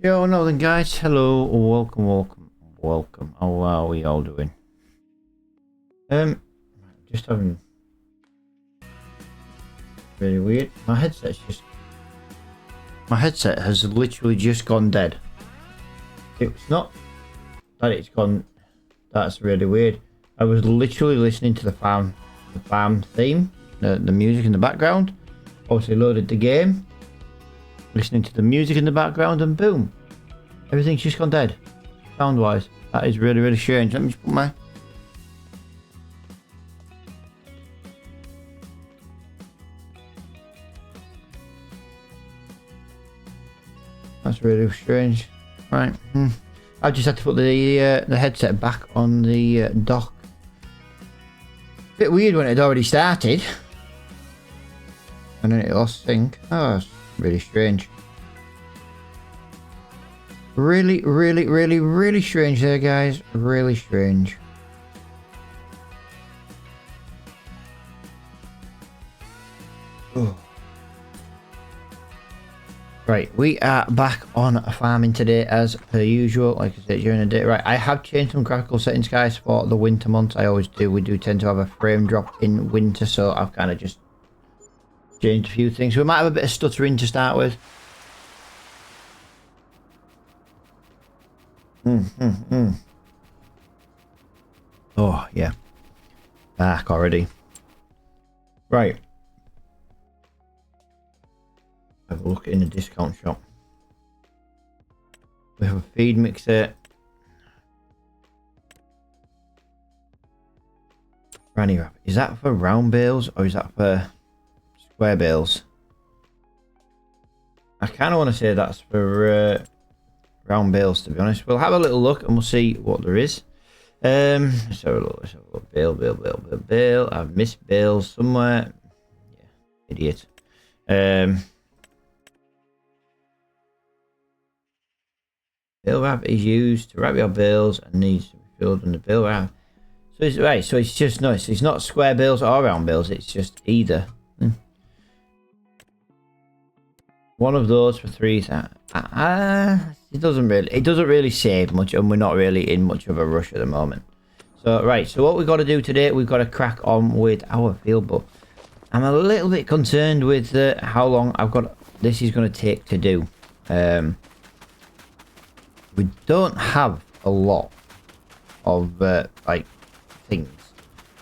Yo, no then guys, hello, welcome. How are we all doing? Just having really weird. My headset has literally just gone dead. It's not that it's gone. That's really weird. I was literally listening to the farm theme, the music in the background. Obviously loaded the game, listening to the music in the background, and boom, everything's just gone dead. Sound wise, that is really strange. Let me just put my That's really strange. Right. I just had to put the headset back on the dock. Bit weird when it had already started. And then it lost sync. Oh, that's really strange. Really strange there, guys. Really strange. Oh. Right, we are back on farming today as per usual, like I said during the day. Right, I have changed some graphical settings, guys, for the winter months. I always do. We do tend to have a frame drop in winter, so I've kind of just changed a few things. We might have a bit of stuttering to start with. Oh, yeah. Back already. Right. Have a look in the discount shop. We have a feed mixer. Granny wrap. Is that for round bales or is that for square bales? I kind of want to say that's for round bales, to be honest. We'll have a little look and we'll see what there is. Let's have a look. Bale. I've missed bales somewhere. Yeah, idiot. Bale wrap is used to wrap your bales and needs to be filled in the bale wrap. So it's right. So it's just nice. It's not square bales or round bales. It's just either. One of those for 3. It doesn't really save much, and we're not really in much of a rush at the moment. So right. So what we've got to do today, we've got to crack on with our field, but I'm a little bit concerned with how long this is going to take to do. We don't have a lot of like things.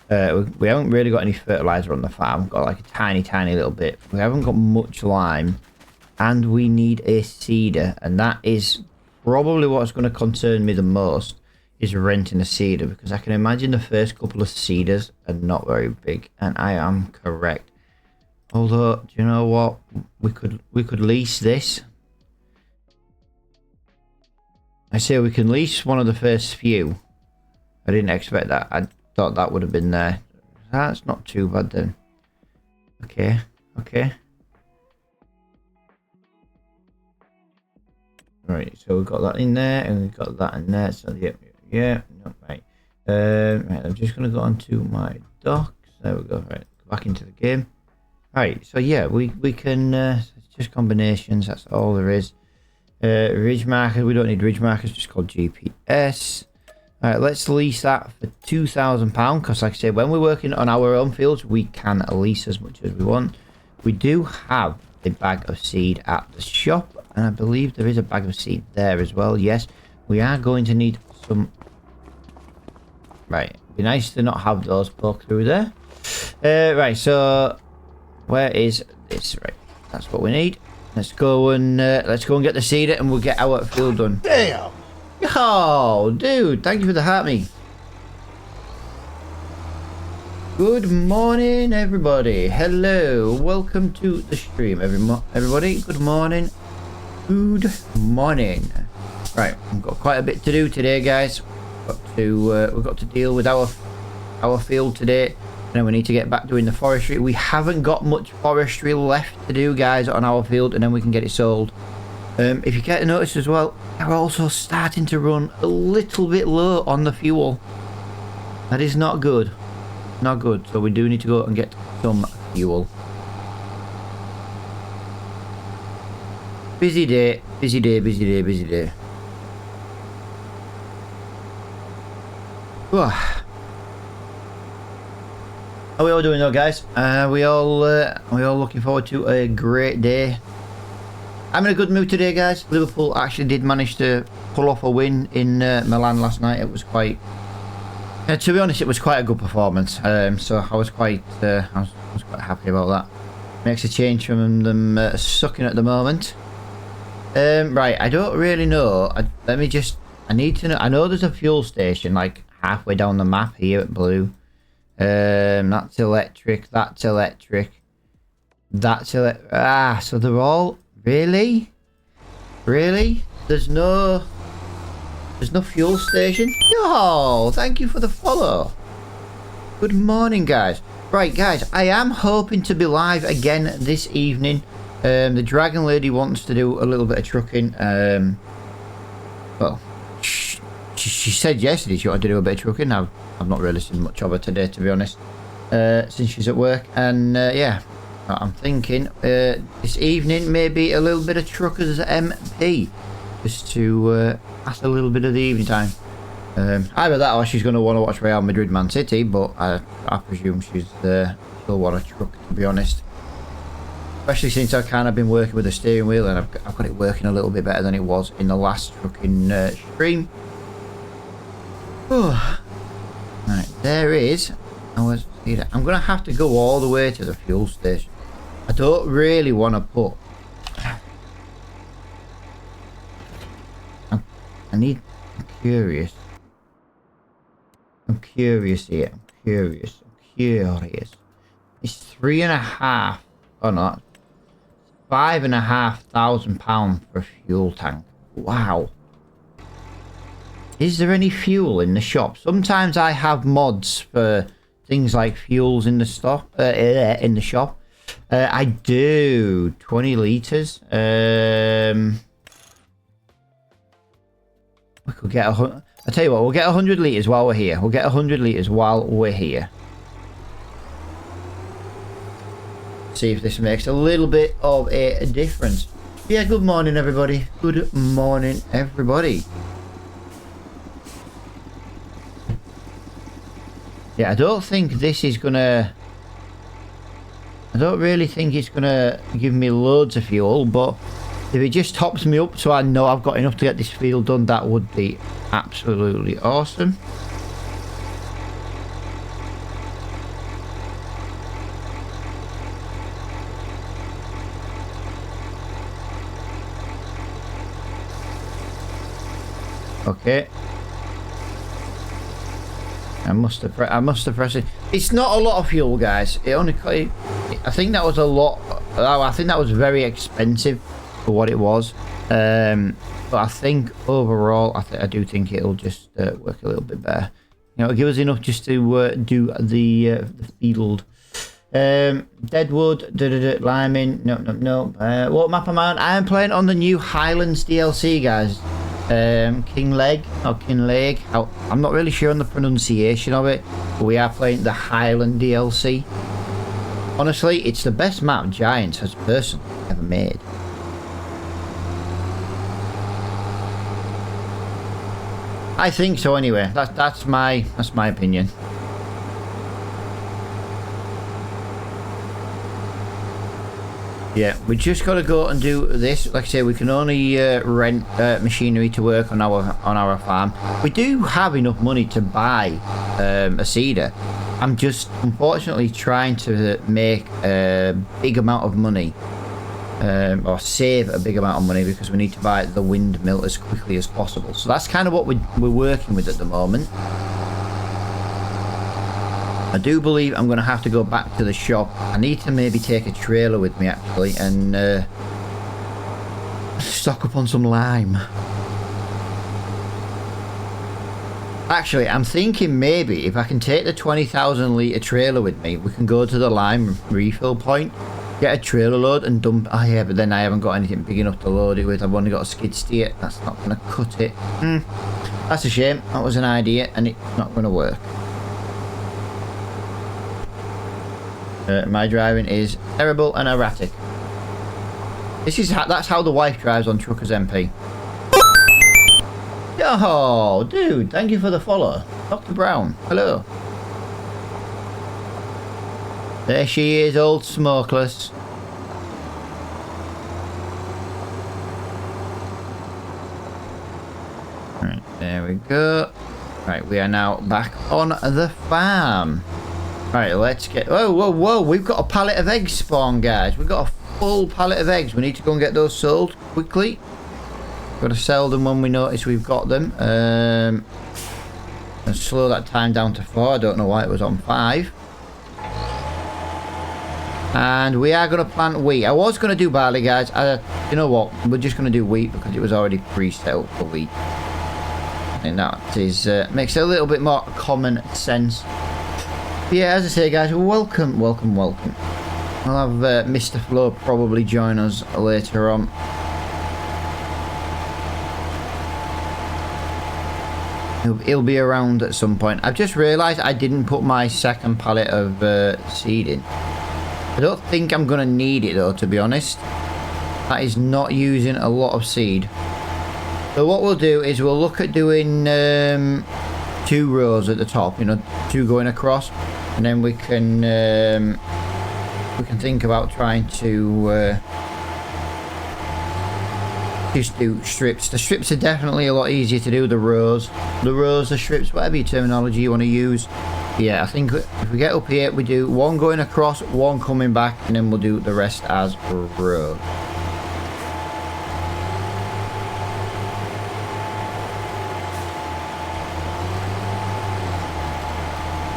We haven't really got any fertilizer on the farm. We've got like a tiny little bit. We haven't got much lime, and we need a seeder, and that is probably what's going to concern me the most, is renting a seeder, because I can imagine the first couple of seeders are not very big, and I am correct. Although, do you know what? We could lease this. I say we can lease one of the first few. I didn't expect that. I thought that would have been there. That's not too bad then. Okay. Right, so we've got that in there, and we've got that in there. So yeah, no, right. Right, I'm just gonna go onto my docks. There we go. Right, back into the game. Right, so yeah, we can. It's just combinations. That's all there is. Ridge markers, we don't need ridge markers, just called GPS. Alright, let's lease that for £2,000, because like I said, when we're working on our own fields, we can lease as much as we want. We do have a bag of seed at the shop, and I believe there is a bag of seed there as well. Yes, we are going to need some. Right, it'd be nice to not have those poke through there. Right, so where is this? Right, that's what we need. Let's go and get the seeder, and we'll get our field done. Damn! Oh, dude, thank you for the heart me. Good morning, everybody. Hello, welcome to the stream, everybody. Good morning. Good morning. Right, we've got quite a bit to do today, guys. We've got to deal with our field today. And then we need to get back doing the forestry. We haven't got much forestry left to do, guys, on our field, and then we can get it sold. If you care to notice as well, we're also starting to run a little bit low on the fuel. That is not good. Not good. So we do need to go and get some fuel. Busy day, busy day, busy day, busy day. Whew. How are we all doing though, guys? We all looking forward to a great day. I'm in a good mood today, guys. Liverpool actually did manage to pull off a win in Milan last night. It was quite, to be honest, it was quite a good performance. So I was quite happy about that. Makes a change from them sucking at the moment. Right, I don't really know. I need to know. I know there's a fuel station like halfway down the map here at blue. That's electric. That's electric. That's electric. Ah, so they're all really. There's no fuel station. Yo, thank you for the follow. Good morning, guys. Right, guys, I am hoping to be live again this evening. The Dragon Lady wants to do a little bit of trucking. Well, she said yesterday she wanted to do a bit of trucking. I've not really seen much of her today, to be honest, since she's at work. And yeah, I'm thinking this evening maybe a little bit of truckers MP, just to pass a little bit of the evening time. Either that or she's going to want to watch Real Madrid Man City, but I presume she'll want a truck, to be honest. Especially since I've kind of been working with the steering wheel and I've got it working a little bit better than it was in the last trucking stream. Right, there is. I'm going to have to go all the way to the fuel station. I don't really want to put... I'm curious. I'm curious here. I'm curious. It's 3.5... Oh, no. £5,500 for a fuel tank. Wow. Is there any fuel in the shop? Sometimes I have mods for things like fuels in the shop. I do 20 litres. We could get I tell you what, we'll get 100 litres while we're here. See if this makes a little bit of a difference. Yeah, good morning everybody. Yeah, I don't really think it's gonna give me loads of fuel, but if it just tops me up so I know I've got enough to get this field done, that would be absolutely awesome. Okay. I must have pressed it. It's not a lot of fuel, guys. I think that was a lot. I think that was very expensive for what it was. But I think overall, I do think it'll just work a little bit better. You know, it'll give us enough just to do the field. Deadwood, Liming. No. What map am I on? I am playing on the new Highlands DLC, guys. Kinlaig or Kinlaig. I'm not really sure on the pronunciation of it, but we are playing the Highland DLC. Honestly, it's the best map Giants has personally ever made. I think so anyway. That's my opinion. Yeah, we just got to go and do this. Like I say, we can only rent machinery to work on our farm. We do have enough money to buy a seeder. I'm just unfortunately trying to make a big amount of money, or save a big amount of money, because we need to buy the windmill as quickly as possible. So that's kind of what we're working with at the moment. I do believe I'm going to have to go back to the shop. I need to maybe take a trailer with me, actually, and stock up on some lime. Actually, I'm thinking maybe if I can take the 20,000 litre trailer with me, we can go to the lime refill point, get a trailer load and dump... Oh yeah, but then I haven't got anything big enough to load it with. I've only got a skid steer. That's not going to cut it. That's a shame. That was an idea and it's not going to work. My driving is terrible and erratic. That's how the wife drives on Truckers MP. Oh, dude, thank you for the follow. Dr. Brown, hello. There she is, old smokeless. Right, there we go. Right, we are now back on the farm. Right, let's get... Whoa, we've got a pallet of eggs spawned, guys. We've got a full pallet of eggs. We need to go and get those sold quickly. Got to sell them when we notice we've got them. And slow that time down to 4. I don't know why it was on 5. And we are going to plant wheat. I was going to do barley, guys. You know what? We're just going to do wheat because it was already pre-set for wheat. I think that is makes it a little bit more common sense. But yeah, as I say, guys, welcome. I'll have Mr. Flo probably join us later on. He'll be around at some point. I've just realised I didn't put my second pallet of seed in. I don't think I'm going to need it though, to be honest. That is not using a lot of seed. So what we'll do is we'll look at doing 2 rows at the top, you know, 2 going across, and then we can think about trying to just do strips. The strips are definitely a lot easier to do. The rows, the strips, whatever your terminology you want to use. Yeah, I think if we get up here, we do 1 going across, 1 coming back, and then we'll do the rest as rows.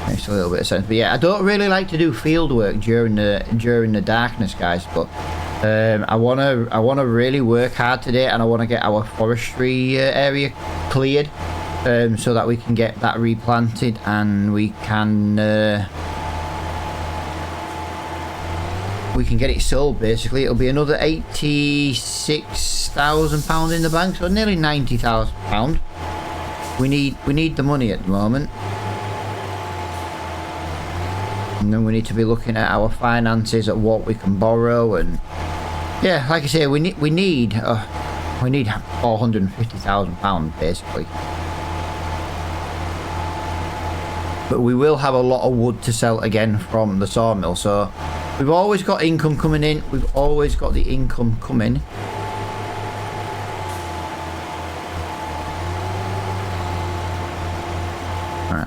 Makes a little bit of sense. But yeah, I don't really like to do field work during the darkness, guys, but I wanna really work hard today, and I want to get our forestry area cleared, so that we can get that replanted and we can get it sold. Basically, it'll be another £86,000 in the bank, so nearly £90,000. We need the money at the moment. And then we need to be looking at our finances, at what we can borrow, and yeah, like I say, we need £450,000 basically. But we will have a lot of wood to sell again from the sawmill, so we've always got income coming in. We've always got the income coming.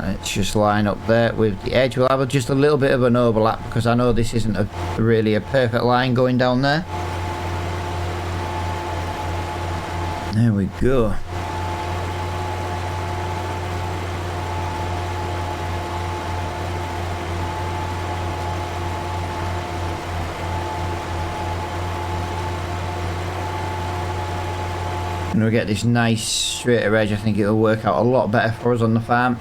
Let's just line up there with the edge. We'll have just a little bit of an overlap because I know this isn't really a perfect line going down there. There we go. And we'll get this nice straighter edge. I think it'll work out a lot better for us on the farm.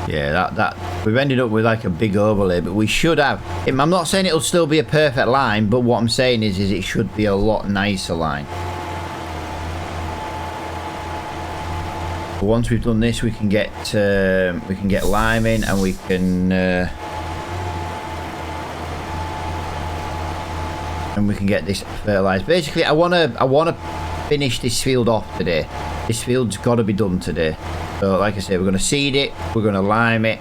Yeah, that we've ended up with like a big overlay, but we should have. I'm not saying it'll still be a perfect line, but what I'm saying is it should be a lot nicer line. But once we've done this, we can get lime in, and we can get this fertilized. Basically, I wanna finish this field off today. This field's got to be done today. So like I said, we're going to seed it, we're going to lime it,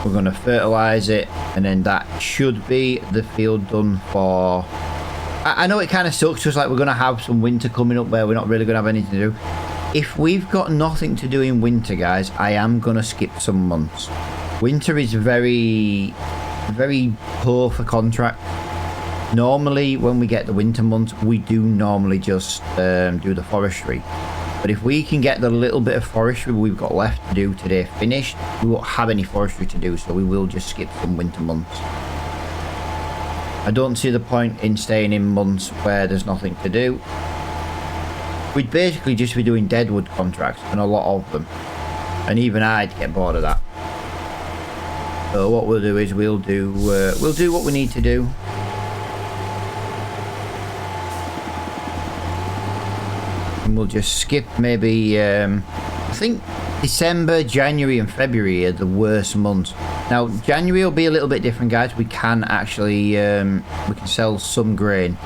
we're going to fertilize it, and then that should be the field done for... I know it kind of sucks, just like we're going to have some winter coming up where we're not really going to have anything to do. If we've got nothing to do in winter, guys, I am going to skip some months. Winter is very, very poor for contract. Normally, when we get the winter months, we do normally just do the forestry. But if we can get the little bit of forestry we've got left to do today finished, we won't have any forestry to do, so we will just skip some winter months. I don't see the point in staying in months where there's nothing to do. We'd basically just be doing deadwood contracts, and a lot of them. And even I'd get bored of that. So what we'll do is we'll do what we need to do. And we'll just skip maybe, I think December, January and February are the worst months. Now, January will be a little bit different, guys. We can actually, we can sell some grain.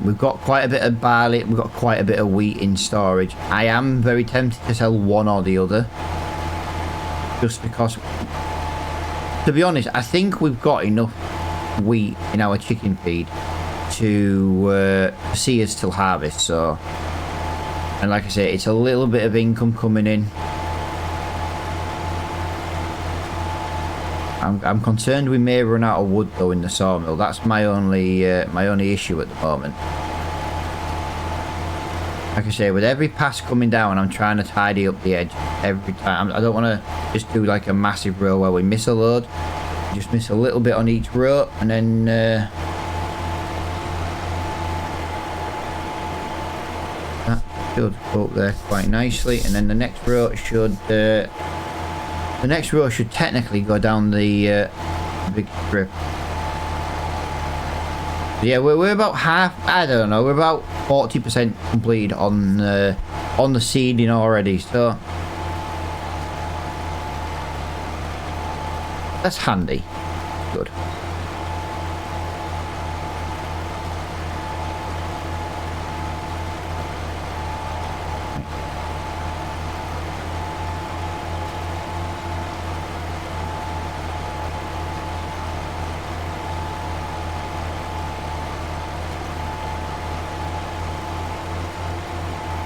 We've got quite a bit of barley. We've got quite a bit of wheat in storage. I am very tempted to sell one or the other. Just because, to be honest, I think we've got enough wheat in our chicken feed to see us till harvest. So, and like I say, it's a little bit of income coming in. I'm concerned we may run out of wood though in the sawmill. That's my only issue at the moment. Like I say, with every pass coming down, I'm trying to tidy up the edge every time. I don't want to just do like a massive row where we miss a load. Just miss a little bit on each row, and then that should go up there quite nicely. And then the next row should. The next row should technically go down the big strip. Yeah, we're about half. I don't know. We're about 40% completed on the seeding already. So that's handy. Good.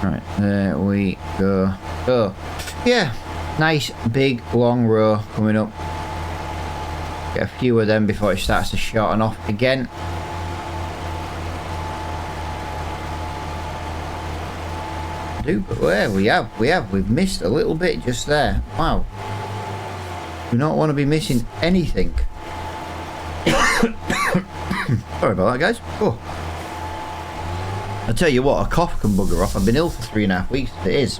Right, there we go. So, yeah, nice big long row coming up. Get a few of them before it starts to shorten off again. But where we've missed a little bit just there. Wow. Do not want to be missing anything. Sorry about that, guys. Oh. I tell you what, a cough can bugger off. I've been ill for 3.5 weeks. It is.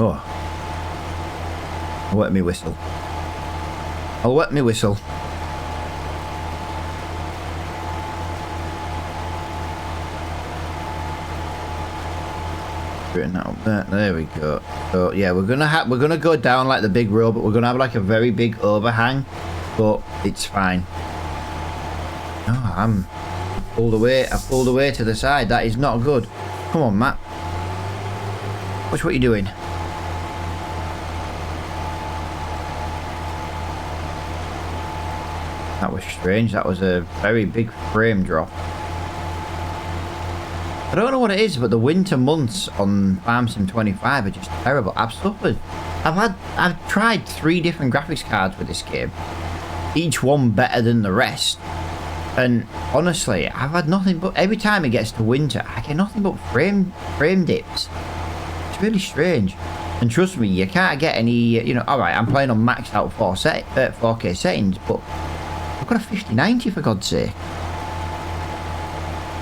Oh. I'll wet me whistle. I'll wet me whistle. There we go. So yeah, we're gonna go down like the big road, but we're gonna have like a very big overhang, but it's fine. Oh, I pulled away to the side. That is not good. Come on, Matt. Watch what you're doing. That was strange. That was a very big frame drop. I don't know what it is, but the winter months on Farm Sim 25 are just terrible. I've suffered. I've tried 3 different graphics cards with this game, each one better than the rest. And honestly, I've had nothing but, every time it gets to winter, I get nothing but frame dips. It's really strange. And trust me, you can't get any, you know, alright, I'm playing on maxed out 4K settings, but I've got a 5090 for God's sake.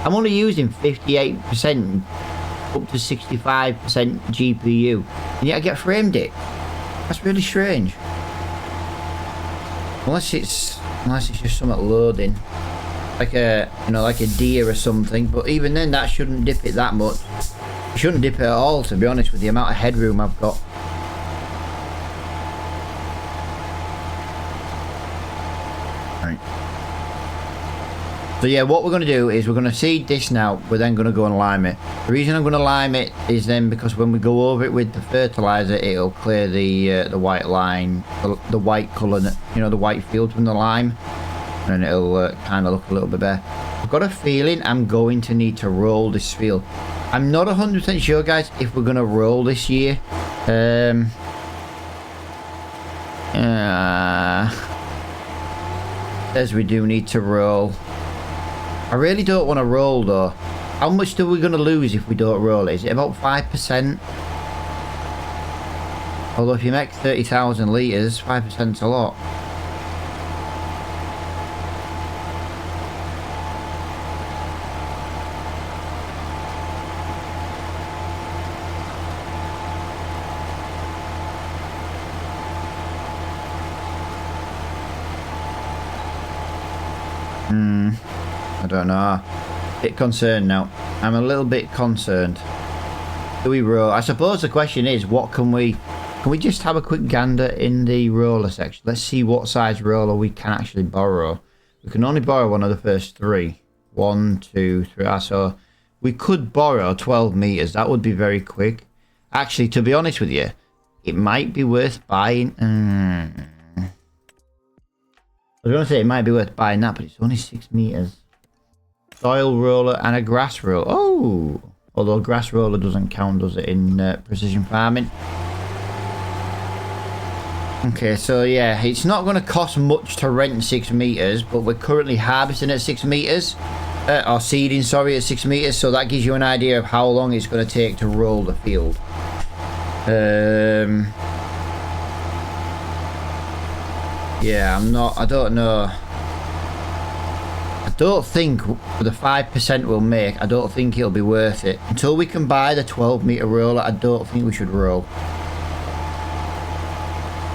I'm only using 58% up to 65% GPU, and yet I get frame dip. That's really strange. Unless it's just something loading, like a deer or something. But even then, that shouldn't dip it that much. It shouldn't dip it at all, to be honest, with the amount of headroom I've got. Right. So yeah, what we're going to do is we're going to seed this now. We're then going to go and lime it. The reason I'm going to lime it is then because when we go over it with the fertilizer, it'll clear the white line, the white colour, you know, the white field from the lime, and it'll kind of look a little bit better. I've got a feeling I'm going to need to roll this field. I'm not 100% sure, guys, if we're going to roll this year. As we do need to roll. I really don't want to roll though. How much are we going to lose if we don't roll it? Is it about 5%? Although if you make 30,000 litres, 5%'s a lot. I don't know. Bit concerned now. I'm a little bit concerned. Do we roll? I suppose the question is, what can we just have a quick gander in the roller section? Let's see what size roller we can actually borrow. We can only borrow one of the first 3. 1, 2, 3. So we could borrow 12 meters. That would be very quick. Actually, to be honest with you, it might be worth buying. I was going to say it might be worth buying that, but it's only 6 meters. Soil roller and a grass roller. Oh! Although grass roller doesn't count, does it, in precision farming? Okay, so yeah, it's not going to cost much to rent 6 meters, but we're currently harvesting at 6 meters. Or seeding, sorry, at 6 meters. So that gives you an idea of how long it's going to take to roll the field. Yeah, I don't know. I don't think for the 5% we'll make, I don't think it'll be worth it. Until we can buy the 12 meter roller, I don't think we should roll.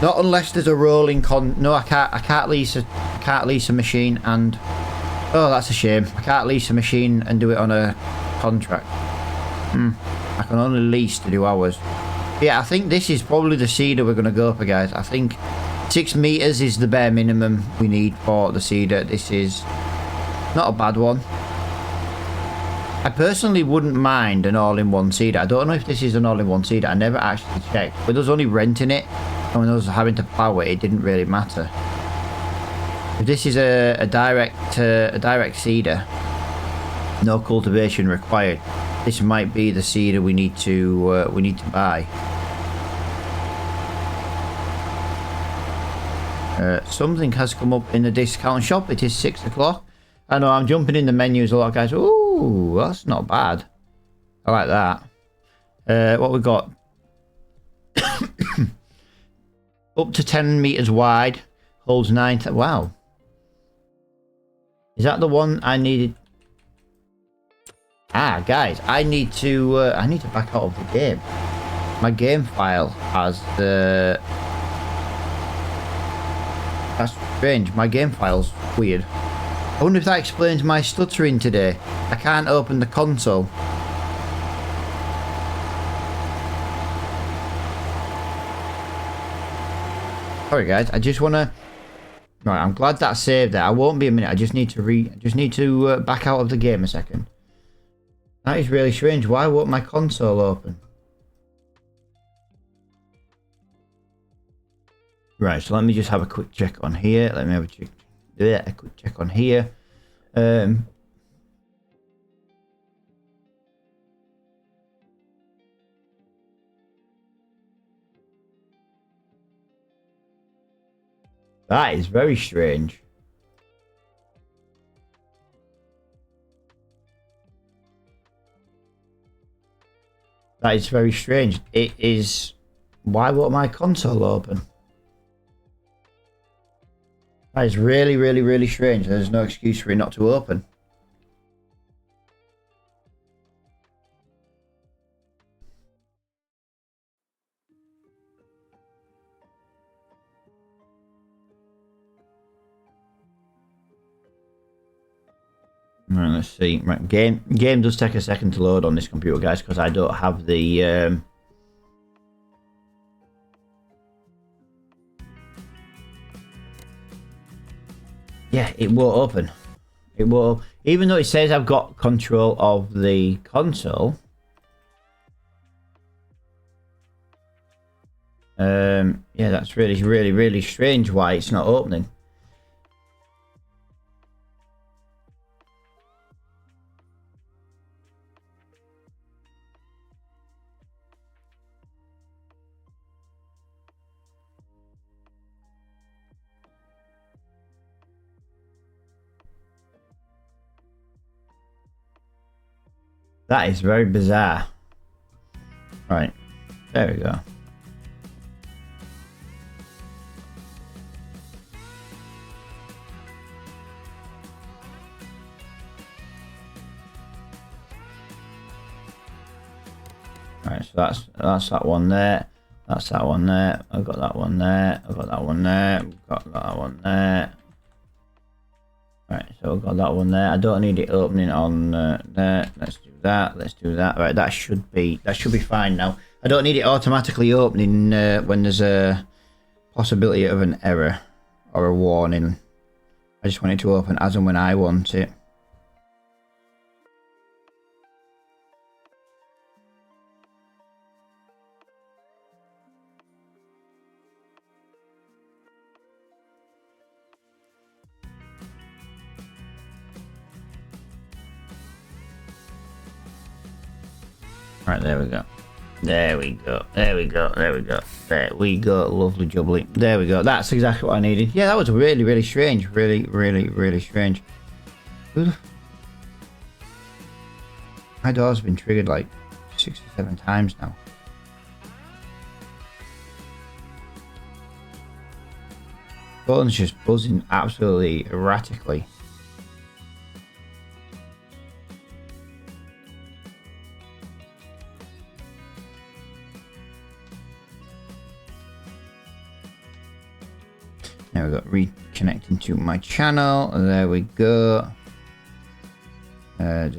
Not unless there's a rolling no, I can't lease a machine and... Oh, that's a shame. I can't lease a machine and do it on a contract. I can only lease to do hours. Yeah, I think this is probably the seeder we're going to go for, guys. I think 6 meters is the bare minimum we need for the seeder. This is not a bad one. I personally wouldn't mind an all-in-one seeder. I don't know if this is an all-in-one seeder. I never actually checked. With us only renting it and with us having to plow it, it didn't really matter. If this is a direct seeder, no cultivation required, this might be the seeder we need to buy. Something has come up in the discount shop. It is 6 o'clock. I know I'm jumping in the menus a lot, guys. Ooh, that's not bad. I like that. What we got? Up to 10 meters wide, holds 9. Wow. Is that the one I needed? Ah, guys, I need to back out of the game. My game file has the... That's strange. My game file's weird. I wonder if that explains my stuttering today. I can't open the console. Sorry, guys. I just want to... Right, I'm glad that saved there. I won't be a minute. I just need to back out of the game a second. That is really strange. Why won't my console open? Right, so let me just have a quick check on here. Let me have a quick check on here. That is very strange. That is very strange. It is... Why won't my console open? That is really, really, really strange. There's no excuse for it not to open. Right, let's see. Right, game does take a second to load on this computer, guys, because I don't have the yeah, it won't open. It won't, even though it says I've got control of the console. Yeah, that's really, really, really strange why it's not opening. That is very bizarre. Right, there we go. Right, so that's that one there. That's that one there. I've got that one there. I've got that one there. I've got that one there. Right, so So we've got that one there. I don't need it opening on there. Let's do that. Let's do that. Right, that should be fine now. I don't need it automatically opening when there's a possibility of an error or a warning. I just want it to open as and when I want it. Right, there we go. There we go. There we go. There we go. There we go. Lovely jubbly. There we go. That's exactly what I needed. Yeah, that was really, really strange. Really, really, really strange. My door's been triggered like 6 or 7 times now. Phone's just buzzing absolutely erratically. There we go, reconnecting to my channel. There we go. Yep.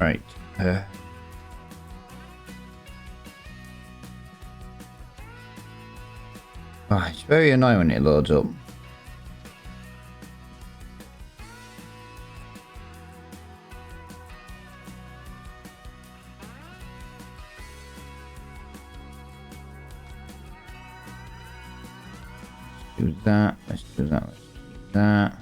Right. Oh, it's very annoying when it loads up. Do that. Let's do that. Let's do that.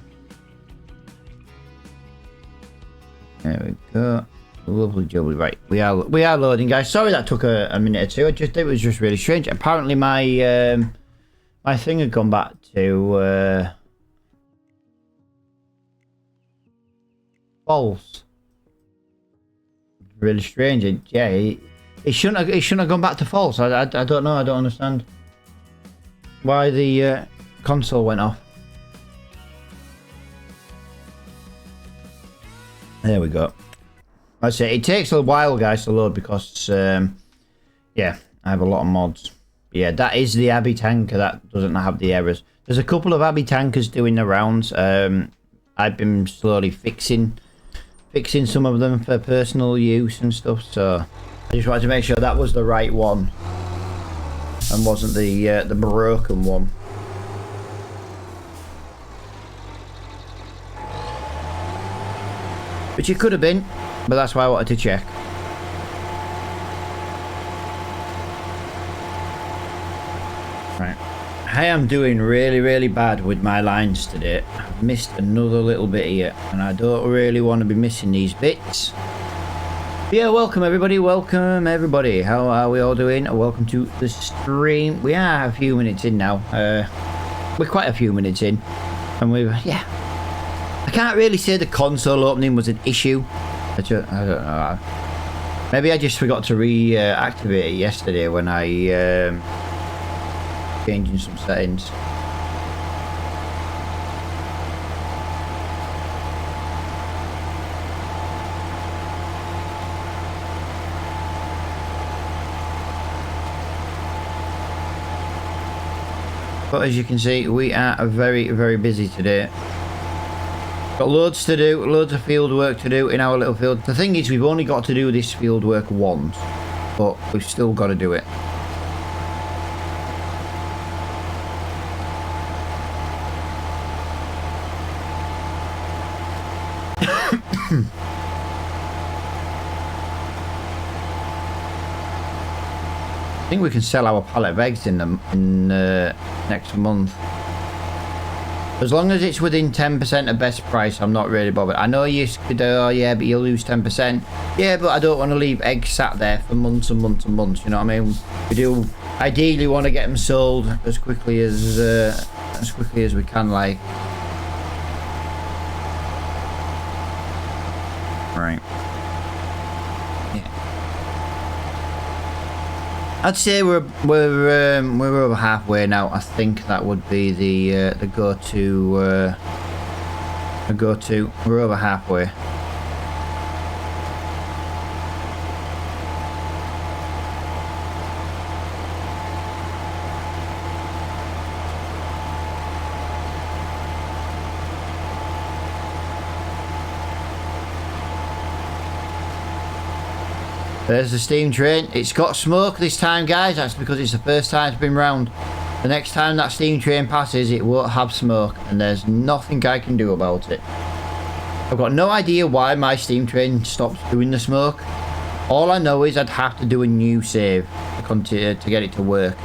There we go. Lovely jubbly. Right, we are loading, guys. Sorry that took a minute or two. It was just really strange. Apparently my my thing had gone back to false. Really strange. It shouldn't have gone back to false. I don't know. I don't understand why the console went off. There we go. Like I say, it takes a while, guys, to load because yeah, I have a lot of mods. Yeah, that is the Abbey tanker that doesn't have the errors. There's a couple of Abbey tankers doing the rounds. I've been slowly fixing some of them for personal use and stuff. So I just wanted to make sure that was the right one and wasn't the broken one. Which it could have been, but that's why I wanted to check. Right. I am doing really, really bad with my lines today. I've missed another little bit here, and I don't really want to be missing these bits. But yeah, welcome everybody, welcome everybody. How are we all doing? Welcome to the stream. We are a few minutes in now. We're quite a few minutes in, and yeah. I can't really say the console opening was an issue. I don't know. Maybe I just forgot to reactivate it yesterday when I changing some settings. But as you can see, we are very, very busy today. Got loads to do, loads of field work to do in our little field. The thing is, we've only got to do this field work once, but we've still got to do it. I think we can sell our pallet of eggs in next month. As long as it's within 10% of best price, I'm not really bothered. I know you could, oh yeah, but you'll lose 10%. Yeah, but I don't want to leave eggs sat there for months and months and months. You know what I mean? We do ideally want to get them sold as quickly as we can, like. Right. Yeah. I'd say we're over halfway now. I think that would be the go-to. We're over halfway. There's the steam train. It's got smoke this time, guys. That's because it's the first time it's been round. The next time that steam train passes, it won't have smoke, and there's nothing I can do about it. I've got no idea why my steam train stops doing the smoke. All I know is I'd have to do a new save to get it to work.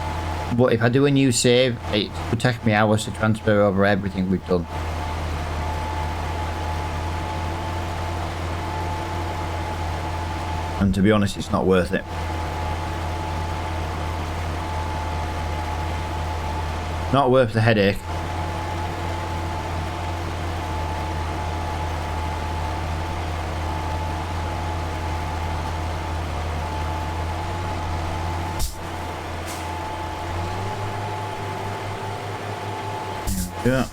But if I do a new save, it would take me hours to transfer over everything we've done. And to be honest, it's not worth it. Not worth the headache. Yeah.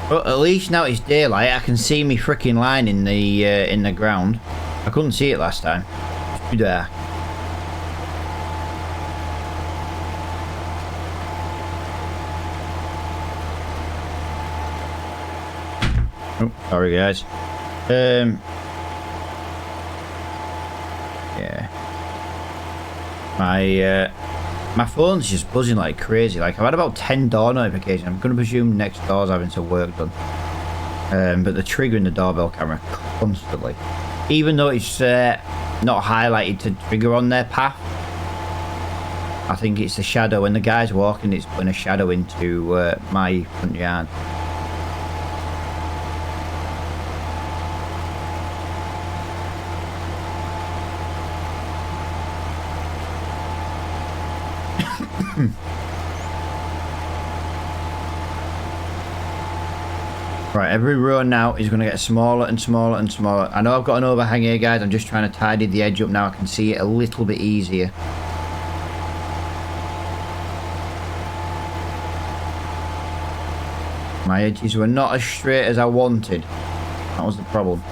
But at least now it's daylight, I can see me freaking line in the ground. I couldn't see it last time. It's too dark. Oh, sorry guys. Yeah. My phone's just buzzing like crazy. Like, I've had about 10 door notifications. I'm going to presume next door's having some work done. But they're triggering the doorbell camera constantly. Even though it's not highlighted to trigger on their path. I think it's the shadow. When the guy's walking, it's putting a shadow into my front yard. Right, every row now is going to get smaller and smaller and smaller. I know I've got an overhang here, guys. I'm just trying to tidy the edge up now. I can see it a little bit easier. My edges were not as straight as I wanted. That was the problem.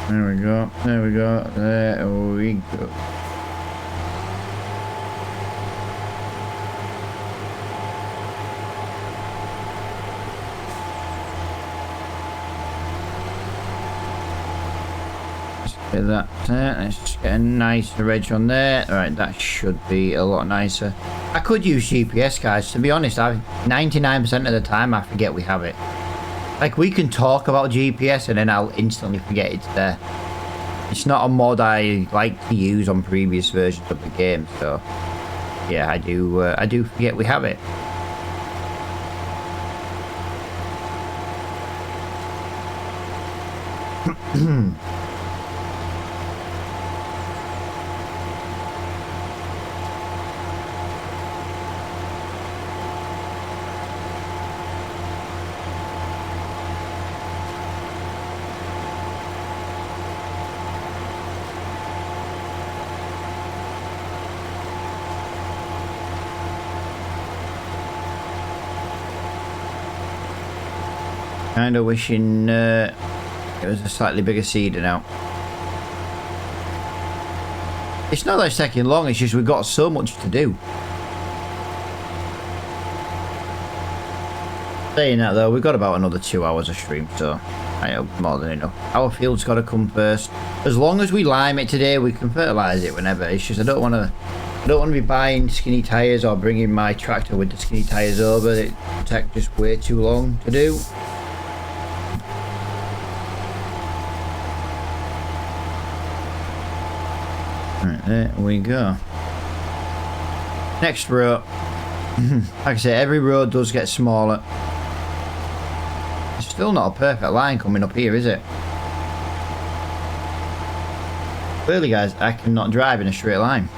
There we go, there we go, there we go. Let's get that there, let's get a nice edge on there. Alright, that should be a lot nicer. I could use GPS, guys, to be honest. 99% of the time I forget we have it. Like, we can talk about GPS and then I'll instantly forget it's there. It's not a mod I like to use on previous versions of the game, so yeah, I do forget we have it. Kind of wishing it was a slightly bigger seeder now. It's not that it's taking long, it's just we've got so much to do. Saying that though, we've got about another 2 hours of stream, so I hope more than enough. Our field's got to come first. As long as we lime it today, we can fertilise it whenever. It's just I don't want to be buying skinny tyres or bringing my tractor with the skinny tyres over. It would take just way too long to do. Right, there we go. Next row. Like I say, every row does get smaller. It's still not a perfect line coming up here, is it? Clearly, guys, I cannot drive in a straight line.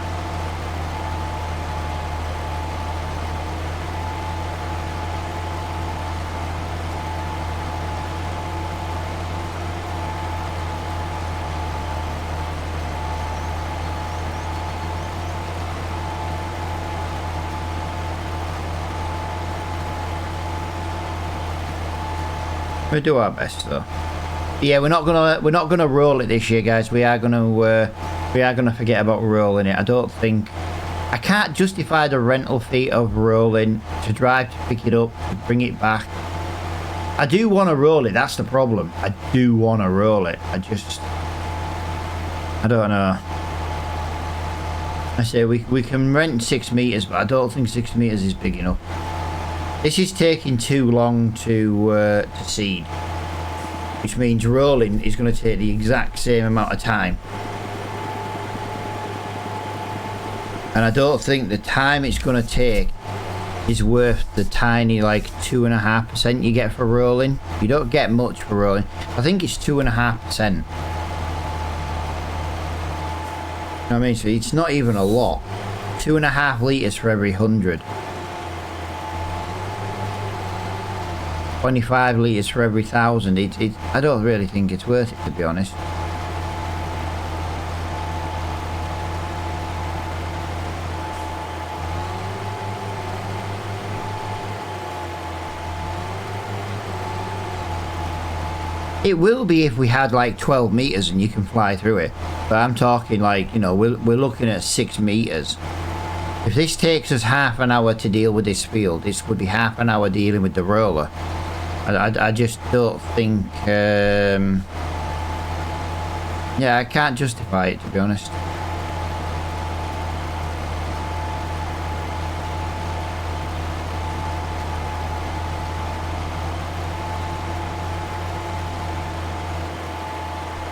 We do our best though. Yeah, we're not gonna roll it this year, guys. We are gonna we are going to forget about rolling it. I don't think... I can't justify the rental fee of rolling, to drive to pick it up, to bring it back. I do want to roll it, that's the problem. I do want to roll it. I don't know. I say we can rent 6 meters, but I don't think 6 meters is big enough. This is taking too long to seed, which means rolling is going to take the exact same amount of time. And I don't think the time it's going to take is worth the tiny like 2.5% you get for rolling. You don't get much for rolling. I think it's 2.5%. You know what I mean? So it's not even a lot. 2.5 litres for every 100. 25 litres for every 1,000. I don't really think it's worth it, to be honest. It will be if we had like 12 meters and you can fly through it, but I'm talking like, you know, we're looking at 6 meters. If this takes us half an hour to deal with this field, this would be half an hour dealing with the roller. I just don't think yeah, I can't justify it, to be honest.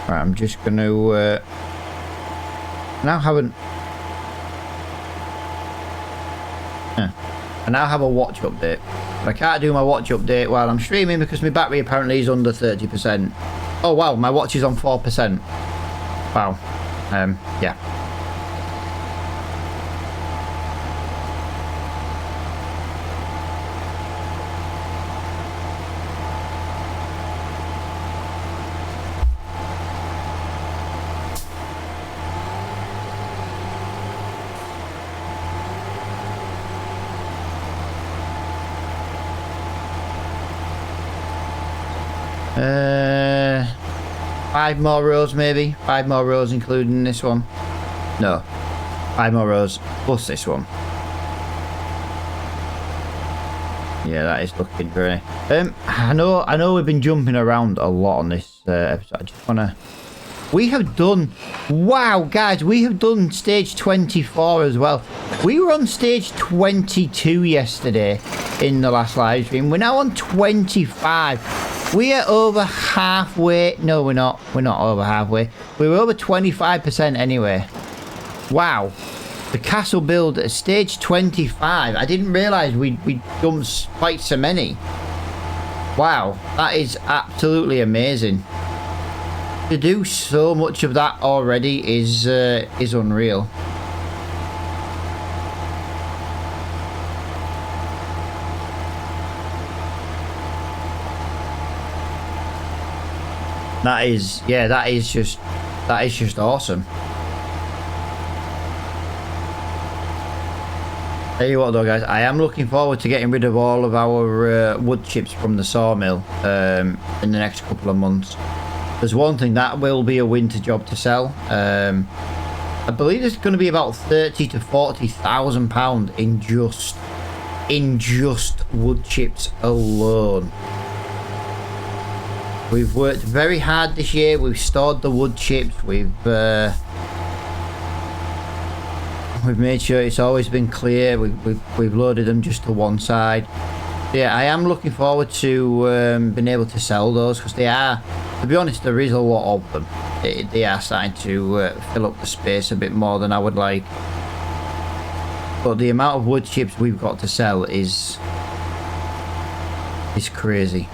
Right, I'm just going to now have an I now have a watch update. But I can't do my watch update while I'm streaming because my battery apparently is under 30%. Oh wow, my watch is on 4%. Wow. Yeah. Five more rows maybe. 5 more rows including this one. No. 5 more rows plus this one. Yeah, that is looking great. I know we've been jumping around a lot on this episode. I just wanna... We have done... Wow, guys, we have done stage 24 as well. We were on stage 22 yesterday in the last live stream. We're now on 25. We are over halfway. No, we're not. We're not over halfway. We were over 25% anyway. Wow. The castle build at stage 25. I didn't realise we'd done quite so many. Wow. That is absolutely amazing. To do so much of that already is unreal. That is, yeah, that is just awesome. Tell you what though, guys, I am looking forward to getting rid of all of our wood chips from the sawmill in the next couple of months. There's one thing that will be a winter job to sell. I believe it's going to be about 30 to 40,000 pounds in just wood chips alone. We've worked very hard this year. We've stored the wood chips. We've made sure it's always been clear. We've loaded them just to one side. Yeah, I am looking forward to being able to sell those because they are, to be honest, there is a lot of them. They are starting to fill up the space a bit more than I would like. But the amount of wood chips we've got to sell is crazy.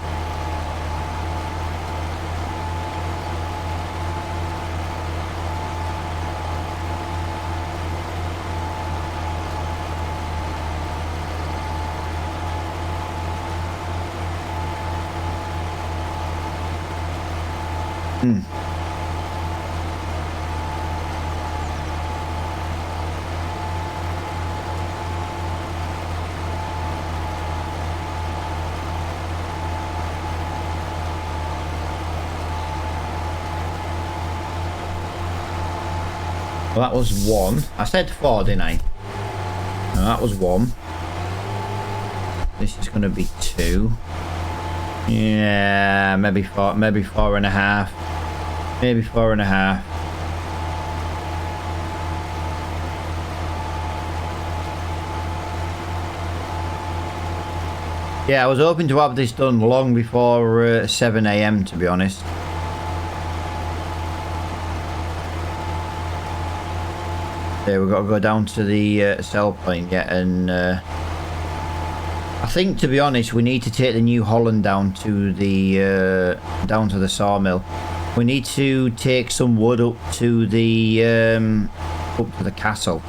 Well, that was 1. I said 4, didn't I? No, that was 1. This is going to be 2. Yeah, maybe 4. Maybe 4.5. Maybe 4.5. Yeah, I was hoping to have this done long before 7 AM, to be honest. Yeah, we've got to go down to the sell point yet, and I think, to be honest, we need to take the New Holland down to the sawmill. We need to take some wood up to the castle,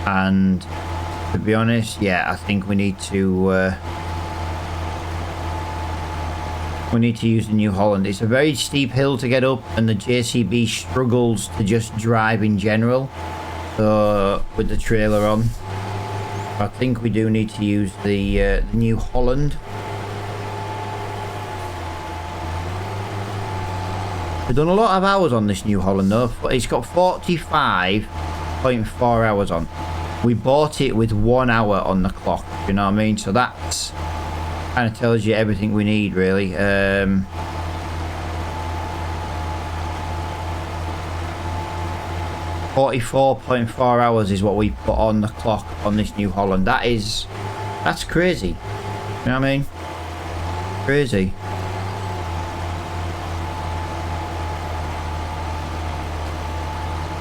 and to be honest, yeah, I think we need to use the New Holland. It's a very steep hill to get up, and the JCB struggles to just drive in general. So with the trailer on, I think we do need to use the New Holland. We've done a lot of hours on this New Holland though. It's got 45.4 hours on. We bought it with 1 hour on the clock, you know what I mean? So that's kind of tells you everything we need, really. 44.4 hours is what we put on the clock on this New Holland. That's crazy. You know what I mean? Crazy.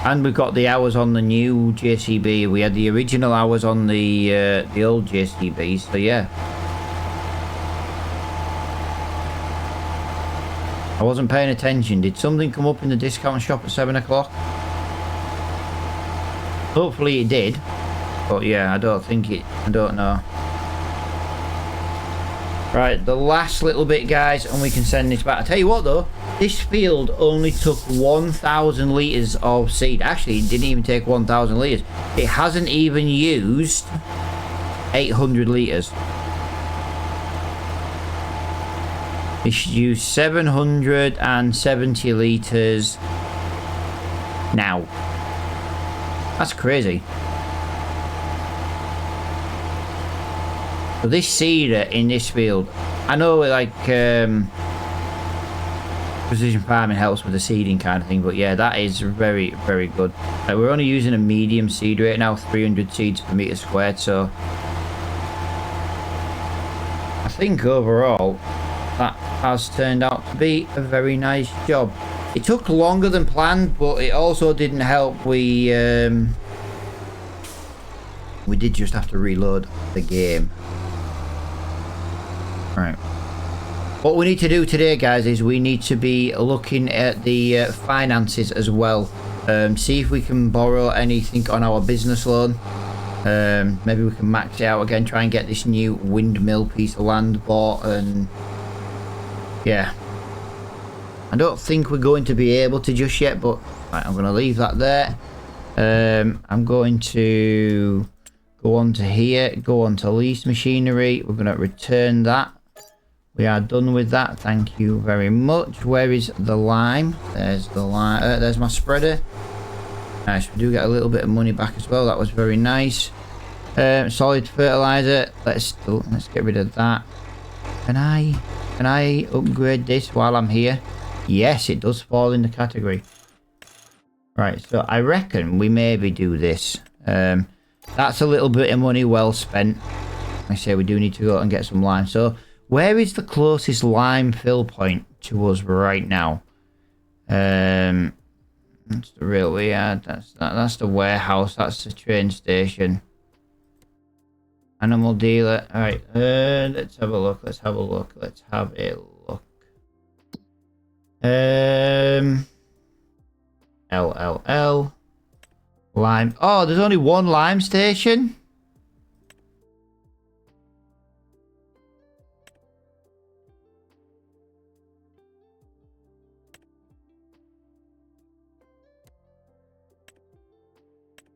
And we've got the hours on the new JCB. We had the original hours on the old JCB. So yeah. I wasn't paying attention. Did something come up in the discount shop at 7 o'clock? Hopefully it did. But yeah, I don't know. Right, the last little bit, guys, and we can send this back. I tell you what though, this field only took 1,000 litres of seed. Actually, it didn't even take 1,000 litres. It hasn't even used 800 litres. It's used 770 litres now. That's crazy. So this seeder in this field, I know like precision farming helps with the seeding kind of thing, but yeah, that is very, very good. We're only using a medium seed rate now, 300 seeds per meter squared, so I think overall that has turned out to be a very nice job. It took longer than planned, but it also didn't help. We did just have to reload the game. Right. What we need to do today, guys, is we need to be looking at the finances as well. See if we can borrow anything on our business loan. Maybe we can max it out again, try and get this new windmill piece of land bought, and yeah. I don't think we're going to be able to just yet, but right, I'm going to leave that there. I'm going to go on to here, go on to lease machinery. We're going to return that. We are done with that. Thank you very much. Where is the lime? There's the lime. There's my spreader. Nice. We do get a little bit of money back as well. That was very nice. Solid fertilizer. Let's get rid of that. Can I upgrade this while I'm here? Yes, it does fall in the category. Right, so I reckon we maybe do this. That's a little bit of money well spent. Like I say, we do need to go and get some lime. So where is the closest lime fill point to us right now? That's the railway yard. That's the warehouse. That's the train station. Animal dealer. All right. Let's have a look. Let's have a look. LLL. Lime. Oh, there's only one lime station?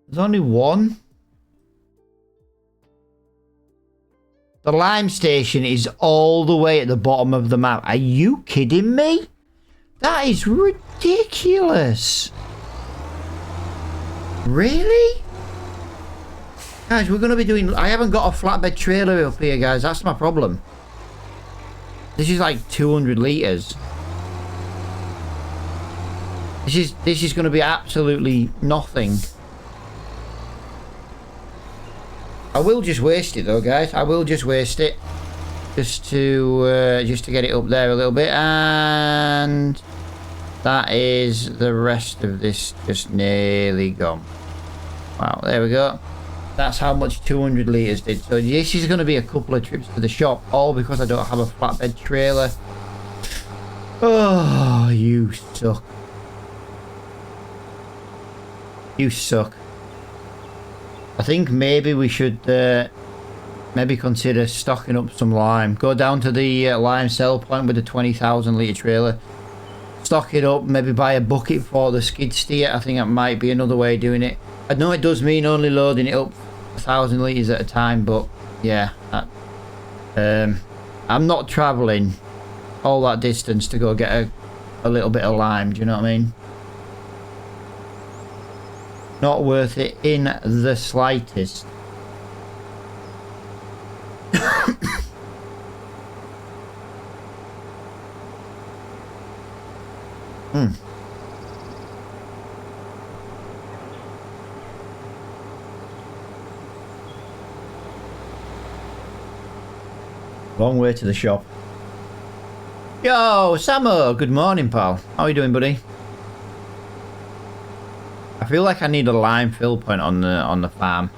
There's only one? The lime station is all the way at the bottom of the map. Are you kidding me? That is ridiculous. Really? Guys, we're going to be doing... I haven't got a flatbed trailer up here, guys. That's my problem. This is like 200 litres. This is going to be absolutely nothing. I will just waste it though, guys. I will just waste it. Just to get it up there a little bit. And that is the rest of this just nearly gone. Wow, there we go. That's how much 200 litres did. So this is going to be a couple of trips to the shop, all because I don't have a flatbed trailer. Oh, you suck. You suck. I think maybe we should maybe consider stocking up some lime. Go down to the lime sell point with the 20,000 litre trailer. Stock it up, maybe buy a bucket for the skid steer. I think that might be another way of doing it. I know it does mean only loading it up 1,000 litres at a time, but yeah, I'm not travelling all that distance to go get a little bit of lime, do you know what I mean? Not worth it in the slightest. Long way to the shop. Yo, Samo! Good morning, pal. How are you doing, buddy? I feel like I need a lime fill point on the farm.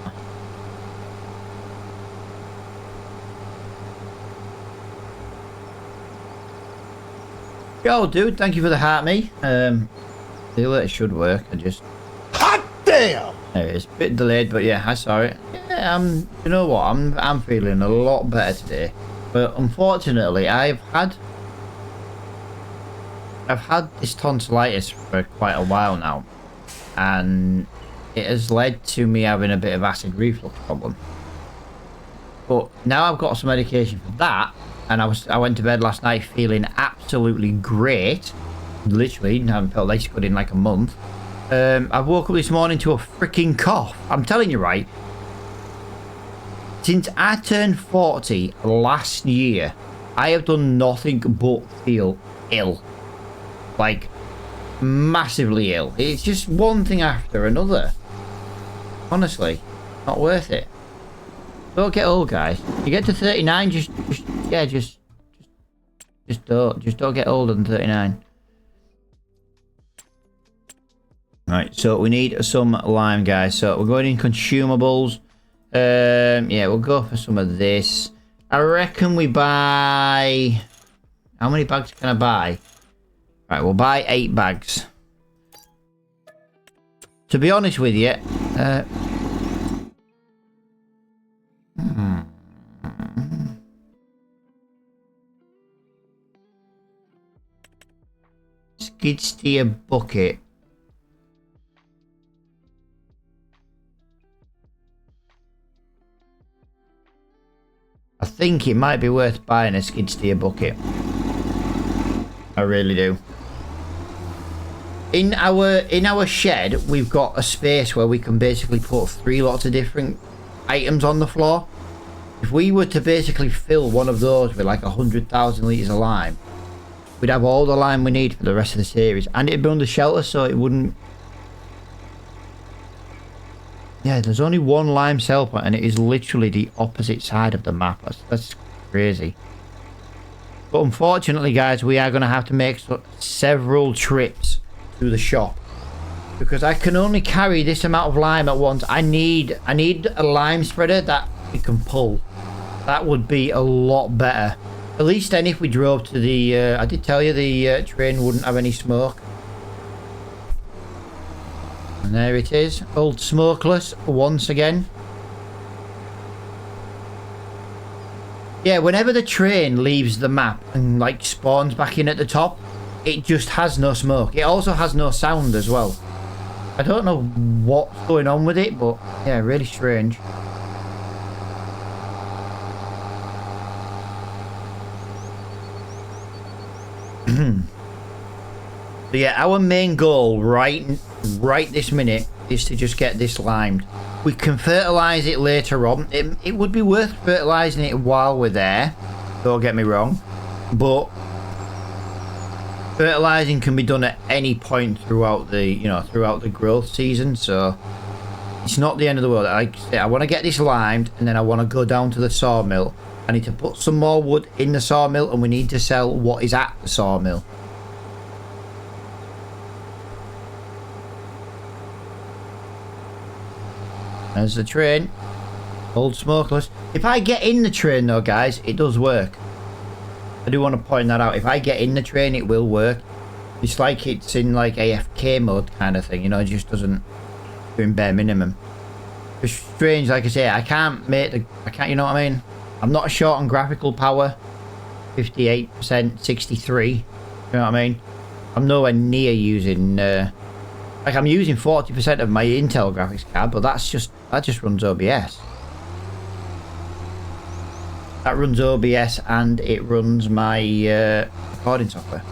Yo, dude, thank you for the heart, me. Feel it should work. I just... Hot damn! There it is. Bit delayed, but yeah, I saw it. Yeah, you know what? I'm feeling a lot better today. But unfortunately, I've had this tonsillitis for quite a while now, and it has led to me having a bit of acid reflux problem. But now I've got some medication for that, and I went to bed last night feeling absolutely great. Literally, haven't felt this good in like a month. I woke up this morning to a freaking cough. I'm telling you, right? Since I turned 40 last year, I have done nothing but feel ill. Like, massively ill. It's just one thing after another. Honestly, not worth it. Don't get old, guys. You get to 39, just don't get older than 39. Right, so we need some lime, guys. So we're going in consumables. Yeah, we'll go for some of this. I reckon we buy... How many bags can I buy? Right, we'll buy 8 bags. To be honest with you, skid steer bucket. I think it might be worth buying a skid steer bucket. I really do. In our shed, we've got a space where we can basically put 3 lots of different items on the floor. If we were to basically fill one of those with like 100,000 litres of lime, we'd have all the lime we need for the rest of the series, and it'd be under shelter, so it wouldn't... Yeah, there's only one lime sell point, and it is literally the opposite side of the map. That's crazy. But unfortunately, guys, we are going to have to make several trips to the shop, because I can only carry this amount of lime at once. I need a lime spreader that we can pull. That would be a lot better. At least then if we drove to the... I did tell you the train wouldn't have any smoke. And there it is. Old smokeless once again. Yeah, whenever the train leaves the map and like spawns back in at the top, it just has no smoke. It also has no sound as well. I don't know what's going on with it, but yeah, really strange. So yeah, our main goal right this minute is to just get this limed. We can fertilise it later on. It would be worth fertilising it while we're there. Don't get me wrong. But fertilising can be done at any point throughout the, throughout the growth season. So it's not the end of the world. Like I say, I want to get this limed and then I want to go down to the sawmill. I need to put some more wood in the sawmill and we need to sell what is at the sawmill. There's the train. Old smokeless. If I get in the train though, guys, it does work. I do want to point that out. If I get in the train, it will work. It's like it's in like AFK mode kind of thing. You know, it just doesn't doing bare minimum. It's strange, like I say, I can't, you know what I mean? I'm not short on graphical power. 58%, 63. You know what I mean? I'm nowhere near using, like I'm using 40% of my Intel graphics card, but that just runs OBS. That runs OBS and it runs my recording software.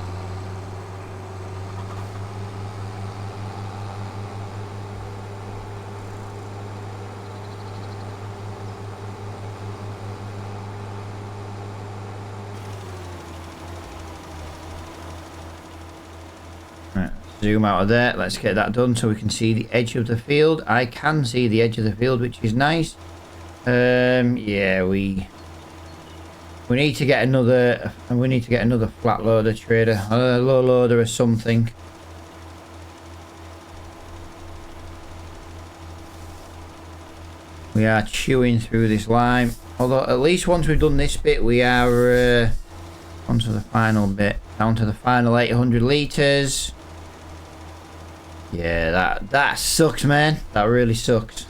Right, zoom out of there. Let's get that done so we can see the edge of the field. I can see the edge of the field, which is nice. Yeah, we need to get another. We need to get another flat loader trader, a low loader or something. We are chewing through this lime. Although at least once we've done this bit, we are on to the final bit, down to the final 800 litres. Yeah, that sucks, man. That really sucks.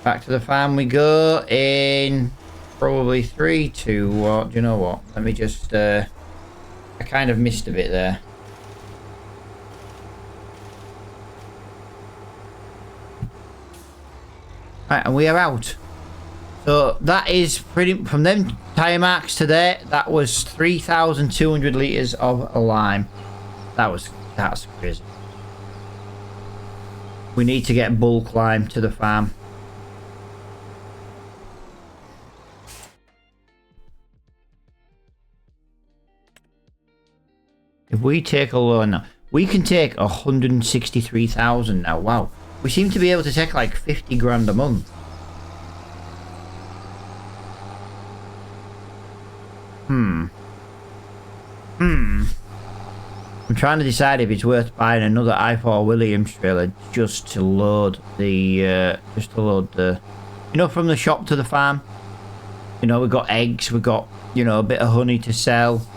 Back to the farm we go in probably 3, 2, what? Do you know what? Let me just, I kind of missed a bit there. Right, and we are out. So that is pretty, from them tyre marks to there, that was 3,200 litres of lime. That's crazy. We need to get bulk lime to the farm. If we take a loan now, we can take 163,000 now. Wow. We seem to be able to take like 50 grand a month. I'm trying to decide if it's worth buying another i4 Williams trailer just to load the, from the shop to the farm. You know, we've got eggs, we've got, a bit of honey to sell.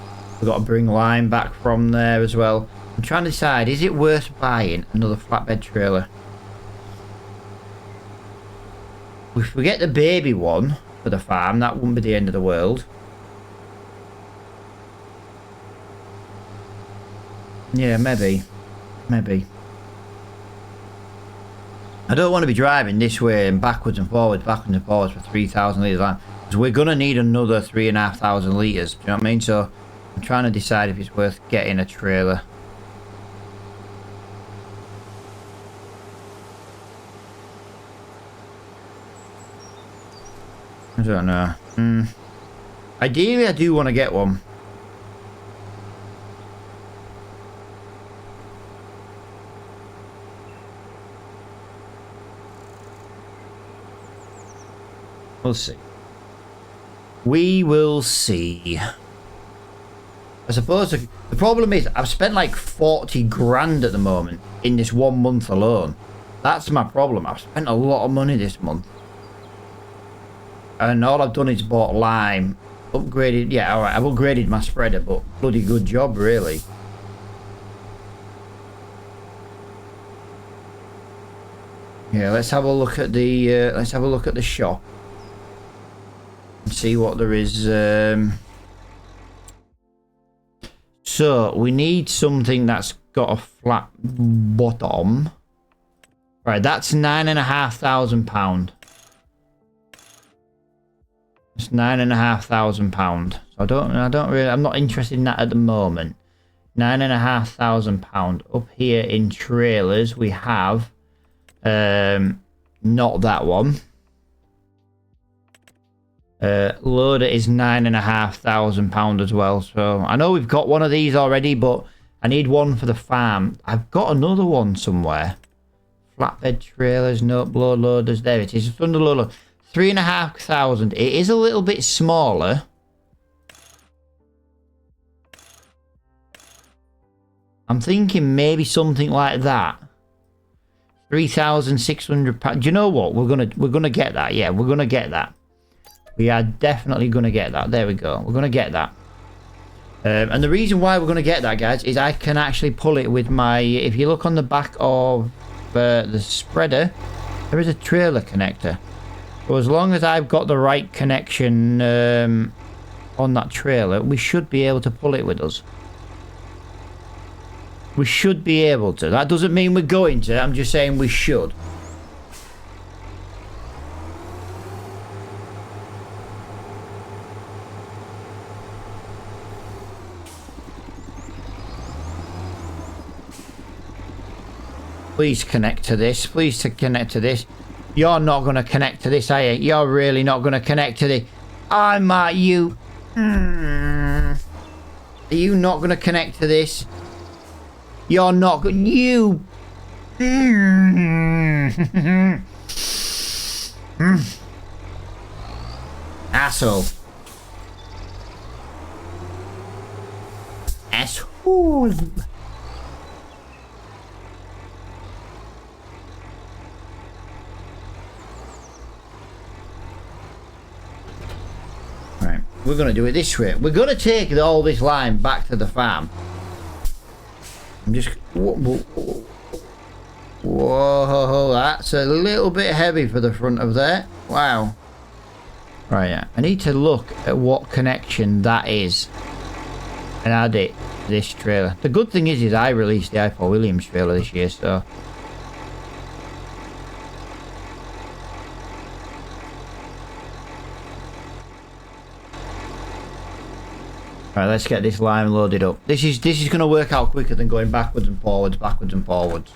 We've got to bring lime back from there as well. I'm trying to decide, is it worth buying another flatbed trailer? If we get the baby one for the farm, that wouldn't be the end of the world. Yeah, maybe. Maybe. I don't want to be driving this way and backwards and forwards for 3,000 litres lime. Because we're going to need another 3,500 litres. Do you know what I mean? So I'm trying to decide if it's worth getting a trailer. I don't know. Ideally, I do want to get one. We'll see. We will see. I suppose the problem is I've spent like 40 grand at the moment in this 1 month alone. That's my problem. I've spent a lot of money this month. And all I've done is bought lime. Upgraded, yeah, alright, I've upgraded my spreader, but bloody good job, really. Yeah, let's have a look at the shop. And see what there is. So we need something that's got a flat bottom. Right, that's £9,500. It's £9,500. So I'm not interested in that at the moment. £9,500. Up here in trailers, we have not that one. Loader is £9,500 as well. So I know we've got one of these already, but I need one for the farm. I've got another one somewhere. Flatbed trailers, no blow loaders. There it is. Thunder loader. 3,500. It is a little bit smaller. I'm thinking maybe something like that. £3,600. Do you know what? We're gonna get that. Yeah, we're gonna get that. We are definitely gonna get that. There we go. We're gonna get that. And the reason why we're gonna get that, guys, is I can actually pull it with my. If you look on the back of the spreader, there is a trailer connector. So as long as I've got the right connection on that trailer, we should be able to pull it with us. We should be able to. That doesn't mean we're going to. I'm just saying we should. Please connect to this. Please connect to this. You're not going to connect to this, are you? You're really not going to connect to this. You. Are you not going to connect to this? You're not going. You. Asshole. Asshole. Right, we're going to do it this way. We're going to take all this line back to the farm. I'm just... Whoa, that's a little bit heavy for the front of there. Wow. Right, yeah. I need to look at what connection that is and add it to this trailer. The good thing is I released the I4 Williams trailer this year, so... Right, let's get this line loaded up. This is going to work out quicker than going backwards and forwards, backwards and forwards.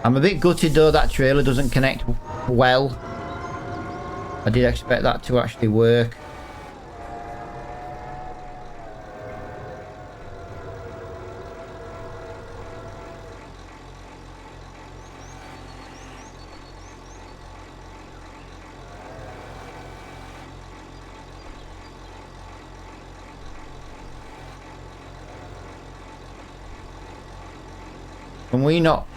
I'm a bit gutted though that trailer doesn't connect well. I did expect that to actually work. Can we not?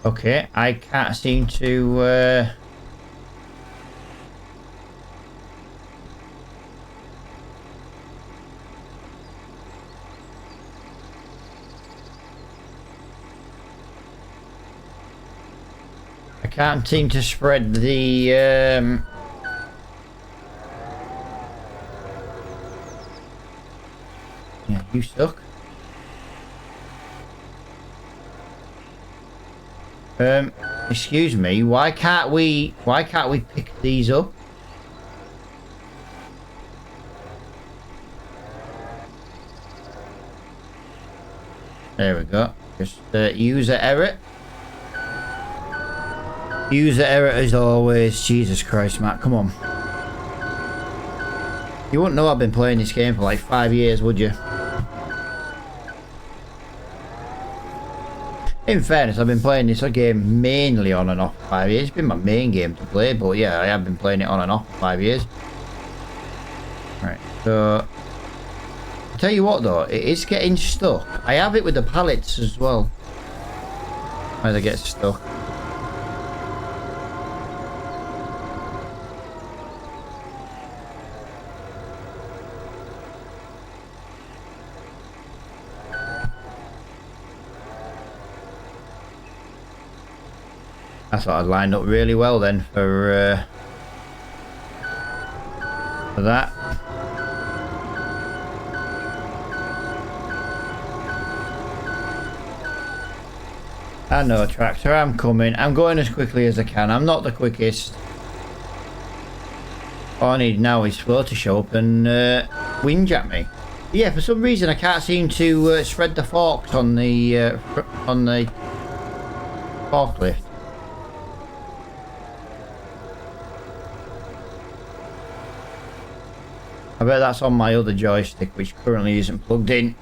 Okay, I can't seem to can't seem to spread the yeah, you suck. Excuse me, why can't we pick these up? There we go. Just user error. User error as always. Jesus Christ, Matt, come on. You wouldn't know I've been playing this game for like 5 years, would you? In fairness, I've been playing this game mainly on and off for 5 years. It's been my main game to play, but yeah, I have been playing it on and off for 5 years. Right, so... I'll tell you what though, it is getting stuck. I have it with the pallets as well. Where they get stuck. I thought I'd lined up really well then for that. I know, tractor, I'm coming. I'm going as quickly as I can. I'm not the quickest. All I need now is Flo to show up and whinge at me. Yeah, for some reason I can't seem to spread the forks on the forklift. I bet that's on my other joystick, which currently isn't plugged in.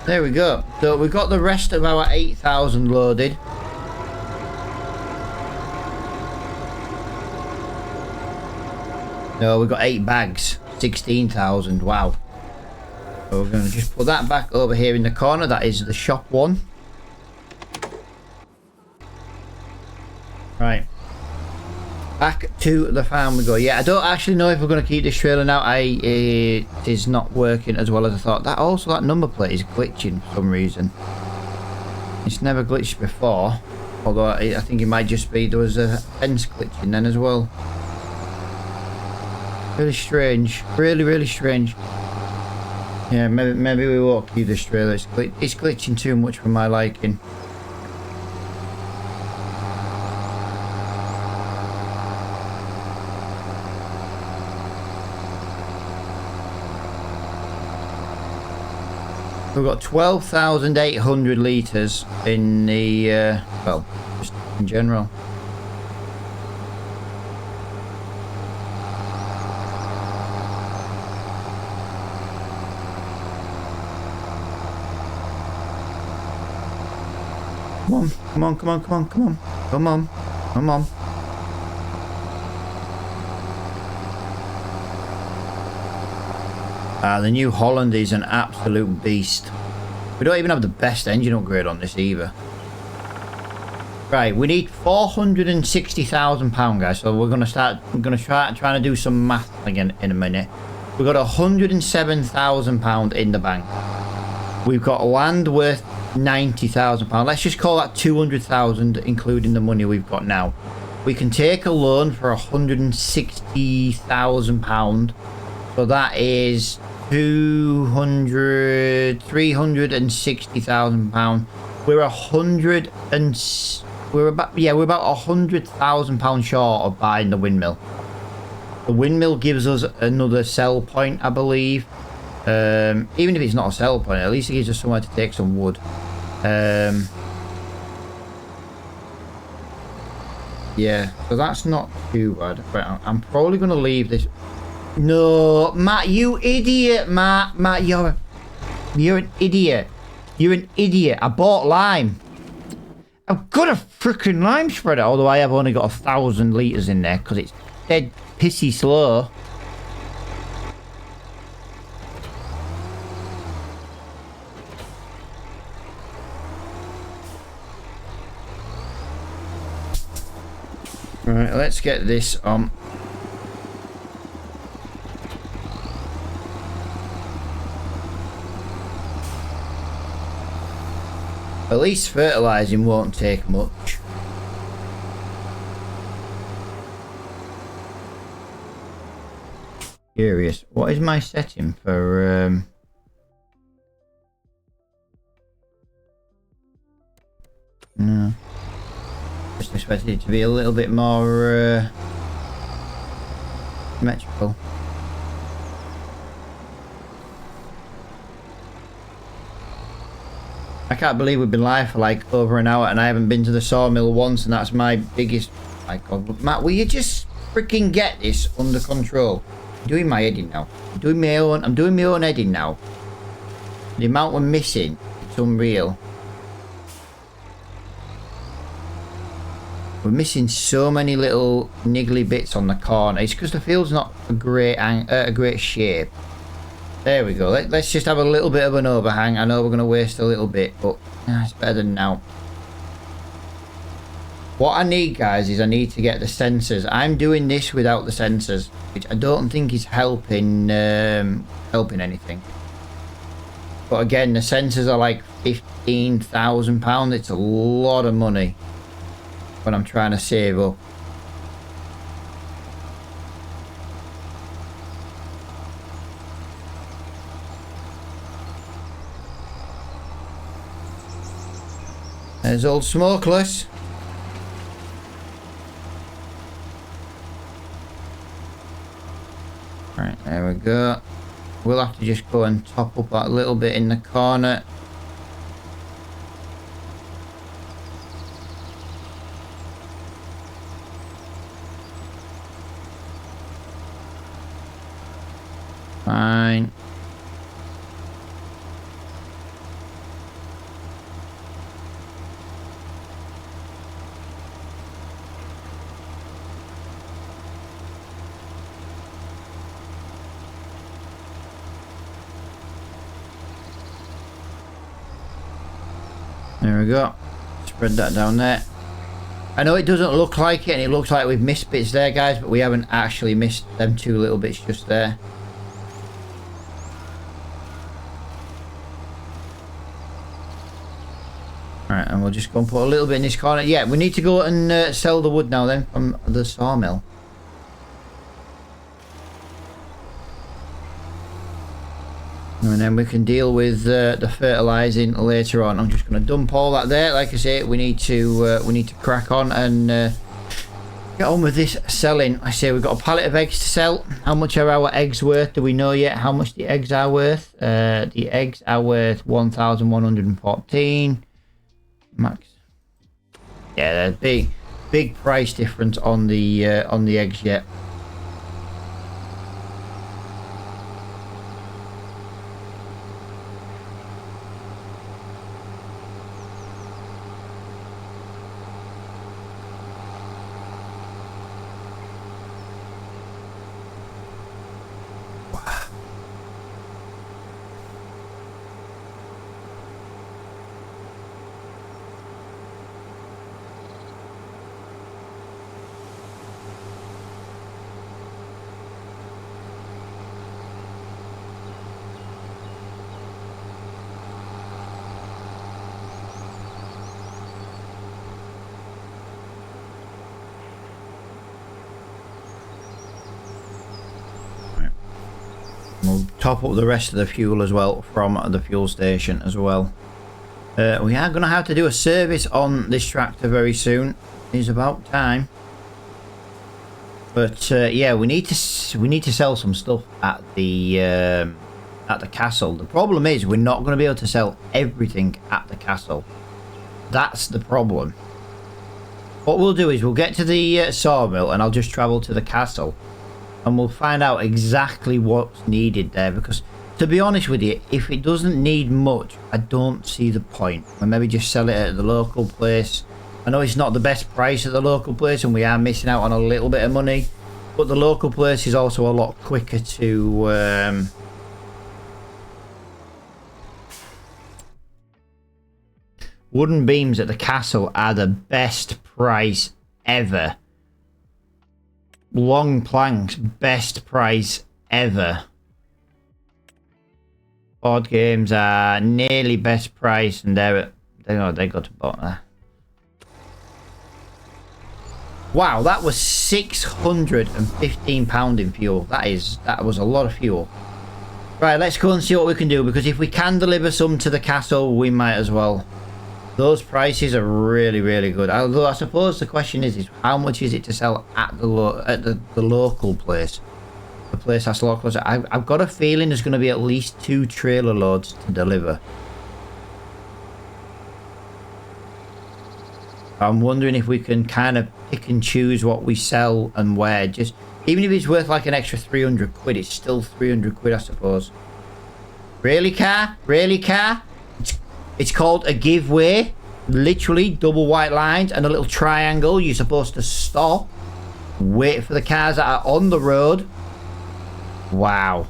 There we go. So we've got the rest of our 8,000 loaded. No, we've got 8 bags. 16,000. Wow. So we're going to just put that back over here in the corner. That is the shop one. Right. Back to the farm we go. Yeah, I don't actually know if we're going to keep this trailer now. It is not working as well as I thought. That number plate is glitching for some reason. It's never glitched before. Although I think it might just be there was a fence glitching then as well. Really strange. Really strange. Yeah, maybe we won't keep this trailer. It's glitching too much for my liking. We've got 12,800 litres in the, well, just in general. Come on. The New Holland is an absolute beast. We don't even have the best engine upgrade on this either. Right, we need £460,000, guys. So we're gonna trying to do some math again in a minute. We've got £107,000 in the bank. We've got land worth £90,000. Let's just call that 200,000, including the money we've got now. We can take a loan for £160,000. So that is £360,000. We're about £100,000 short of buying the windmill. The windmill gives us another sell point, I believe. Even if it's not a sell point, at least it gives us somewhere to take some wood. Yeah, so that's not too bad. Right, I'm probably going to leave this. No, Matt, you idiot, Matt, you're an idiot. You're an idiot. I bought lime. I've got a freaking lime spreader, although I have only got 1,000 litres in there because it's dead pissy slow. Right, let's get this on. At least fertilising won't take much. Curious. What is my setting for no. Just expected it to be a little bit more symmetrical. I can't believe we've been live for like over an hour and I haven't been to the sawmill once, and that's my biggest... My God, Matt, will you just freaking get this under control? I'm doing my editing now. I'm doing my own editing now. The amount we're missing, it's unreal. We're missing so many little niggly bits on the corner. It's because the field's not a great shape. There we go. Let's just have a little bit of an overhang. I know we're going to waste a little bit, but it's better than now. What I need, guys, is I need to get the sensors. I'm doing this without the sensors, which I don't think is helping helping anything. But again, the sensors are like £15,000. It's a lot of money when I'm trying to save up. There's old Smokeless. Right, there we go. We'll have to just go and top up that little bit in the corner. Fine. There we go. Spread that down there. I know it doesn't look like it, and it looks like we've missed bits there, guys, but we haven't actually missed them two little bits just there. Alright, and we'll just go and put a little bit in this corner. Yeah, we need to go and sell the wood now then from the sawmill. And then we can deal with the fertilizing later on. I'm just going to dump all that there. Like I say, we need to crack on and get on with this selling. I say we've got a pallet of eggs to sell. How much are our eggs worth? Do we know yet how much the eggs are worth? The eggs are worth 1,114 max. Yeah, there's big price difference on the eggs yet. We'll top up the rest of the fuel as well from the fuel station as well. We are going to have to do a service on this tractor very soon. It's about time. But yeah, we need to sell some stuff at the castle. The problem is we're not going to be able to sell everything at the castle. That's the problem. What we'll do is we'll get to the sawmill and I'll just travel to the castle. And we'll find out exactly what's needed there, because to be honest with you, if it doesn't need much, I don't see the point. We'll maybe just sell it at the local place. I know it's not the best price at the local place and we are missing out on a little bit of money, but the local place is also a lot quicker to wooden beams at the castle are the best price ever. Long planks, best price ever. Board games are nearly best price, and they got to bottom there. Wow, that was £615 in fuel. That was a lot of fuel. Right, let's go and see what we can do, because if we can deliver some to the castle, we might as well. Those prices are really, really good. Although I suppose the question is how much is it to sell at the local place? The place that's local. I've got a feeling there's going to be at least 2 trailer loads to deliver. I'm wondering if we can kind of pick and choose what we sell and where. Just even if it's worth like an extra 300 quid, it's still 300 quid, I suppose. Really, car? Really, car? It's called a giveaway. Literally double white lines and a little triangle. You're supposed to stop, wait for the cars that are on the road. Wow.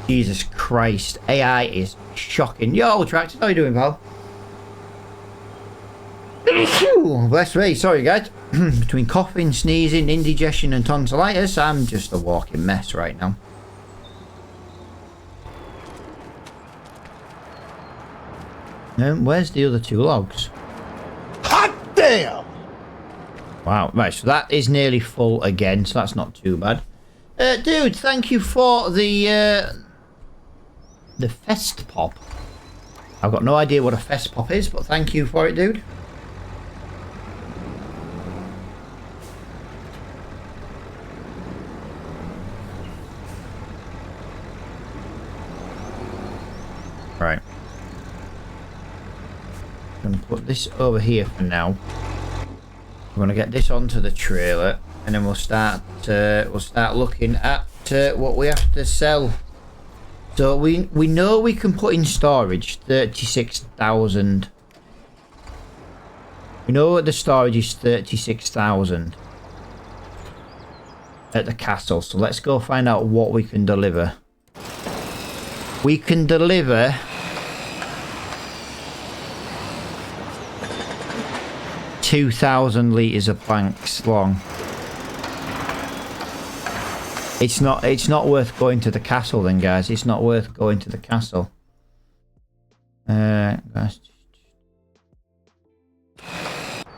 Jesus Christ. AI is shocking. Yo, Tractor, how you doing, pal? Bless me, sorry guys. Between coughing, sneezing, indigestion and tonsillitis, I'm just a walking mess right now. Where's the other 2 logs? Hot damn! Wow, right, so that is nearly full again, so that's not too bad. Dude, thank you for the Fest Pop. I've got no idea what a Fest Pop is, but thank you for it, dude. Right. I'm going to put this over here for now. We're going to get this onto the trailer, and then we'll start looking at what we have to sell. So we know we can put in storage 36,000. We know the storage is 36,000 at the castle. So let's go find out what we can deliver. We can deliver 2,000 litres of planks long. It's not worth going to the castle then, guys. It's not worth going to the castle. Yeah,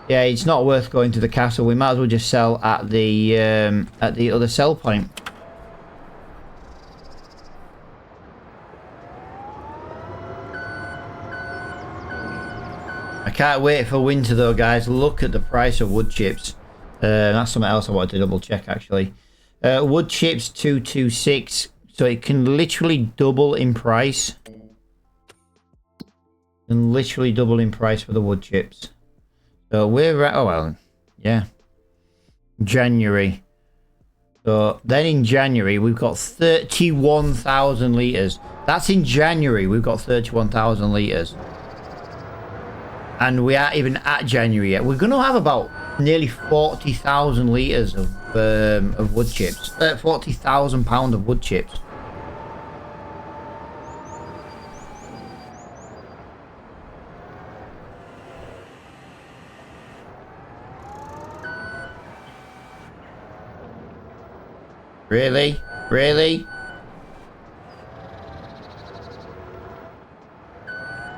it's not worth going to the castle. We might as well just sell at the other sell point. I can't wait for winter though, guys. Look at the price of wood chips. That's something else I wanted to double check actually. Wood chips 226, so it can literally double in price. And literally double in price for the wood chips. So we're at, oh well, yeah, January. So then in January we've got 31,000 litres. That's in January we've got 31,000 litres. And we aren't even at January yet. We're going to have about nearly 40,000 litres of wood chips. 40,000 pounds of wood chips. Really? Really?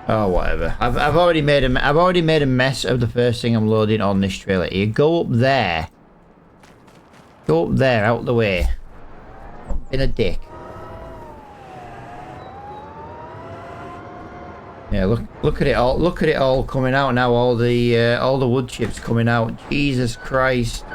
Oh, whatever. I've already made a mess of the first thing I'm loading on this trailer here. Go up there. Go up there, out the way. In a dick. Yeah, look at it all. Look at it all coming out now. All the wood chips coming out. Jesus Christ.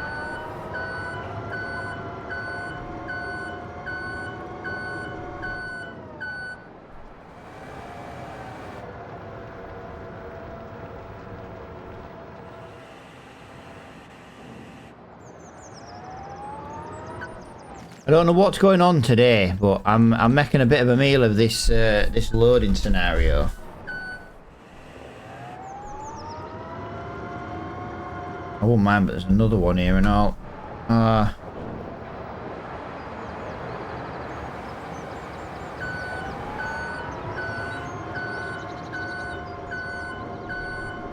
I don't know what's going on today, but I'm making a bit of a meal of this this loading scenario. I won't mind, but there's another one here and all.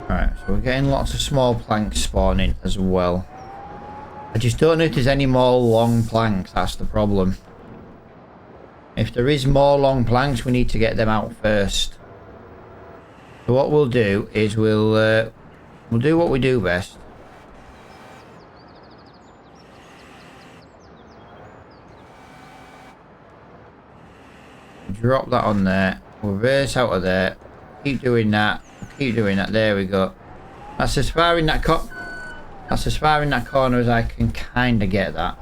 Alright, so we're getting lots of small planks spawning as well. I just don't know if there's any more long planks, that's the problem. If there is more long planks, we need to get them out first. So what we'll do is we'll do what we do best. Drop that on there, reverse out of there, keep doing that, there we go. That's as far in that corner as I can kind of get that.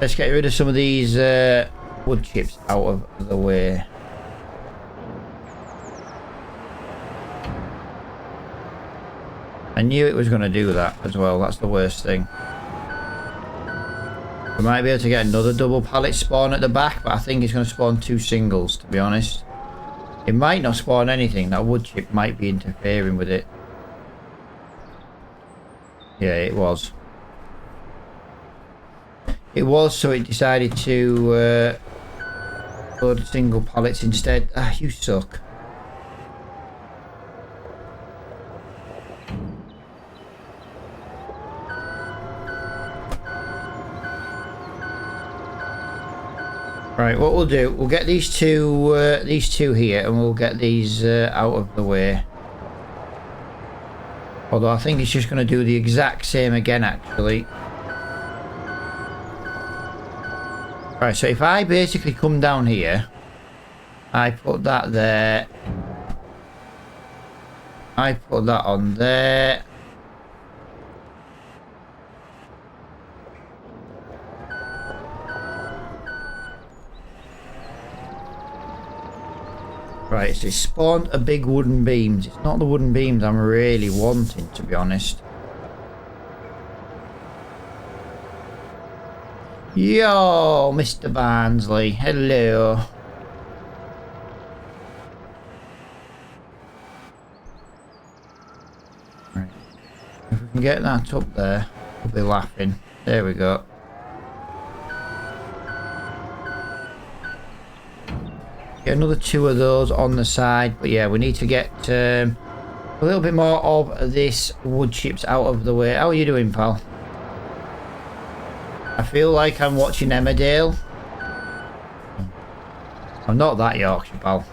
Let's get rid of some of these wood chips out of the way. I knew it was going to do that as well, that's the worst thing. We might be able to get another double pallet spawn at the back, but I think it's going to spawn 2 singles, to be honest. It might not spawn anything, that wood chip might be interfering with it. Yeah, it was. It was, so it decided to load single pallets instead. Ah, you suck. Right, what we'll do, we'll get these two here, and we'll get these out of the way. Although I think it's just going to do the exact same again, actually. Right, so if I basically come down here, I put that there. I put that on there. Right, so it spawned a big wooden beams. It's not the wooden beams I'm really wanting, to be honest. Yo, Mr. Barnsley. Hello. Right. If we can get that up there, we'll be laughing. There we go. Get another 2 of those on the side, but yeah, we need to get a little bit more of this wood chips out of the way. How are you doing, pal? I feel like I'm watching Emmerdale. I'm not that Yorkshire, pal.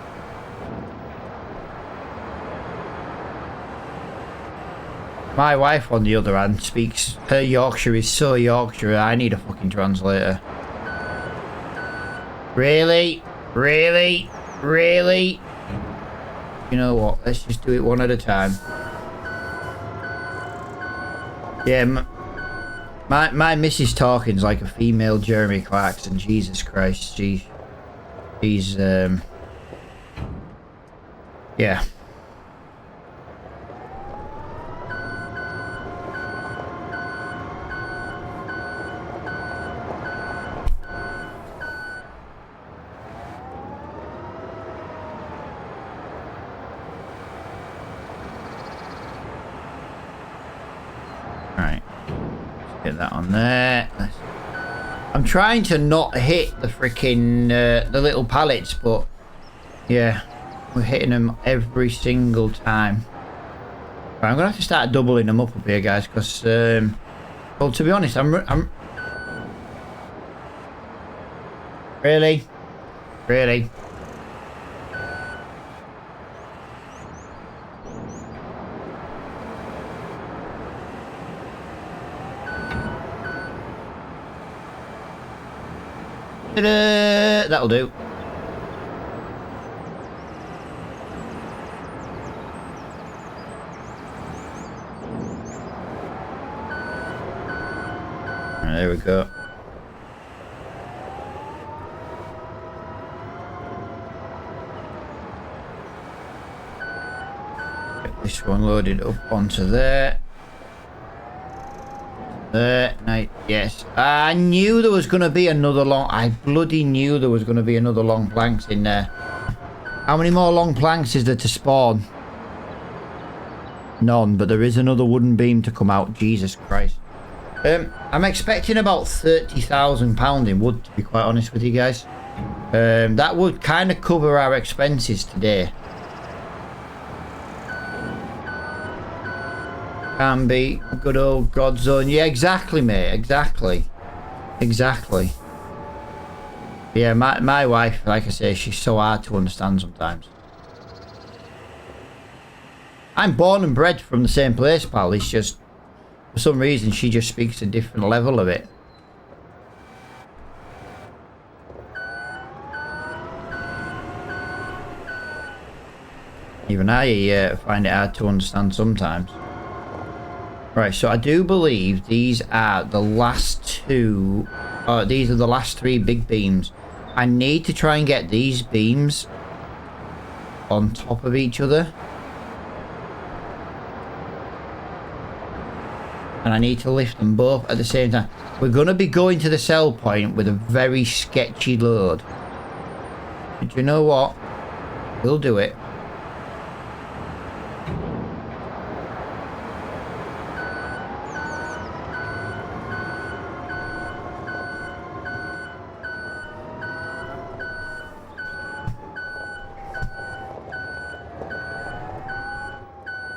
My wife, on the other hand, speaks... Her Yorkshire is so Yorkshire, I need a fucking translator. Really? Really? Really? You know what? Let's just do it one at a time. Yeah, my missus talking's like a female Jeremy Clarkson. Jesus Christ, she's yeah. Get that on there. I'm trying to not hit the freaking the little pallets, but yeah, we're hitting them every single time. Right, I'm gonna have to start doubling them up here, guys, because well, to be honest, I'm really. That'll do. There we go. Get this one loaded up onto there. Yes. I knew there was going to be another long... I bloody knew there was going to be another long planks in there. How many more long planks is there to spawn? None, but there is another wooden beam to come out. Jesus Christ. I'm expecting about £30,000 in wood, to be quite honest with you guys. That would kind of cover our expenses today. Can be good old Godzone. Yeah, exactly, mate. Exactly. Yeah, my wife, like I say, she's so hard to understand sometimes. I'm born and bred from the same place, pal. It's just, for some reason, she just speaks a different level of it. Even I find it hard to understand sometimes. Right, so I do believe these are the last two... these are the last 3 big beams. I need to try and get these beams on top of each other. And I need to lift them both at the same time. We're going to be going to the sell point with a very sketchy load. But you know what? We'll do it.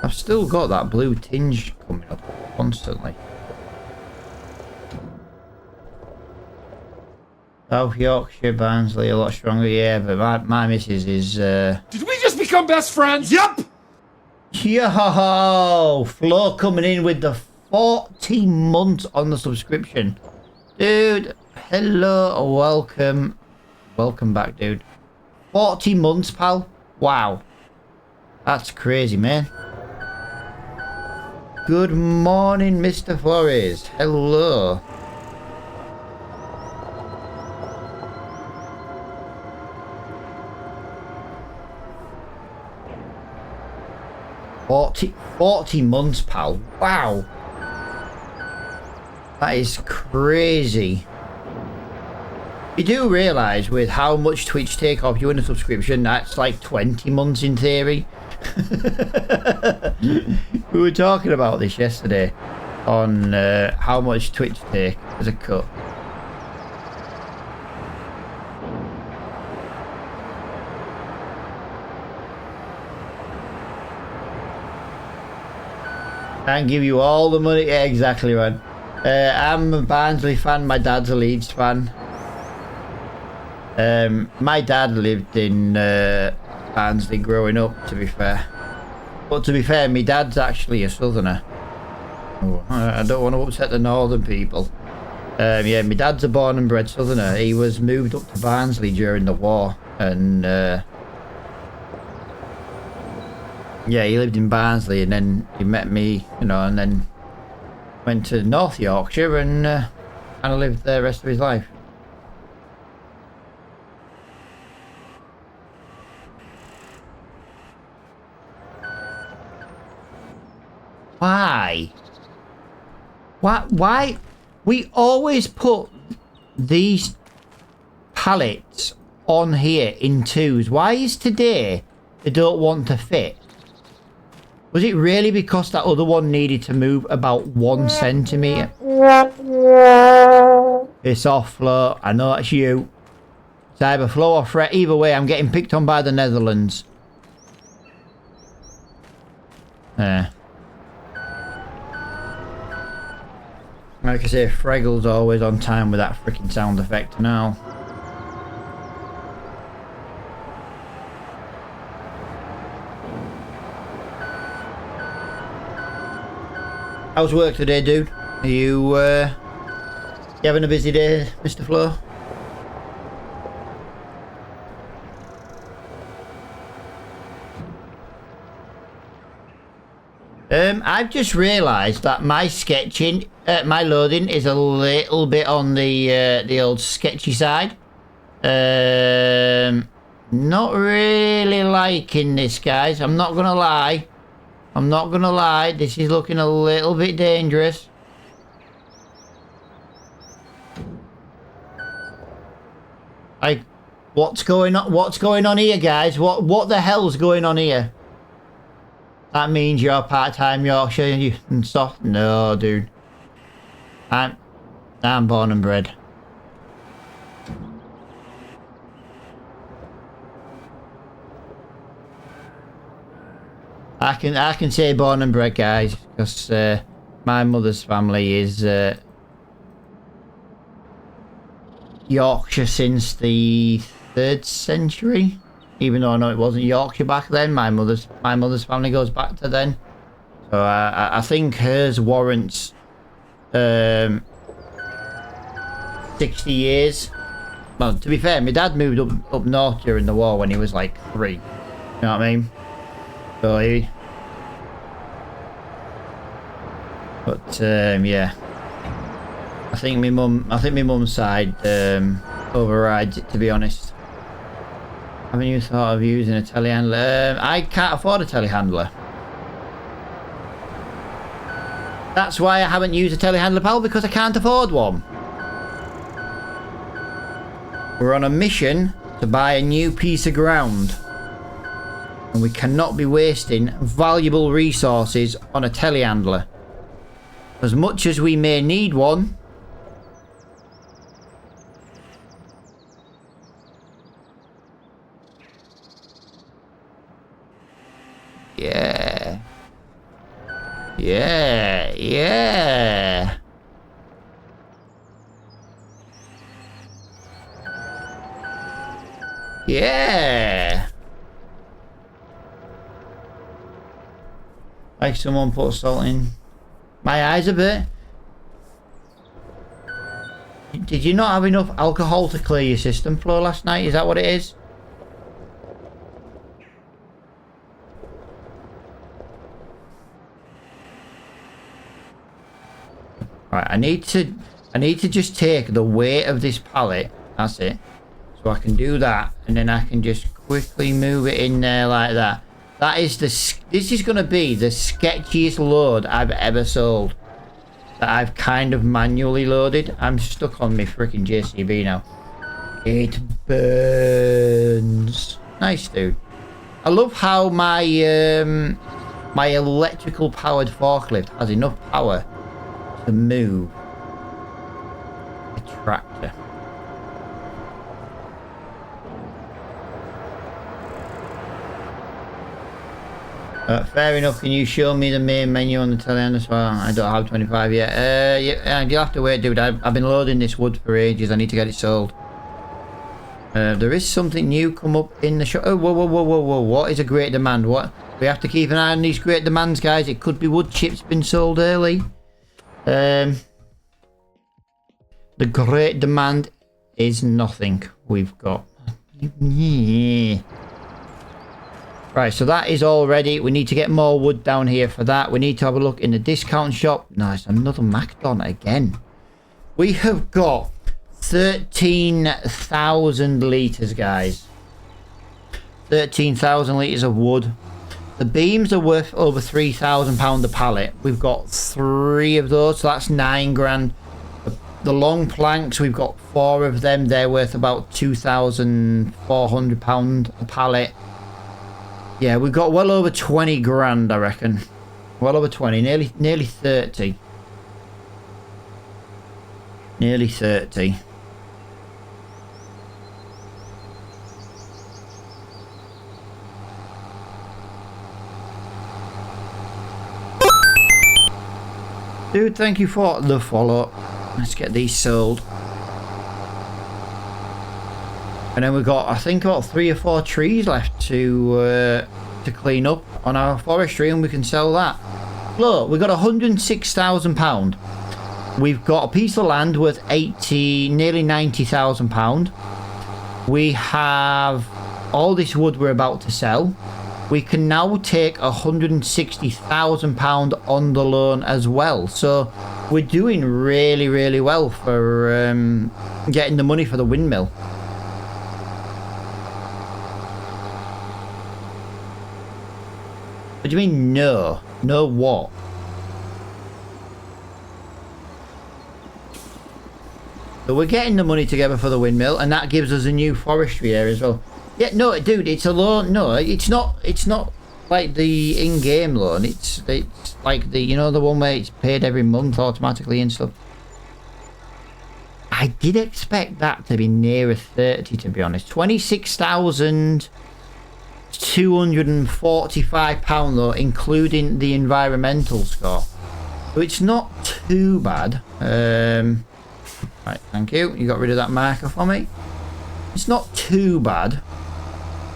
I've still got that blue tinge coming up constantly. South Yorkshire, Barnsley, a lot stronger, yeah, but my missus is, Did we just become best friends? Yup! Yo! Flo coming in with the 40 months on the subscription. Dude, hello, welcome. Welcome back, dude. 40 months, pal. Wow. That's crazy, man. Good morning, Mr. Flores. Hello. Forty months, pal. Wow. That is crazy. You do realise with how much Twitch take off you in a subscription, that's like 20 months in theory. We were talking about this yesterday on how much Twitch take as a cut. And give you all the money. Yeah, exactly, man. I'm a Barnsley fan. My dad's a Leeds fan. My dad lived in Barnsley growing up, to be fair. But to be fair, my dad's actually a southerner. Oh, I don't want to upset the northern people. Yeah, my dad's a born and bred southerner. He was moved up to Barnsley during the war. And yeah, he lived in Barnsley, and then he met me, you know, and then went to North Yorkshire and kind of lived there the rest of his life. Why? Why? We always put these pallets on here in twos. Why is today they don't want to fit? Was it really because that other one needed to move about 1 centimetre? It's off, Flo. I know that's you. It's either Flo or Fret. Either way, I'm getting picked on by the Netherlands. Like I say, Freggle's always on time with that freaking sound effect now. How's work today, dude? Are you having a busy day, Mr. Flo? I've just realised that my sketching, my loading is a little bit on the old sketchy side. Not really liking this, guys. I'm not gonna lie. I'm not gonna lie, this is looking a little bit dangerous. Like, what's going on? What's going on here, guys? What the hell's going on here? That means you're part-time Yorkshire and soft. No, dude. I'm born and bred. I can say born and bred, guys, because my mother's family is Yorkshire since the 3rd century. Even though I know it wasn't Yorkshire back then, my mother's family goes back to then. So I think hers warrants 60 years. Well, to be fair, my dad moved up north during the war when he was like 3. You know what I mean? So he... But yeah, I think my mum's side overrides it, to be honest. Haven't you thought of using a telehandler? I can't afford a telehandler. That's why I haven't used a telehandler, pal, because I can't afford one. We're on a mission to buy a new piece of ground, and we cannot be wasting valuable resources on a telehandler. As much as we may need one, yeah, yeah, yeah. Yeah. Like someone put salt in my eyes a bit. Did you not have enough alcohol to clear your system flow last night? Is that what it is? Right, I need to just take the weight of this pallet. That's it. So I can do that, and then I can just quickly move it in there like that. That is this is going to be the sketchiest load I've ever sold. That I've kind of manually loaded. I'm stuck on my freaking JCB now. It burns. Nice, dude. I love how my my electrical powered forklift has enough power to move a tractor. Fair enough. Can you show me the main menu on the telly as well? I don't have 25 yet. Yeah, you'll have to wait, dude. I've been loading this wood for ages. I need to get it sold. There is something new come up in the shop. Oh, whoa. What is a great demand? What? We have to keep an eye on these great demands, guys. It could be wood chips been sold early. The great demand is nothing we've got. Right, so that is all ready. We need to get more wood down here for that. We need to have a look in the discount shop. Nice, another Macdon again. We have got 13,000 litres, guys. 13,000 litres of wood. The beams are worth over £3,000 a pallet. We've got 3 of those, so that's 9 grand. The long planks, we've got 4 of them. They're worth about £2,400 a pallet. Yeah, we've got well over 20 grand, I reckon. Well over 20, nearly 30. Nearly 30. Dude, thank you for the follow. Let's get these sold. And then we've got, I think, about 3 or 4 trees left to clean up on our forestry, and we can sell that. Look, we've got £106,000. We've got a piece of land worth nearly £90,000. We have all this wood we're about to sell. We can now take £160,000 on the loan as well. So we're doing really, really well for getting the money for the windmill. What do you mean, no? No what? So we're getting the money together for the windmill, and that gives us a new forestry area as well. Yeah, no, dude, it's a loan. No, it's not like the in-game loan. It's like the, you know, the one where it's paid every month automatically and stuff. I did expect that to be nearer 30, to be honest. £26,245 though, including the environmental score. So it's not too bad. Right, thank you. You got rid of that marker for me. It's not too bad.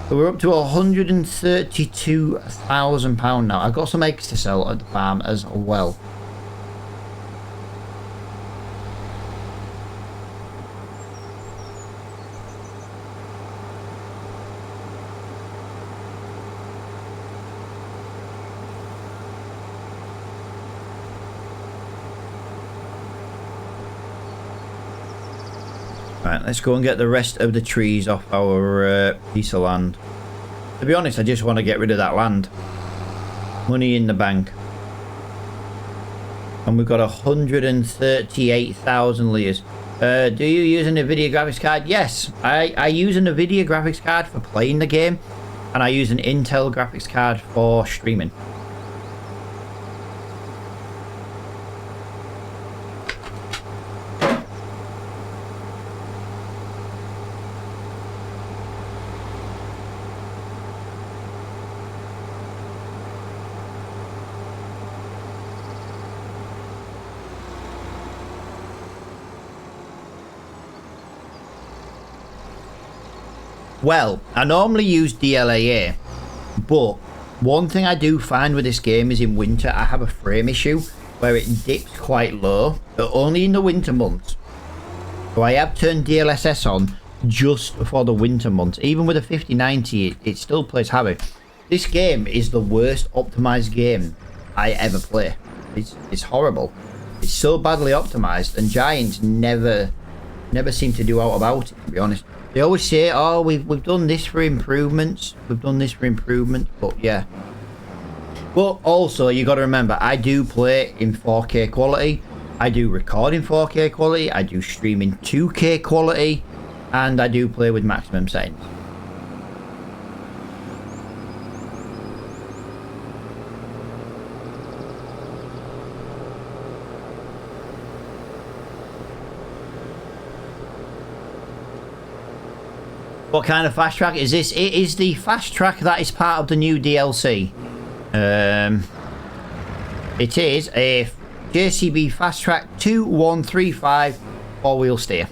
So we're up to £132,000 now. I've got some eggs to sell at the farm as well. Right, let's go and get the rest of the trees off our piece of land. To be honest, I just want to get rid of that land. Money in the bank. And we've got 138,000 litres. Do you use a NVIDIA graphics card? Yes, I use a NVIDIA graphics card for playing the game. And I use an Intel graphics card for streaming. Well, I normally use DLAA, but one thing I do find with this game is in winter I have a frame issue where it dips quite low, but only in the winter months. So I have turned DLSS on just for the winter months. Even with a 5090, it still plays havoc. This game is the worst optimized game I ever play. It's horrible. It's so badly optimized, and Giants never seem to do out about it, to be honest. They always say, oh, we've done this for improvements. We've done this for improvements, but yeah. But also, you got to remember, I do play in 4K quality. I do record in 4K quality. I do stream in 2K quality. And I do play with maximum settings. What kind of fast track is this? It is the fast track that is part of the new DLC. It is a JCB Fast Track 2135 4-wheel steer.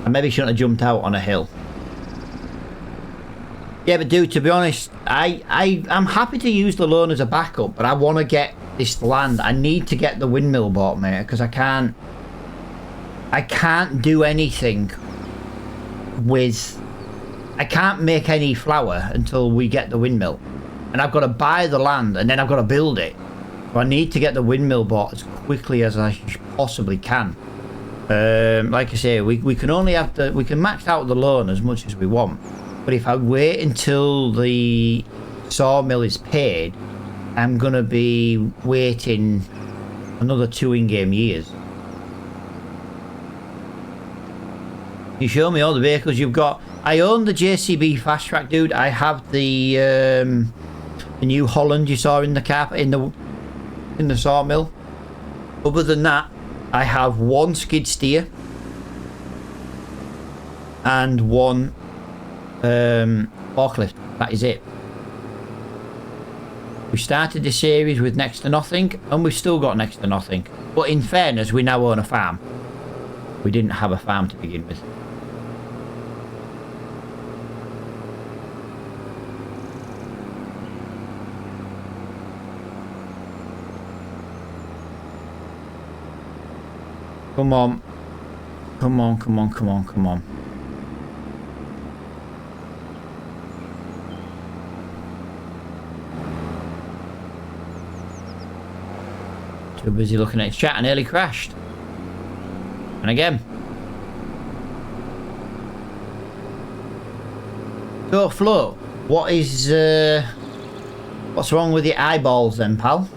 I maybe shouldn't have jumped out on a hill. Yeah, but dude, to be honest, I'm happy to use the loan as a backup, but I want to get this land. I need to get the windmill bought, mate, because I can't do anything with... I can't make any flour until we get the windmill. And I've got to buy the land, and then I've got to build it. So I need to get the windmill bought as quickly as I possibly can. Like I say, we can only have to... We can max out the loan as much as we want. But if I wait until the sawmill is paid, I'm going to be waiting another 2 in-game years. You show me all the vehicles you've got. I own the JCB Fast Track, dude. I have the New Holland you saw in the car in the sawmill. Other than that, I have 1 skid steer and 1 forklift. That is it. We started the series with next to nothing, and we've still got next to nothing. But in fairness, we now own a farm. We didn't have a farm to begin with. Come on. Come on, come on, come on, come on. Too busy looking at his chat and nearly crashed. And again. So, Flo, what is, what's wrong with your eyeballs then, pal?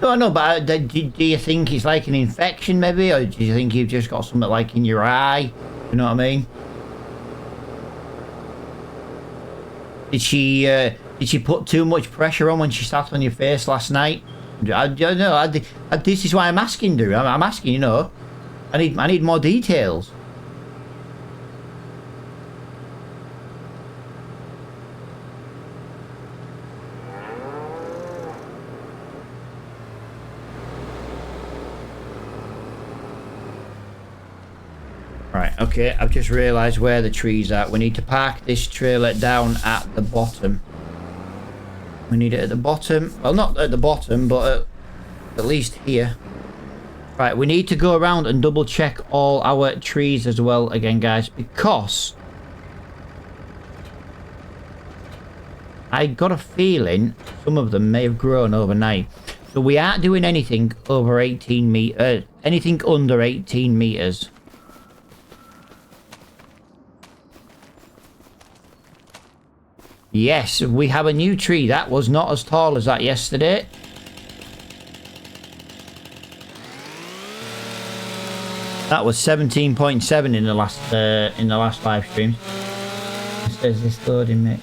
No, no, but do you think it's like an infection maybe, or do you think you've just got something like in your eye? You know what I mean? Did she put too much pressure on when she sat on your face last night? I don't know. This is why I'm asking, dude. I'm asking, you know. I need more details. Right, okay, I've just realised where the trees are. We need to park this trailer down at the bottom. We need it at the bottom. Well, not at the bottom, but at least here. Right, we need to go around and double check all our trees as well again, guys, because I got a feeling some of them may have grown overnight. So we aren't doing anything over 18 meters, anything under 18 meters. Yes, we have a new tree. That was not as tall as that yesterday. That was 17.7 in the last live stream. It says this loading, mate.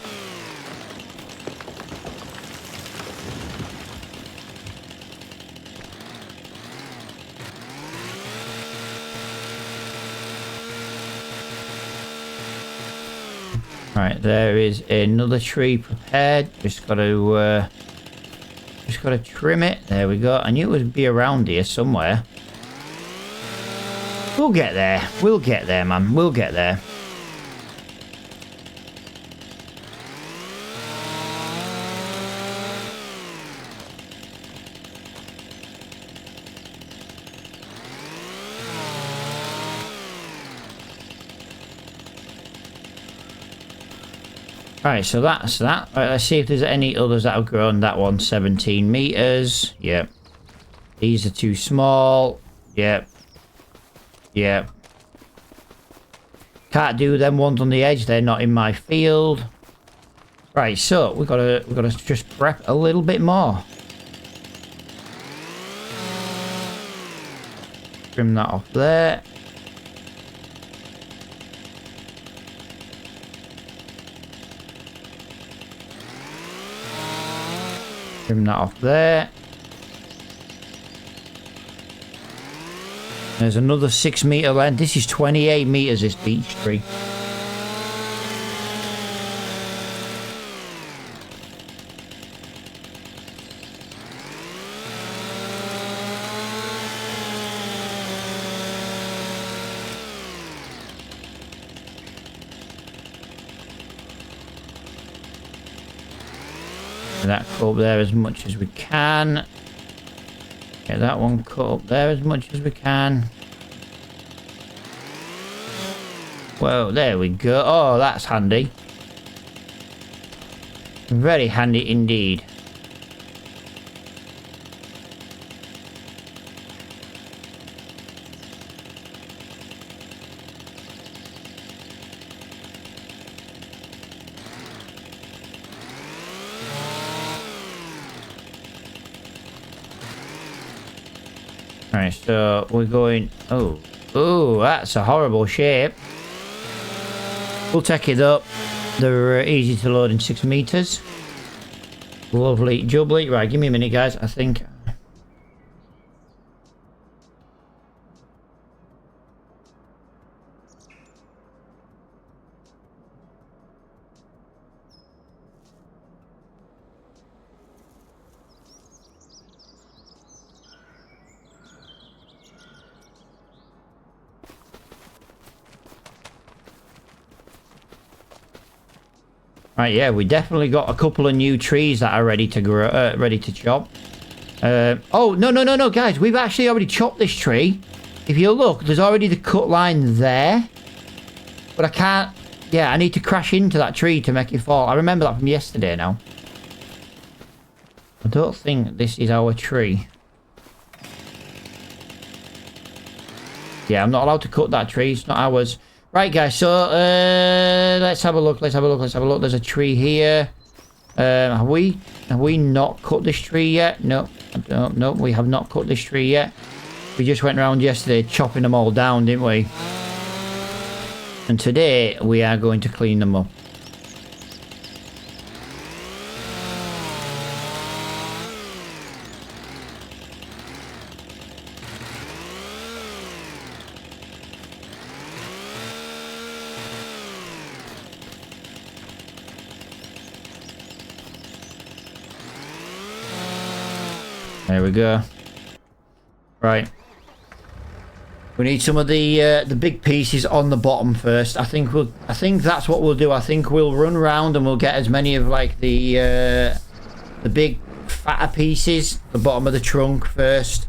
Right, there is another tree prepared. Just got to trim it. There we go. I knew it would be around here somewhere. We'll get there. We'll get there, man. We'll get there. Right, so that's that. Right, let's see if there's any others that have grown. That one, 17 meters. Yep. These are too small. Yep. Yep. Can't do them ones on the edge. They're not in my field. Right, so we've got to just prep a little bit more. Trim that off there. Trim that off there. There's another 6 meter length. This is 28 meters, this beech tree. Get that cut up there as much as we can. Get that one cut up there as much as we can. Well, there we go. Oh, that's handy. Very handy indeed. Alright, so we're going... Oh, that's a horrible shape. We'll take it up. They're easy to load in 6 meters. Lovely jubbly. Right, give me a minute, guys. I think... Right, yeah, we definitely got a couple of new trees that are ready to grow, ready to chop. Oh, no, guys, we've actually already chopped this tree. If you look, there's already the cut line there. But I can't... Yeah, I need to crash into that tree to make it fall. I remember that from yesterday now. I don't think this is our tree. Yeah, I'm not allowed to cut that tree. It's not ours. Right, guys, so let's have a look. There's a tree here. Have we not cut this tree yet? No, we have not cut this tree yet. We just went around yesterday chopping them all down, didn't we? And today we are going to clean them up. There we go. Right. We need some of the big pieces on the bottom first. I think that's what we'll do. I think we'll run around and we'll get as many of like the big fatter pieces, the bottom of the trunk first.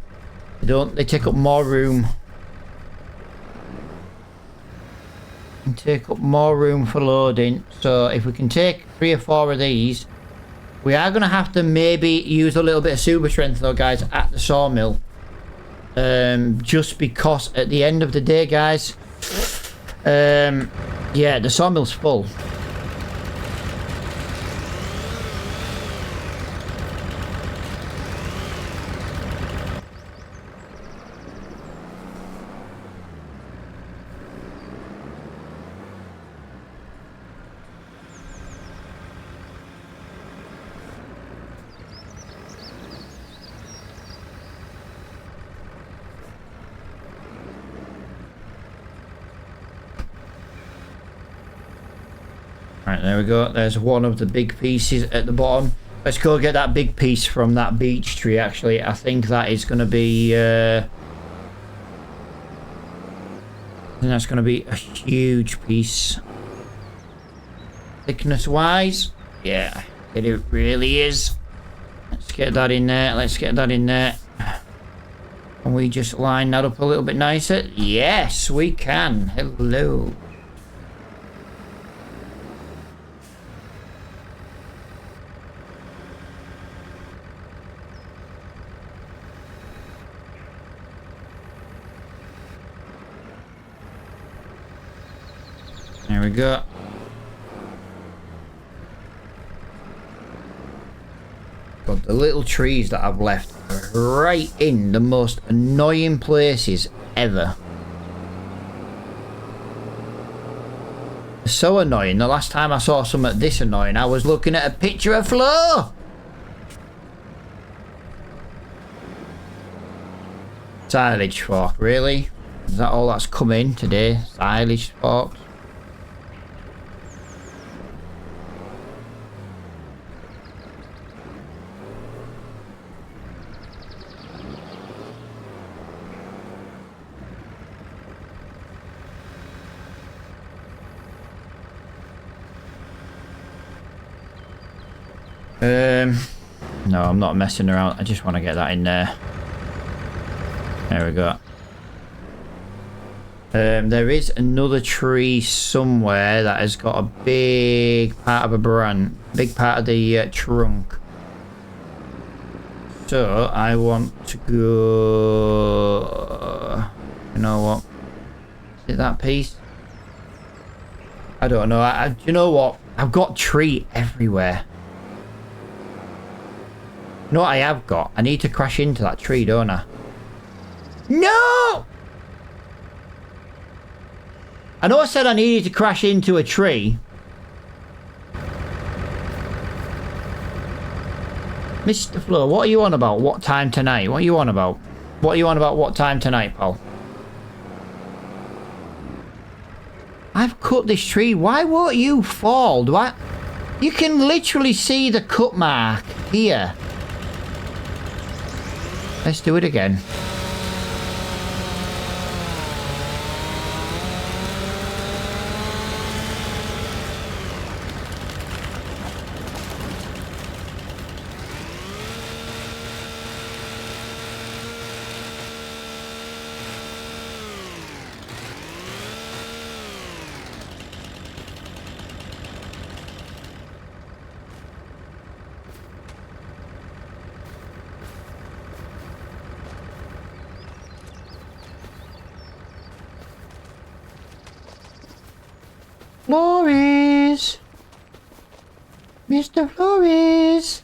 They take up more room. And take up more room for loading. So if we can take 3 or 4 of these. We are going to have to maybe use a little bit of super strength though, guys, at the sawmill. Just because at the end of the day, guys, yeah, the sawmill's full. Right, there we go. There's one of the big pieces at the bottom. Let's go get that big piece from that beech tree, actually. I think that is going to be... I think that's going to be a huge piece. Thickness-wise, yeah, it really is. Let's get that in there. Let's get that in there. Can we just line that up a little bit nicer? Yes, we can. Hello. There we go. But the little trees that I've left are right in the most annoying places ever. So annoying. The last time I saw something this annoying, I was looking at a picture of Flo. Silage fork, really? Is that all that's come in today? Silage forks? No, I'm not messing around. I just want to get that in there. There we go. There is another tree somewhere that has got a big part of a branch, big part of the trunk. So I want to go. You know what? Is it that piece? I don't know. Do you know what? I've got tree everywhere. You know what I have got? I need to crash into that tree, don't I? No! I know I said I needed to crash into a tree. Mr. Flo, what are you on about? What time tonight? What are you on about? What are you on about? What time tonight, pal? I've cut this tree. Why won't you fall? Do I? You can literally see the cut mark here. Let's do it again. Flores! Mr. Flores!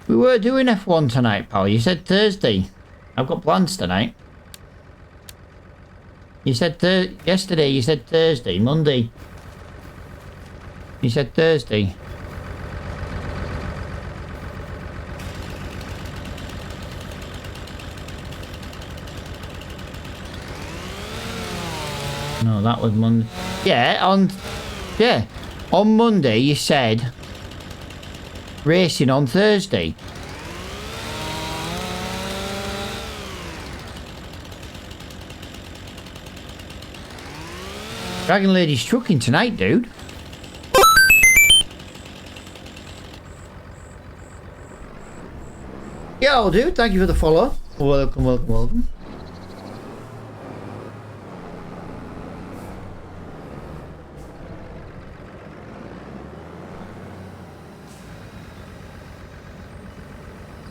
We were doing F1 tonight, pal. You said Thursday. I've got plans tonight. You said yesterday, you said Thursday, Monday. You said Thursday. No, that was Monday. Yeah, on Monday you said racing on Thursday. Dragon Lady's trucking tonight, dude. Yo, dude, thank you for the follow. Welcome, welcome, welcome.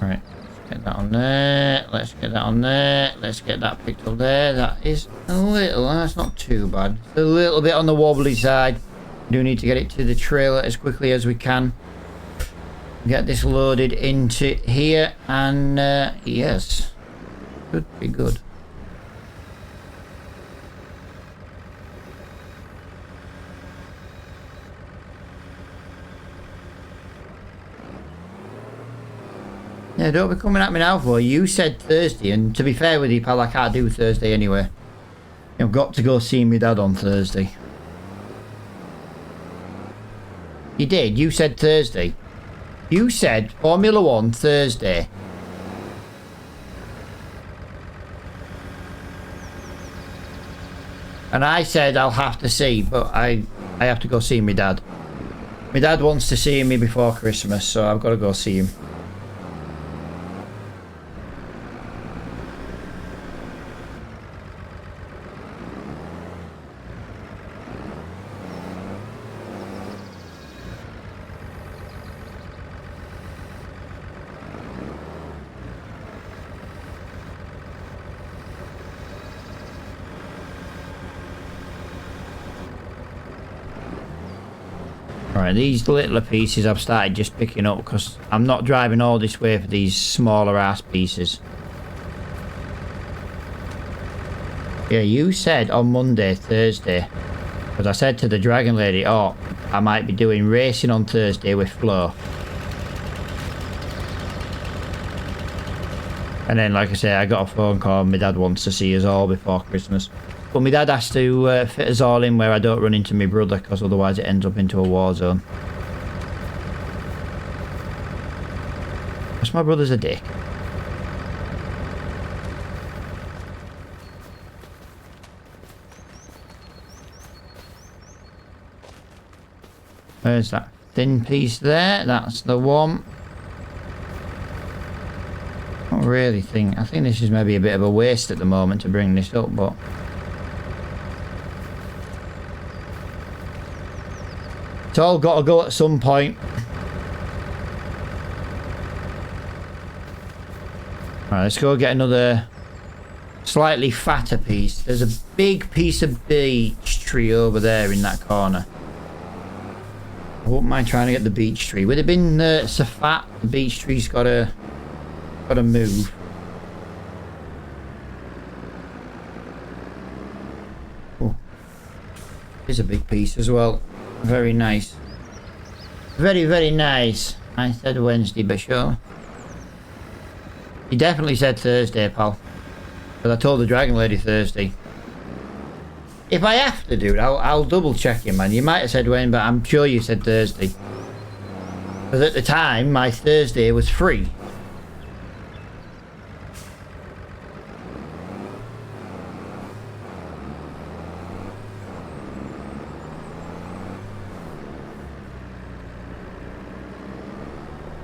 Right, let's get that on there. Let's get that on there. Let's get that picked up there. That is a little, that's not too bad. It's a little bit on the wobbly side. We do need to get it to the trailer as quickly as we can. Get this loaded into here, and yes, should be good. Yeah, don't be coming at me now for you said Thursday, and to be fair with you, pal, I can't do Thursday anyway. I've got to go see my dad on Thursday. You did? You said Thursday. You said Formula 1 Thursday. And I said I'll have to see, but I have to go see my dad. My dad wants to see me before Christmas, so I've got to go see him. Right, these littler pieces I've started just picking up because I'm not driving all this way for these smaller ass pieces. Yeah, you said on Monday, Thursday, because I said to the Dragon Lady, oh, I might be doing racing on Thursday with Flo. And then, like I say, I got a phone call and my dad wants to see us all before Christmas. But my dad has to fit us all in where I don't run into my brother, because otherwise it ends up into a war zone. Because my brother's a dick. Where's that thin piece there? That's the one. I really think, I think this is maybe a bit of a waste at the moment to bring this up, but it's all got to go at some point. Right, let's go get another slightly fatter piece. There's a big piece of beech tree over there in that corner. I wouldn't mind trying to get the beech tree. With it being so fat, the beech tree's gotta move. Oh, here's a big piece as well. Very nice. Very, very nice. I said Wednesday, but sure. You definitely said Thursday, pal. But I told the Dragon Lady Thursday. If I have to do it, I'll double check you, man. You might have said when, but I'm sure you said Thursday. Because at the time, my Thursday was free.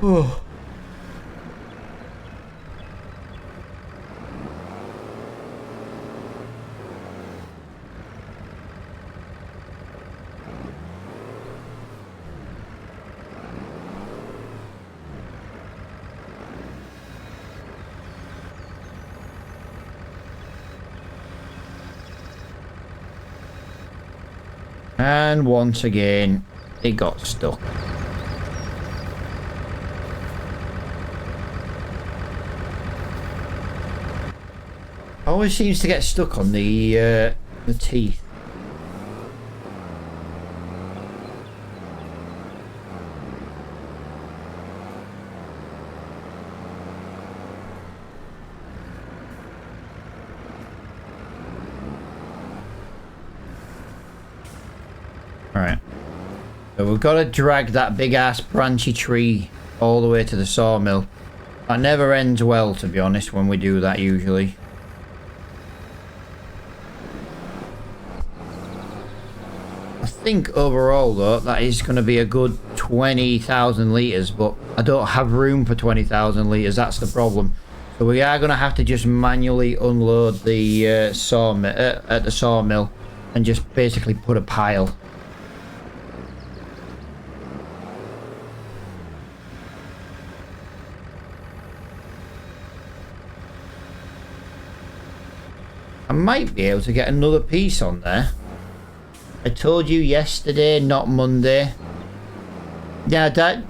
Oh. And once again, it got stuck. Always seems to get stuck on the teeth. Alright. So we've got to drag that big ass branchy tree all the way to the sawmill. That never ends well, to be honest, when we do that usually. I think overall though, that is going to be a good 20,000 litres, but I don't have room for 20,000 litres, that's the problem. So we are going to have to just manually unload the sawmill at the sawmill and just basically put a pile. I might be able to get another piece on there. I told you yesterday, not Monday. Yeah, Dad,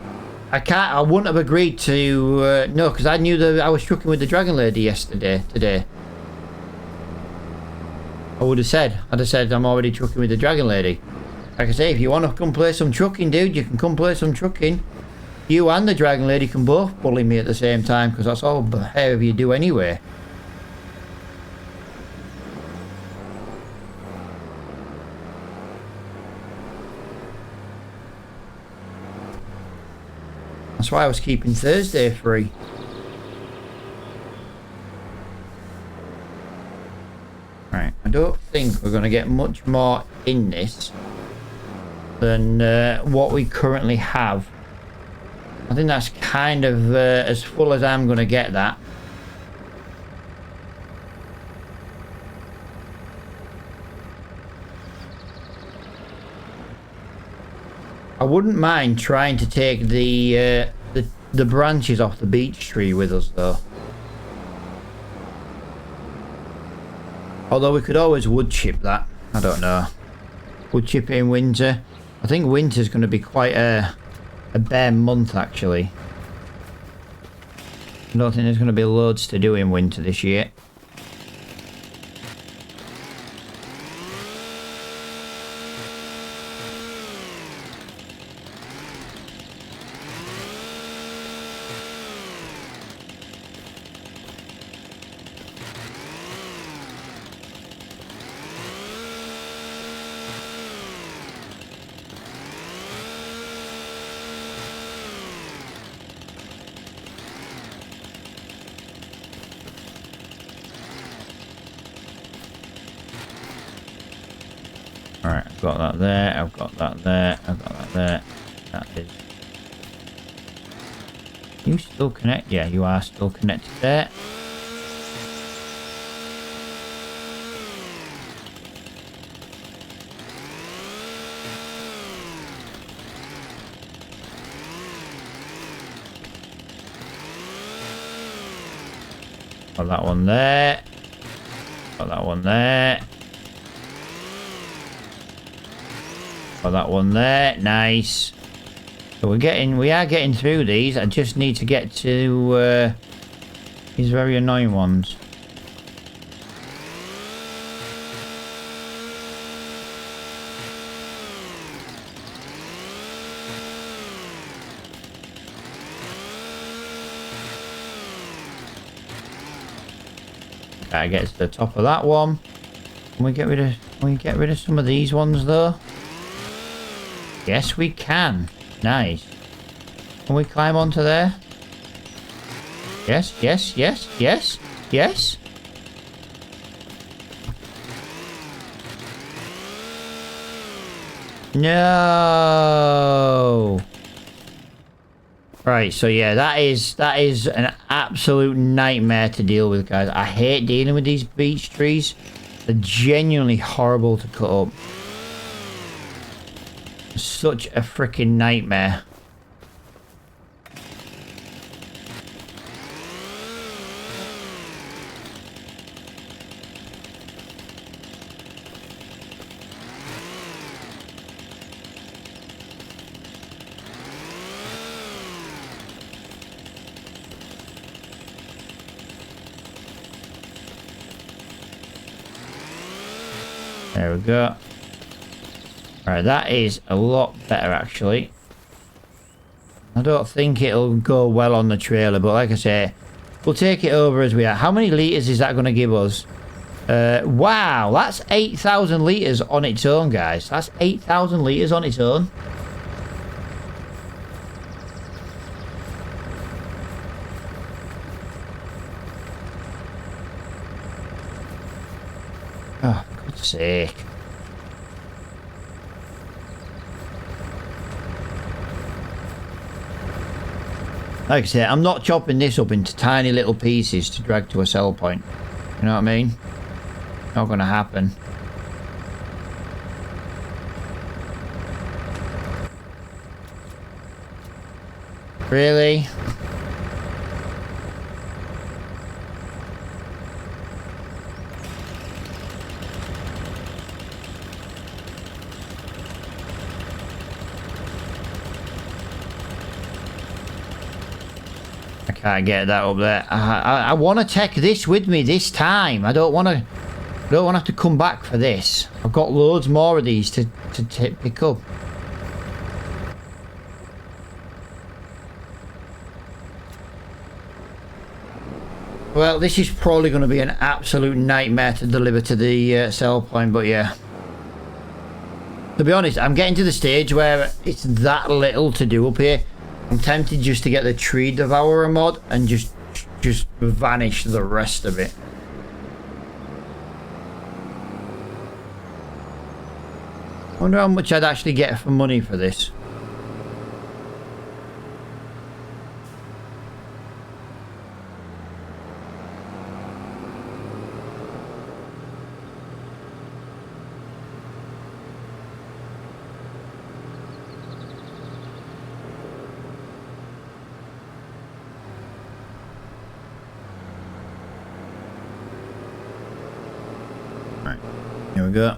I wouldn't have agreed to, no, because I knew that I was trucking with the Dragon Lady today. I'd have said I'm already trucking with the Dragon Lady. Like I say, if you want to come play some trucking, dude, you can come play some trucking. You and the Dragon Lady can both bully me at the same time, because that's all behaviour you do anyway. That's why I was keeping Thursday free. Right, I don't think we're going to get much more in this than what we currently have. I think that's kind of as full as I'm going to get that. I wouldn't mind trying to take the branches off the beech tree with us though. Although we could always wood chip that. I don't know. Wood chip it in winter. I think winter's going to be quite a bare month actually. I don't think there's going to be loads to do in winter this year. Alright, I've got that there, I've got that there, I've got that there. That is... You still connect? Yeah, you are still connected there. Got that one there. Got that one there. Got that one there. Nice. So we are getting through these. I just need to get to these very annoying ones. Gotta get to the top of that one. Can we get rid of some of these ones though? Yes, we can. Nice. Can we climb onto there? Yes, yes, yes, yes, yes. No. Right, so yeah, that is an absolute nightmare to deal with, guys. I hate dealing with these beech trees. They're genuinely horrible to cut up. Such a freaking nightmare. There we go. Right, that is a lot better actually. I don't think it'll go well on the trailer, but like I say, we'll take it over as we are. How many litres is that going to give us? Wow, that's 8,000 litres on its own, guys. That's 8,000 litres on its own. Oh, for God's sake. Like I say, I'm not chopping this up into tiny little pieces to drag to a sell point. You know what I mean? Not gonna happen. Really? Can't get that up there. I want to take this with me this time. I don't want to have to come back for this. I've got loads more of these to pick up. Well, this is probably going to be an absolute nightmare to deliver to the sell point, but yeah. To be honest, I'm getting to the stage where it's that little to do up here. I'm tempted just to get the tree devourer mod and just vanish the rest of it. I wonder how much I'd actually get for money for this. Right, here we go.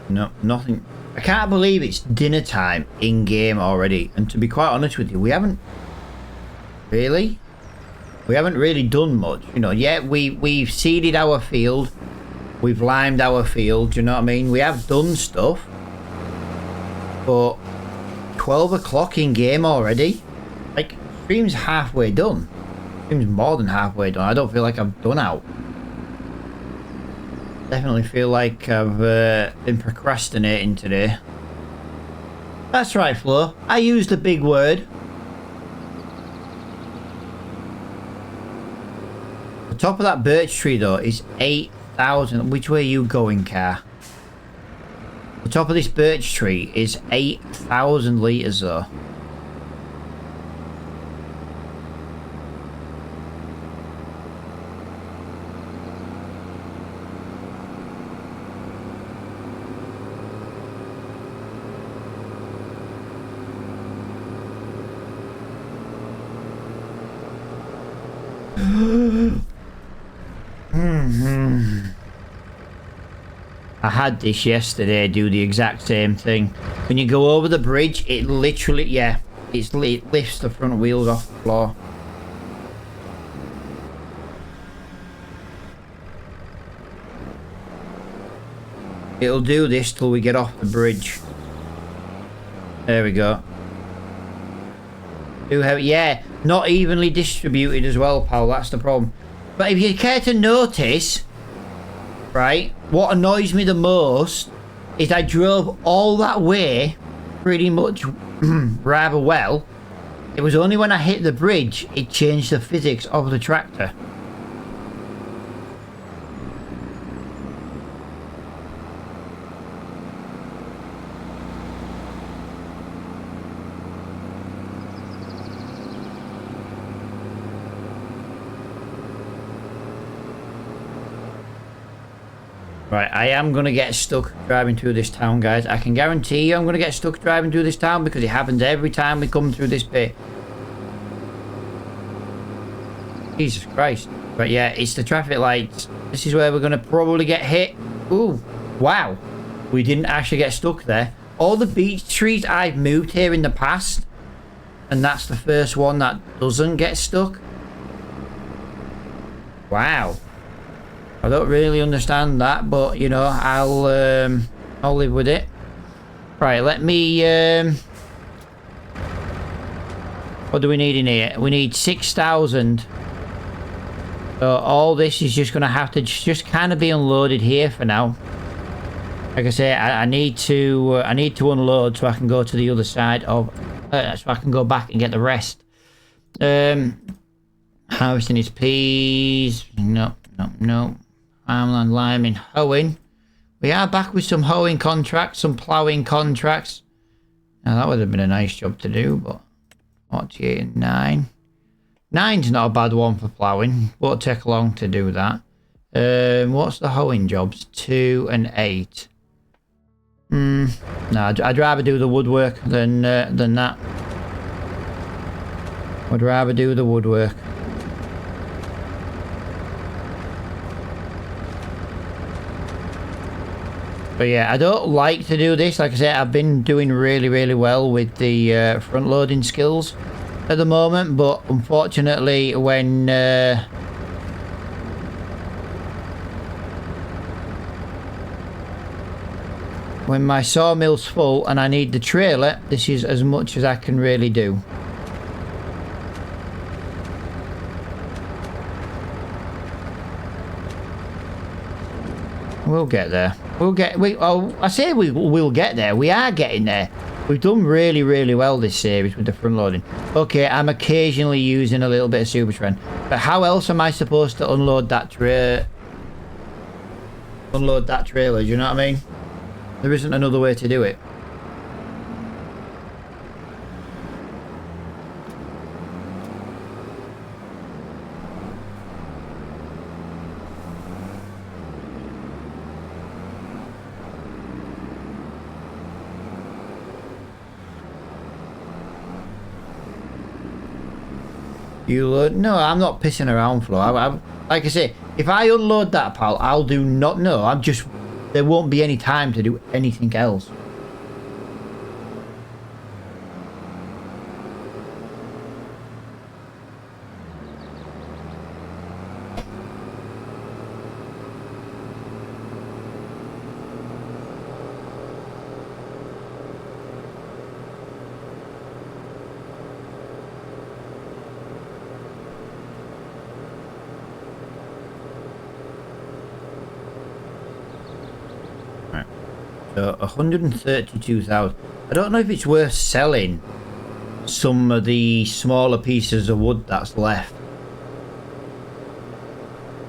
No, nothing. I can't believe it's dinner time in game already. And to be quite honest with you, we haven't really done much. You know, yeah, we've seeded our field, we've limed our field. You know what I mean? We have done stuff, but 12 o'clock in game already. Like, stream's halfway done. Stream's more than halfway done. I don't feel like I've done out. Definitely feel like I've been procrastinating today. That's right, Flo. I used a big word. The top of that birch tree, though, is 8,000. Which way are you going, car? The top of this birch tree is 8,000 litres, though. I had this yesterday do the exact same thing. When you go over the bridge, it literally, yeah, it lifts the front wheels off the floor. It'll do this till we get off the bridge. There we go. Yeah, not evenly distributed as well, pal. That's the problem. But if you care to notice, right, what annoys me the most is I drove all that way pretty much rather well. It was only when I hit the bridge it changed the physics of the tractor. Right, I am going to get stuck driving through this town, guys. I can guarantee you I'm going to get stuck driving through this town because it happens every time we come through this bit. Jesus Christ. But yeah, it's the traffic lights. This is where we're going to probably get hit. Ooh, wow. We didn't actually get stuck there. All the beech trees I've moved here in the past, and that's the first one that doesn't get stuck. Wow. I don't really understand that, but you know, I'll live with it. Right, let me what do we need in here? We need 6,000. So all this is just gonna have to just kind of be unloaded here for now. Like I say, I need to unload so I can go to the other side of so I can go back and get the rest. Harvesting his peas. No. Farmland, liming, hoeing. We are back with some hoeing contracts, some ploughing contracts. Now that would have been a nice job to do, but 48 and 9. 9's not a bad one for ploughing. Won't take long to do that. What's the hoeing jobs? 2 and 8. No, I'd rather do the woodwork than that. I'd rather do the woodwork. But yeah, I don't like to do this. Like I said, I've been doing really, really well with the front loading skills at the moment. But unfortunately, when When my sawmill's full and I need the trailer, this is as much as I can really do. We'll get there. We'll get there. We are getting there. We've done really, really well this series with the front loading. Okay, I'm occasionally using a little bit of super trend, but how else am I supposed to unload that trailer? Do you know what I mean? There isn't another way to do it. You load? No, I'm not pissing around, Flo. Like I say, if I unload that, pal, I'll do not. No, I'm just. There won't be any time to do anything else. So 132,000. I don't know if it's worth selling some of the smaller pieces of wood that's left.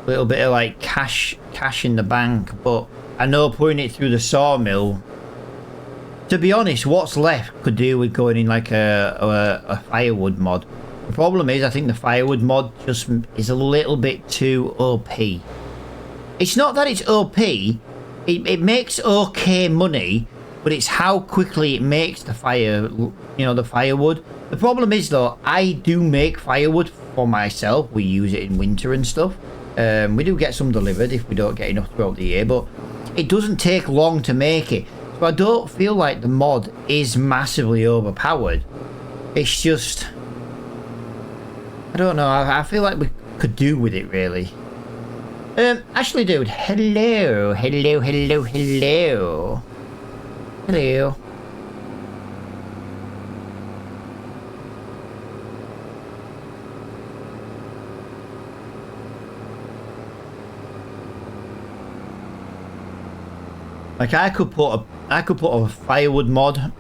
A little bit of like cash in the bank, but I know putting it through the sawmill. To be honest, what's left could do with going in like a firewood mod. The problem is, I think the firewood mod just is a little bit too OP. It's not that it's OP. It makes okay money, but it's how quickly it makes the fire, the firewood. The problem is though, I do make firewood for myself. We use it in winter and stuff. We do get some delivered if we don't get enough throughout the year, but it doesn't take long to make it. So I don't feel like the mod is massively overpowered. It's just, I don't know. I feel like we could do with it really. Ashley dude, hello. Like I could put a firewood mod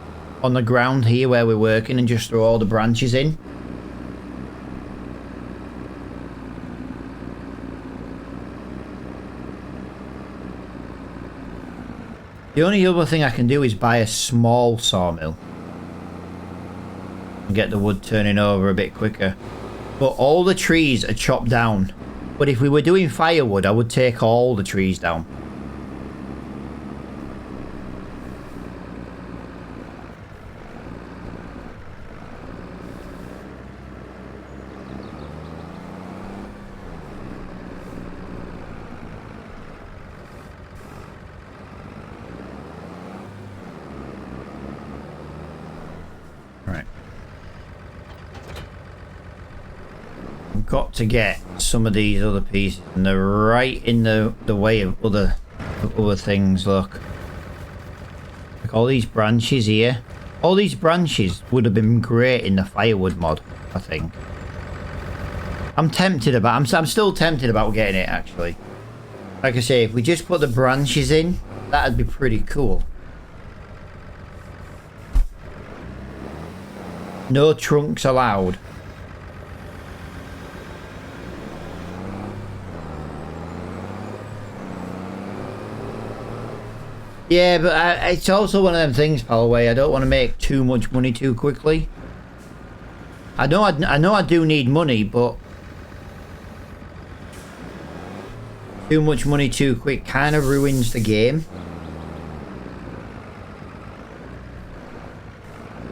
on the ground here where we're working and just throw all the branches in. The only other thing I can do is buy a small sawmill and get the wood turning over a bit quicker. But all the trees are chopped down. But if we were doing firewood, I would take all the trees down. Got to get some of these other pieces, and they're right in the way of other things. Look, like all these branches here. All these branches would have been great in the firewood mod, I think. I'm still tempted about getting it actually. Like I say, if we just put the branches in, that'd be pretty cool. No trunks allowed. Yeah, but it's also one of them things, pal, where I don't want to make too much money too quickly. I know I do need money, but too much money too quick kind of ruins the game.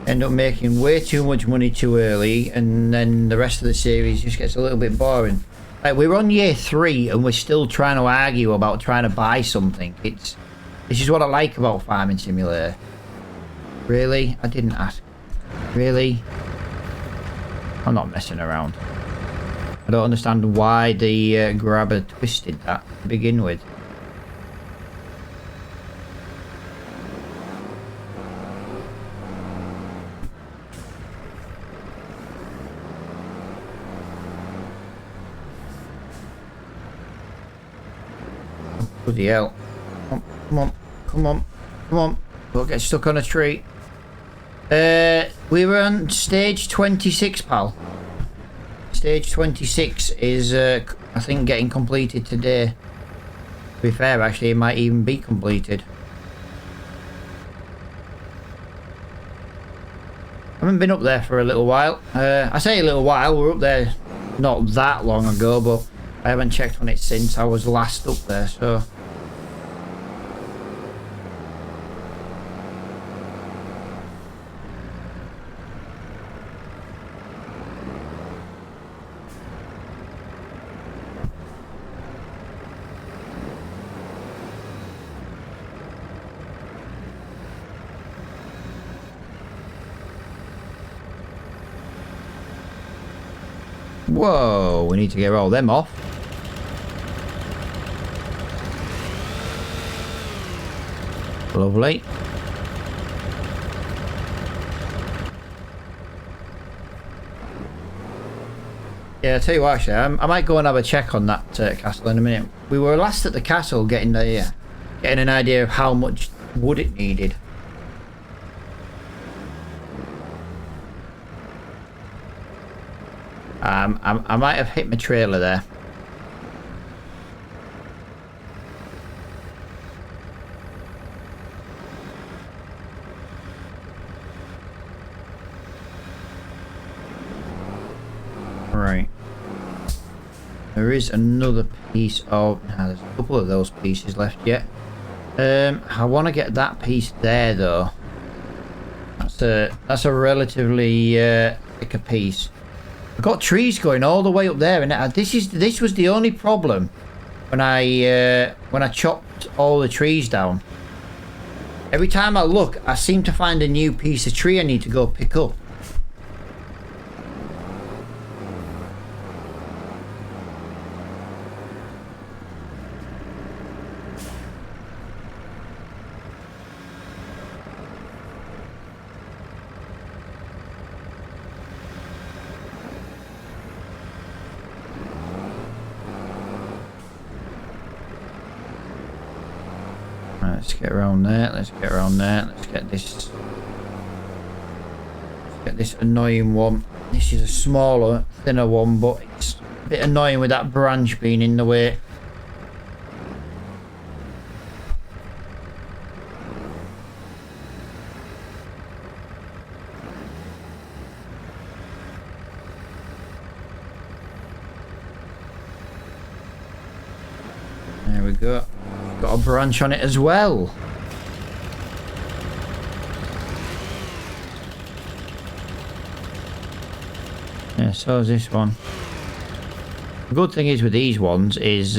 End up making way too much money too early, and then the rest of the series just gets a little bit boring. Like, we're on year 3 and we're still trying to argue about trying to buy something. This is what I like about Farming Simulator. Really? I didn't ask. Really? I'm not messing around. I don't understand why the grabber twisted that to begin with. Bloody hell. Come on, come on, come on. Don't get stuck on a tree. We were on stage 26, pal. Stage 26 is, I think, getting completed today. To be fair, actually, it might even be completed. I haven't been up there for a little while. I say a little while, we were up there not that long ago, but I haven't checked on it since I was last up there, so... Whoa, we need to get all them off. Lovely. Yeah, I'll tell you what, actually, I might go and have a check on that castle in a minute. We were last at the castle getting an idea of how much wood it needed. I might have hit my trailer there. Right. There is another piece of... Nah, there's a couple of those pieces left yet. I want to get that piece there though. That's a relatively thicker piece. I've got trees going all the way up there, and this was the only problem when I chopped all the trees down. Every time I look, I seem to find a new piece of tree I need to go pick up. Let's get around there, let's get around there, let's get this annoying one. This is a smaller, thinner one, but it's a bit annoying with that branch being in the way. There we go. Got a branch on it as well. Yeah, so is this one. The good thing is with these ones is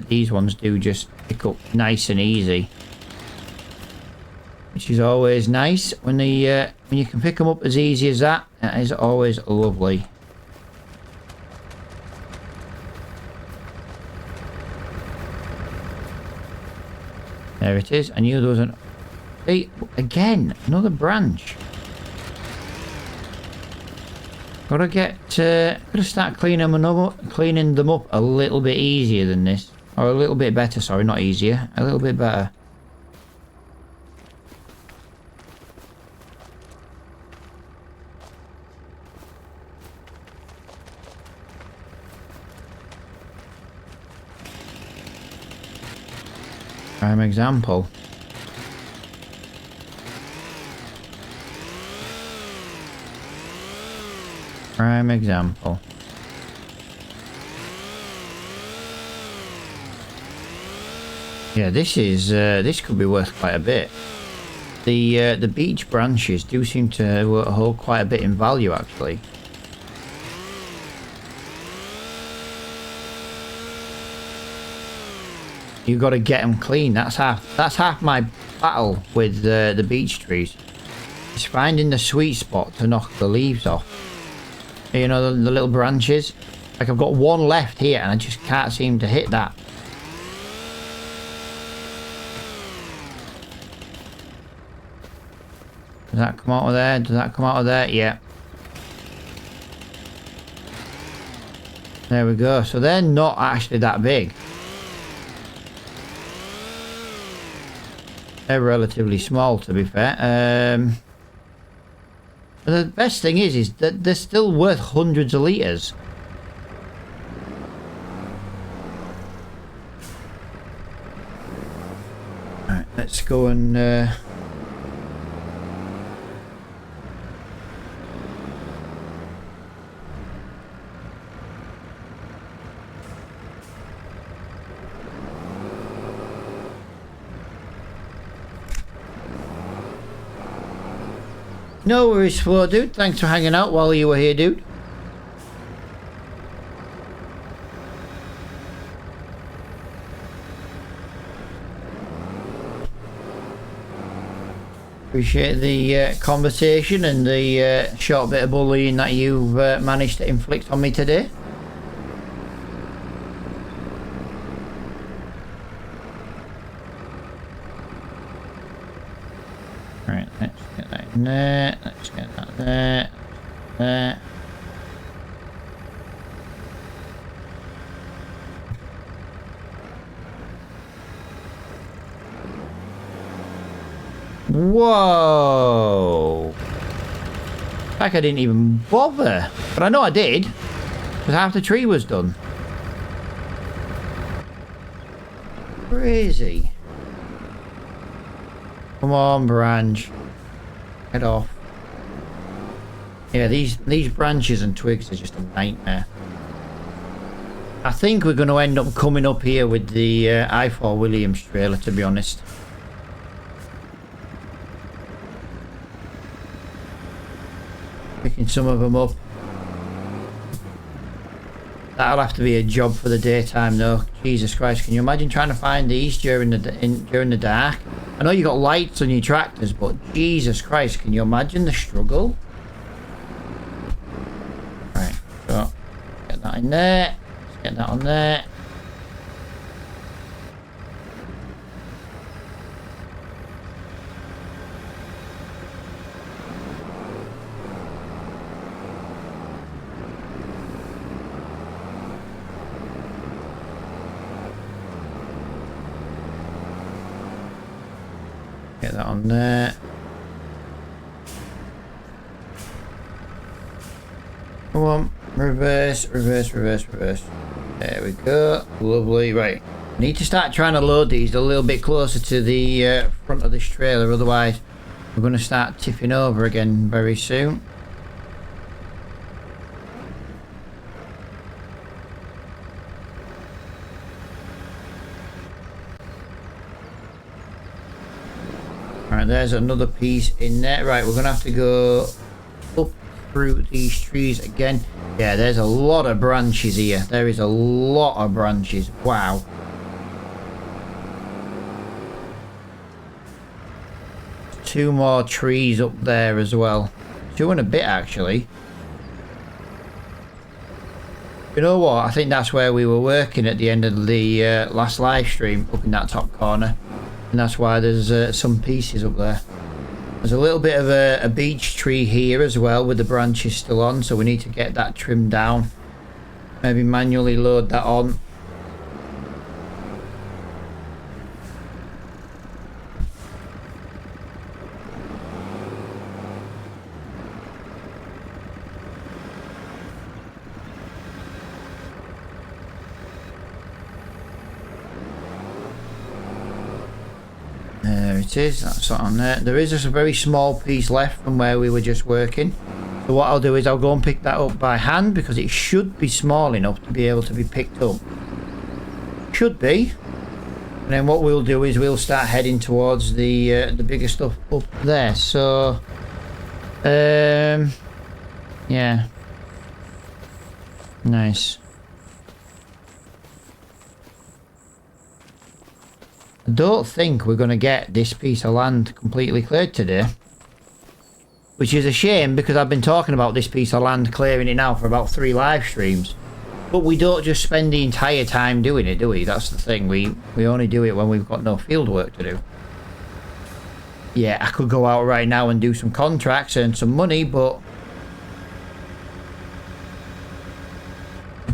these ones do just pick up nice and easy, which is always nice when you can pick them up as easy as that. That is always lovely. There it is. I knew there was an... Hey, again, another branch. Gotta start cleaning them up a little bit easier than this. Or a little bit better, sorry, not easier. A little bit better. Prime example. Prime example. Yeah, this could be worth quite a bit. The beech branches do seem to hold quite a bit in value, actually. You got to get them clean. That's half my battle with the beech trees. It's finding the sweet spot to knock the leaves off. You know, the little branches. Like I've got one left here, and I just can't seem to hit that. Does that come out of there? Does that come out of there? Yeah. There we go. So they're not actually that big. They're relatively small, to be fair. But the best thing is that they're still worth hundreds of litres. Right, let's go and... No worries, Floor Dude. Thanks for hanging out while you were here, dude. Appreciate the conversation and the short bit of bullying that you've managed to inflict on me today. Right, let's get that in there. Let's get that there. There. Whoa! Like I didn't even bother, but I know I did, because half the tree was done. Crazy. Come on, branch. Head off. Yeah, these branches and twigs are just a nightmare. I think we're going to end up coming up here with the I-4 Williams trailer, to be honest. Picking some of them up. That'll have to be a job for the daytime, though. Jesus Christ, can you imagine trying to find these during the dark? I know you got lights on your tractors, but Jesus Christ, can you imagine the struggle? Right, so get that in there. Let's get that on there. Get that on there. Come on. Reverse, reverse, reverse, reverse. There we go. Lovely. Right. Need to start trying to load these a little bit closer to the front of this trailer. Otherwise, we're going to start tipping over again very soon. Right, there's another piece in there. Right, we're going to have to go up through these trees again. Yeah, there's a lot of branches here. There is a lot of branches. Wow. Two more trees up there as well. Two and a bit, actually. You know what? I think that's where we were working at the end of the last live stream, up in that top corner. And that's why there's some pieces up there. There's a little bit of a beech tree here as well with the branches still on, so we need to get that trimmed down. Maybe manually load that on. There it is, that's on there. There is just a very small piece left from where we were just working. So what I'll do is I'll go and pick that up by hand because it should be small enough to be able to be picked up. Should be. And then what we'll do is we'll start heading towards the bigger stuff up there. So, yeah. Nice. I don't think we're going to get this piece of land completely cleared today. Which is a shame because I've been talking about this piece of land clearing it now for about 3 live streams. But we don't just spend the entire time doing it, do we? That's the thing. We only do it when we've got no field work to do. Yeah, I could go out right now and do some contracts, earn some money, but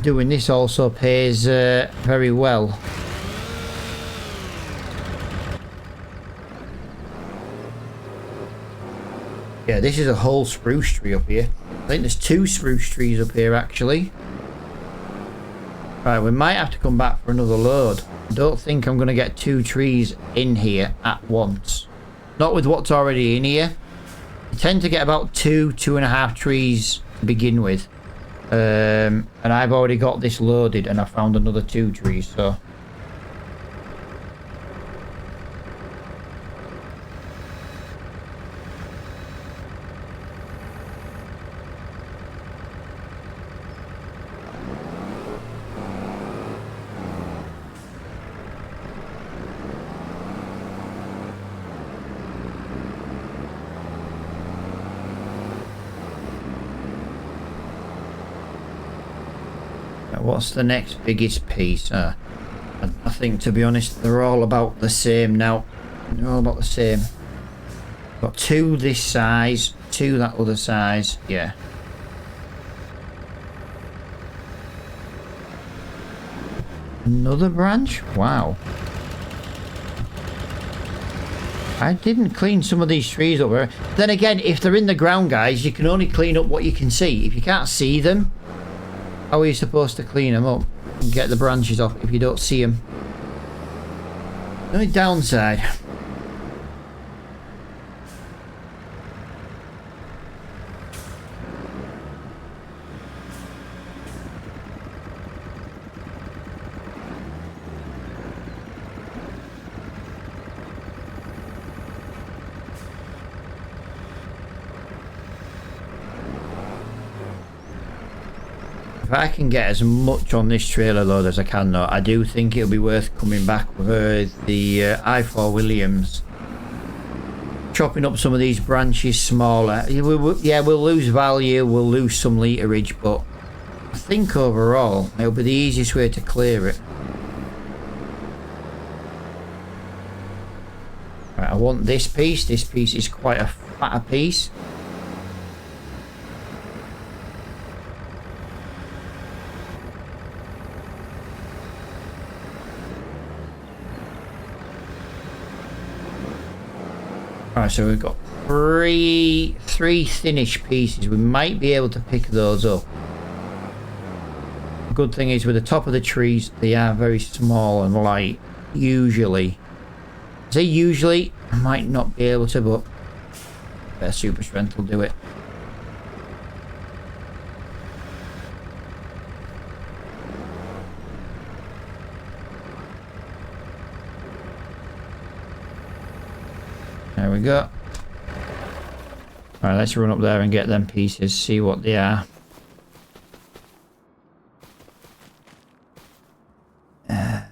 doing this also pays very well. Yeah, this is a whole spruce tree up here. I think there's 2 spruce trees up here, actually. Right, we might have to come back for another load. I don't think I'm going to get 2 trees in here at once. Not with what's already in here. I tend to get about 2.5 trees to begin with. And I've already got this loaded and I found another 2 trees, so... What's the next biggest piece? I think, to be honest, they're all about the same now. They're all about the same. Got 2 this size, 2 that other size. Yeah. Another branch? Wow. I didn't clean some of these trees up. Then again, if they're in the ground, guys, you can only clean up what you can see. If you can't see them, how are you supposed to clean them up and get the branches off if you don't see them? The only downside. If I can get as much on this trailer load as I can, though, I do think it'll be worth coming back with the I4 Williams. Chopping up some of these branches smaller. Yeah, we'll lose value, we'll lose some literage, but I think overall it'll be the easiest way to clear it. Right, I want this piece. This piece is quite a fatter piece. Alright, so we've got three thinnish pieces. We might be able to pick those up. The good thing is with the top of the trees, they are very small and light. Usually. I say usually, I might not be able to, but their super strength will do it. There we go. Alright, let's run up there and get them pieces, see what they are. A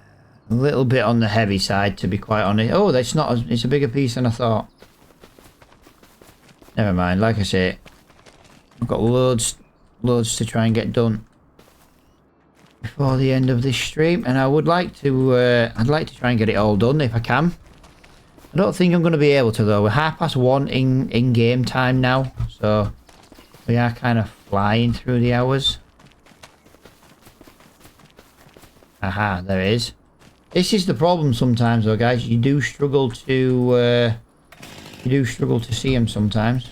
little bit on the heavy side, to be quite honest. Oh, that's not. It's a bigger piece than I thought. Never mind. Like I say, I've got loads to try and get done before the end of this stream, and I would like to. I'd like to try and get it all done if I can. I don't think I'm going to be able to, though. We're 1:30 in game time now, so we are kind of flying through the hours. Aha, there it is. This is the problem sometimes, though, guys. You do struggle to see them sometimes.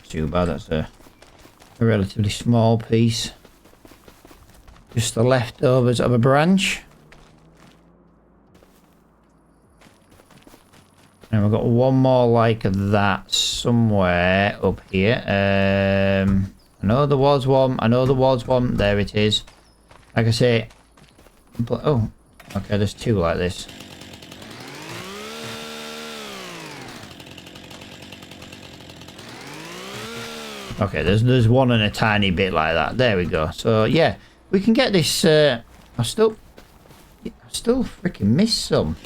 Too bad. That's a relatively small piece. Just the leftovers of a branch. And we've got one more like that somewhere up here. I know there was one. There it is. Like I say, but oh, okay, there's 2 like this. Okay, there's one and a tiny bit like that. There we go. So yeah, we can get this. I still freaking miss some.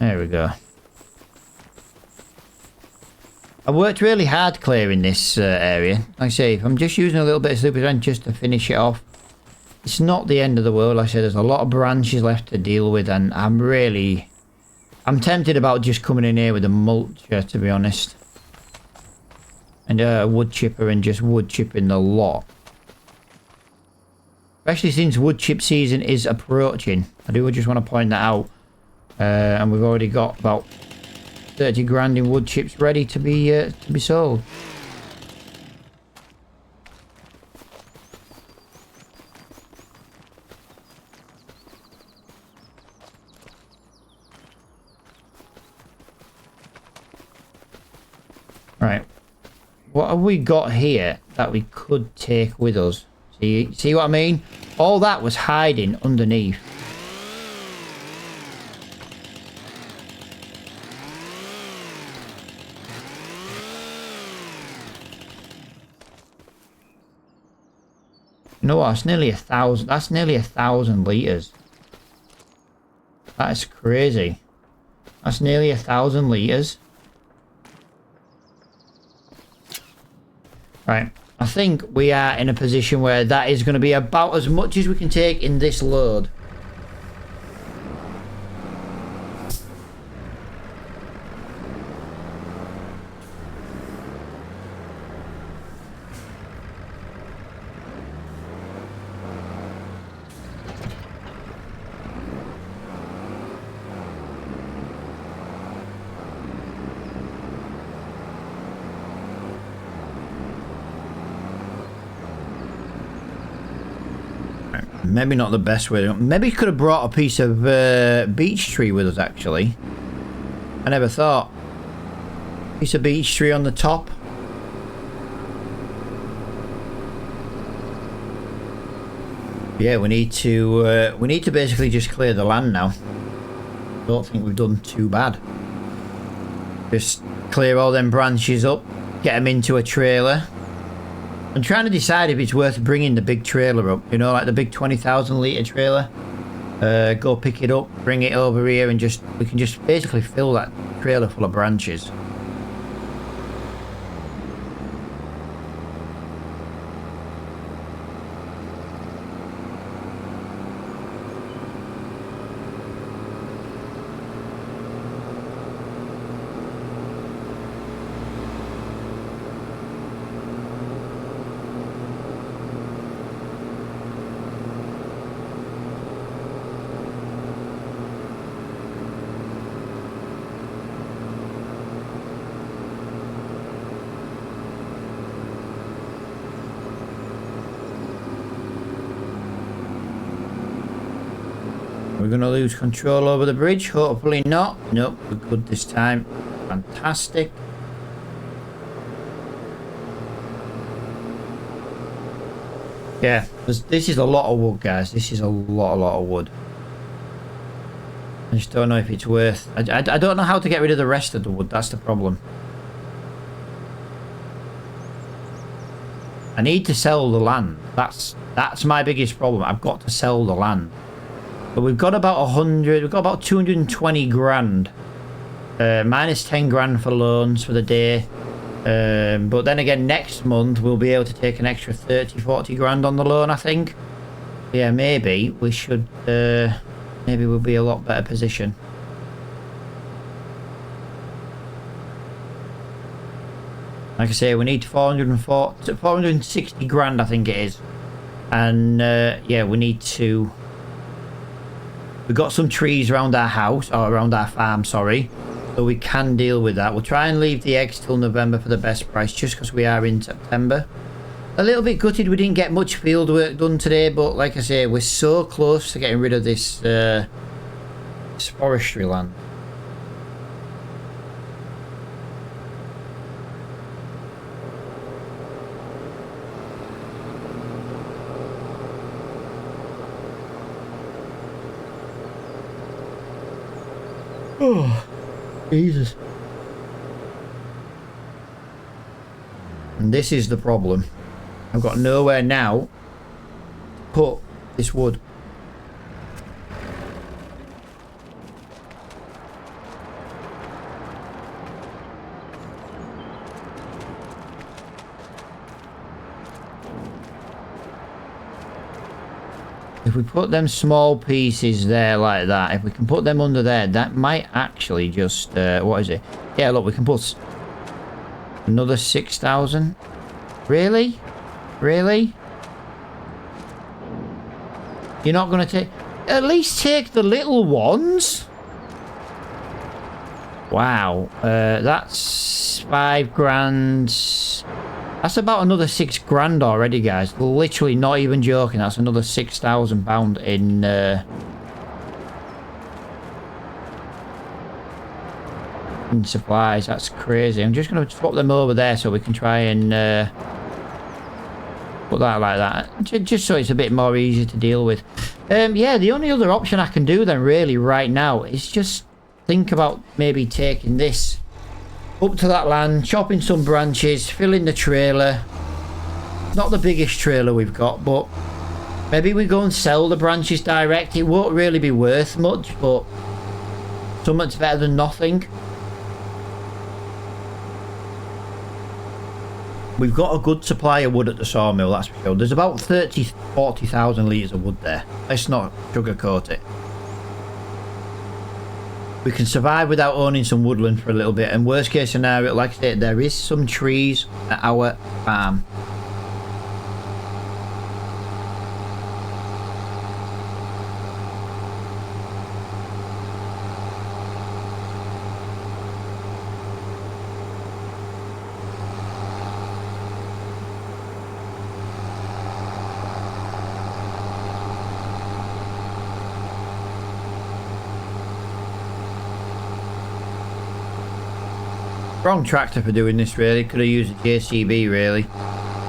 There we go. I worked really hard clearing this area. Like I say, I'm just using a little bit of super strength just to finish it off. It's not the end of the world. Like I said, there's a lot of branches left to deal with, and I'm tempted about just coming in here with a mulcher, to be honest. And a wood chipper and just wood chipping the lot. Especially since wood chip season is approaching. I do just want to point that out. And we've already got about 30 grand in wood chips ready to be sold. Right. What have we got here that we could take with us? See what I mean? All that was hiding underneath. You know what? That's nearly 1,000. That's nearly 1,000 litres. That is crazy. That's nearly 1,000 litres. Right. I think we are in a position where that is going to be about as much as we can take in this load. Maybe not the best way. Maybe could have brought a piece of beech tree with us, actually. I never thought. Piece of beech tree on the top. Yeah, we need to basically just clear the land now. Don't think we've done too bad. Just clear all them branches up, get them into a trailer. I'm trying to decide if it's worth bringing the big trailer up, you know, like the big 20,000 litre trailer. Go pick it up, bring it over here, and we can just basically fill that trailer full of branches. We're going to lose control over the bridge. Hopefully not. Nope, we're good this time. Fantastic. Yeah, this is a lot of wood, guys. This is a lot of wood. I just don't know if it's worth... I don't know how to get rid of the rest of the wood. That's the problem. I need to sell the land. That's my biggest problem. I've got to sell the land. But we've got about 100, we've got about 220 grand. Minus 10 grand for loans for the day. But then again, next month we'll be able to take an extra 30, 40 grand on the loan, I think. Yeah, maybe we should, maybe we'll be a lot better position. Like I say, we need 460 grand, I think it is. And, yeah, we need to... We've got some trees around our house, or around our farm, sorry. So we can deal with that. We'll try and leave the eggs till November for the best price, just because we are in September. A little bit gutted we didn't get much field work done today, but like I say, we're so close to getting rid of this forestry land. Oh, Jesus. And this is the problem. I've got nowhere now to put this wood. If we put them small pieces there like that, if we can put them under there, that might actually just, what is it? Yeah, look, we can put another 6,000. Really? Really? You're not going to take... At least take the little ones. Wow. That's 5 grand. That's about another 6 grand already, guys. Literally not even joking. That's another £6,000 in supplies. That's crazy. I'm just going to swap them over there so we can try and put that like that. Just so it's a bit more easy to deal with. Yeah, the only other option I can do then really right now is just think about maybe taking this up to that land, chopping some branches, filling the trailer. Not the biggest trailer we've got, but maybe we go and sell the branches direct. It won't really be worth much, but something's better than nothing. We've got a good supply of wood at the sawmill, that's for sure. There's about 40,000 litres of wood there. Let's not sugarcoat it. We can survive without owning some woodland for a little bit. And worst case scenario, like I said, there is some trees at our farm. Wrong tractor for doing this, really. Could have used a JCB, really.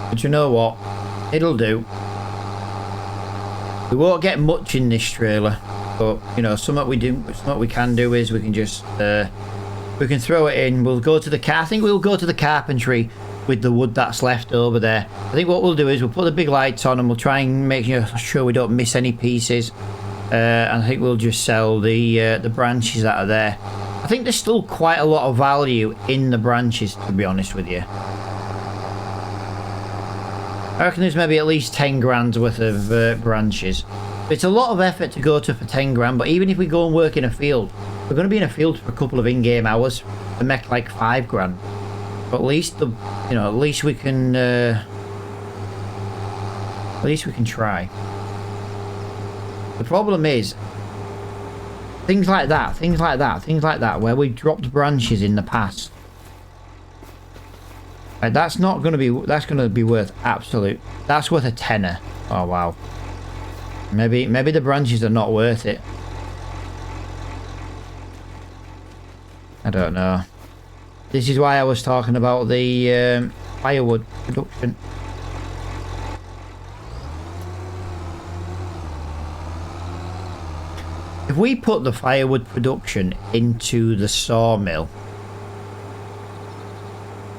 But you know what? It'll do. We won't get much in this trailer, but you know, something we can do is we can just we can throw it in. We'll go to the car. I think we'll go to the carpentry with the wood that's left over there. I think what we'll do is we'll put the big lights on and we'll try and make sure we don't miss any pieces. And I think we'll just sell the branches that are there. I think there's still quite a lot of value in the branches, to be honest with you. I reckon there's maybe at least 10 grand's worth of branches. It's a lot of effort to go to for 10 grand, but even if we go and work in a field, we're going to be in a field for a couple of in-game hours and make like 5 grand. But at least at least we can try. The problem is things like that, where we dropped branches in the past. Like, that's going to be worth absolute. That's worth a tenner. Oh wow. Maybe the branches are not worth it. I don't know. This is why I was talking about the firewood production. If we put the firewood production into the sawmill,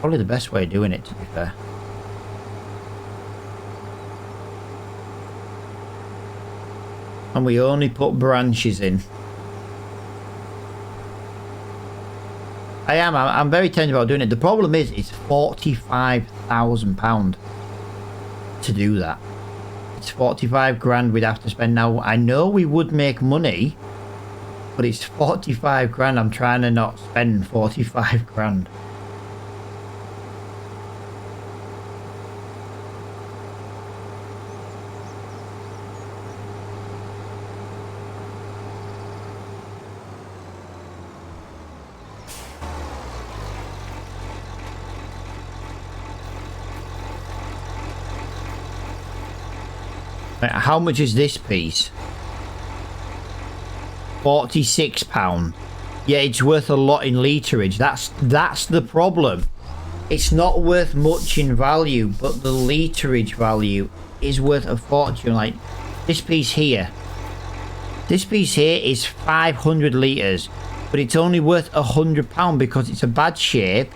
probably the best way of doing it, to be fair. And we only put branches in. I'm very tempted about doing it. The problem is it's £45,000 to do that. It's 45 grand we'd have to spend. Now I know we would make money, but it's 45 grand. I'm trying to not spend 45 grand. How much is this piece? £46. Yeah, it's worth a lot in literage. That's the problem. It's not worth much in value, but the literage value is worth a fortune. Like this piece here. This piece here is 500 litres, but it's only worth £100 because it's a bad shape.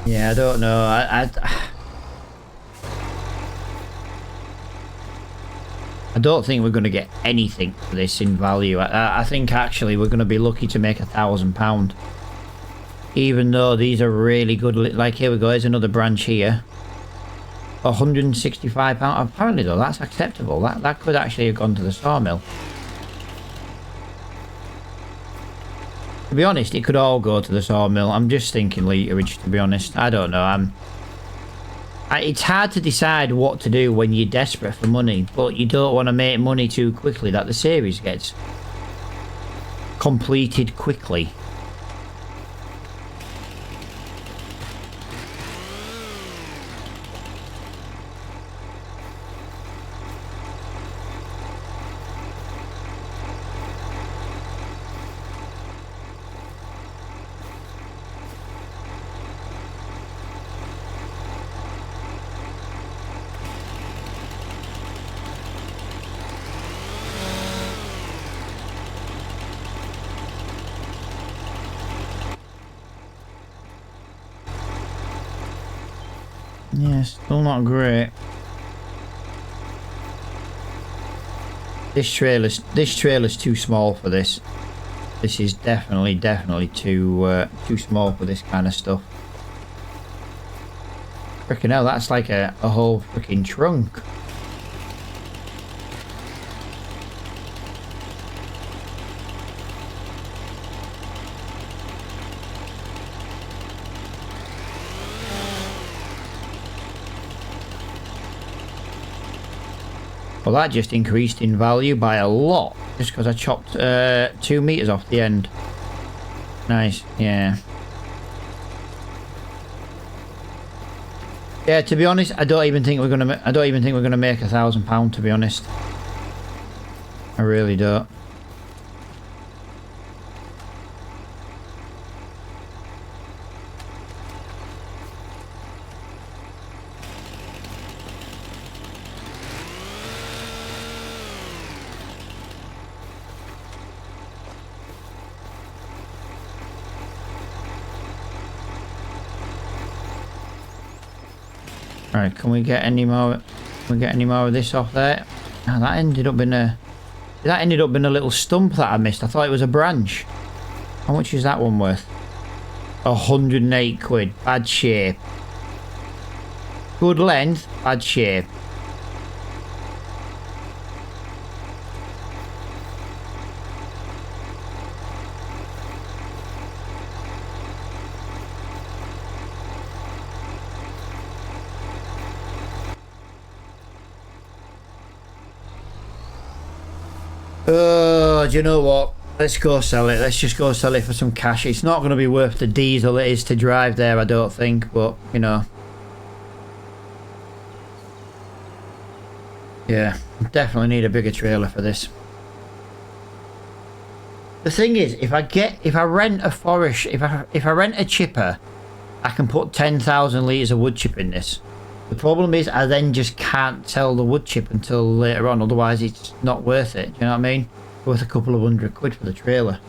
Yeah, I don't know. I don't think we're going to get anything for this in value. I think actually we're going to be lucky to make £1,000. Even though these are really good. Like, here we go. Here's another branch here. £165. Apparently, though, that's acceptable. That could actually have gone to the sawmill. To be honest, it could all go to the sawmill. I'm just thinking literage, to be honest. I don't know. It's hard to decide what to do when you're desperate for money, but you don't want to make money too quickly that the series gets completed quickly. Yeah, still not great. This trailer's too small for this. This is definitely too small for this kind of stuff. Freaking hell, that's like a whole freaking trunk. Well, that just increased in value by a lot, just because I chopped 2 meters off the end. Nice, yeah. Yeah, to be honest, I don't even think we're gonna make £1,000. To be honest, I really don't. Right, can we get any more? Can we get any more of this off there? Oh, that ended up in a little stump that I missed. I thought it was a branch. How much is that one worth? 108 quid. Bad shape. Good length, bad shape. Oh, do you know what? Let's go sell it. Let's just go sell it for some cash. It's not going to be worth the diesel it is to drive there, I don't think. But, you know. Yeah, definitely need a bigger trailer for this. The thing is, if I rent a chipper, I can put 10,000 litres of wood chip in this. The problem is I then just can't sell the wood chip until later on, otherwise it's not worth it. Do you know what I mean? Worth a couple of £100 for the trailer.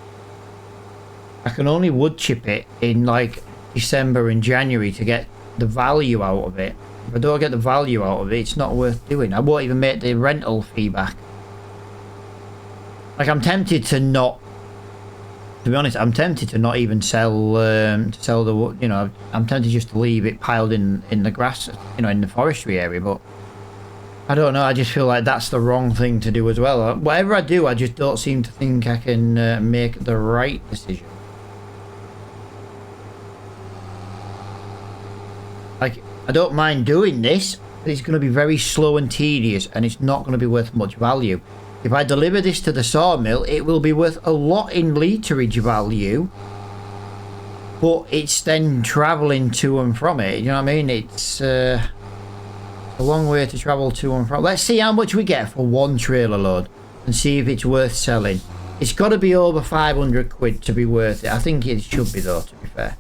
I can only wood chip it in like December and January to get the value out of it. If I don't get the value out of it, it's not worth doing. I won't even make the rental fee back. Like, I'm tempted to not... To be honest, I'm tempted to not even sell the wood. You know, I'm tempted just to leave it piled in the grass, you know, in the forestry area. But I don't know. I just feel like that's the wrong thing to do as well. Whatever I do, I just don't seem to think I can make the right decision. Like, I don't mind doing this, but it's going to be very slow and tedious, and it's not going to be worth much value. If I deliver this to the sawmill, it will be worth a lot in literage value, but it's then travelling to and from it. You know what I mean? It's a long way to travel to and from. Let's see how much we get for one trailer load and see if it's worth selling. It's got to be over 500 quid to be worth it. I think it should be, though, to be fair.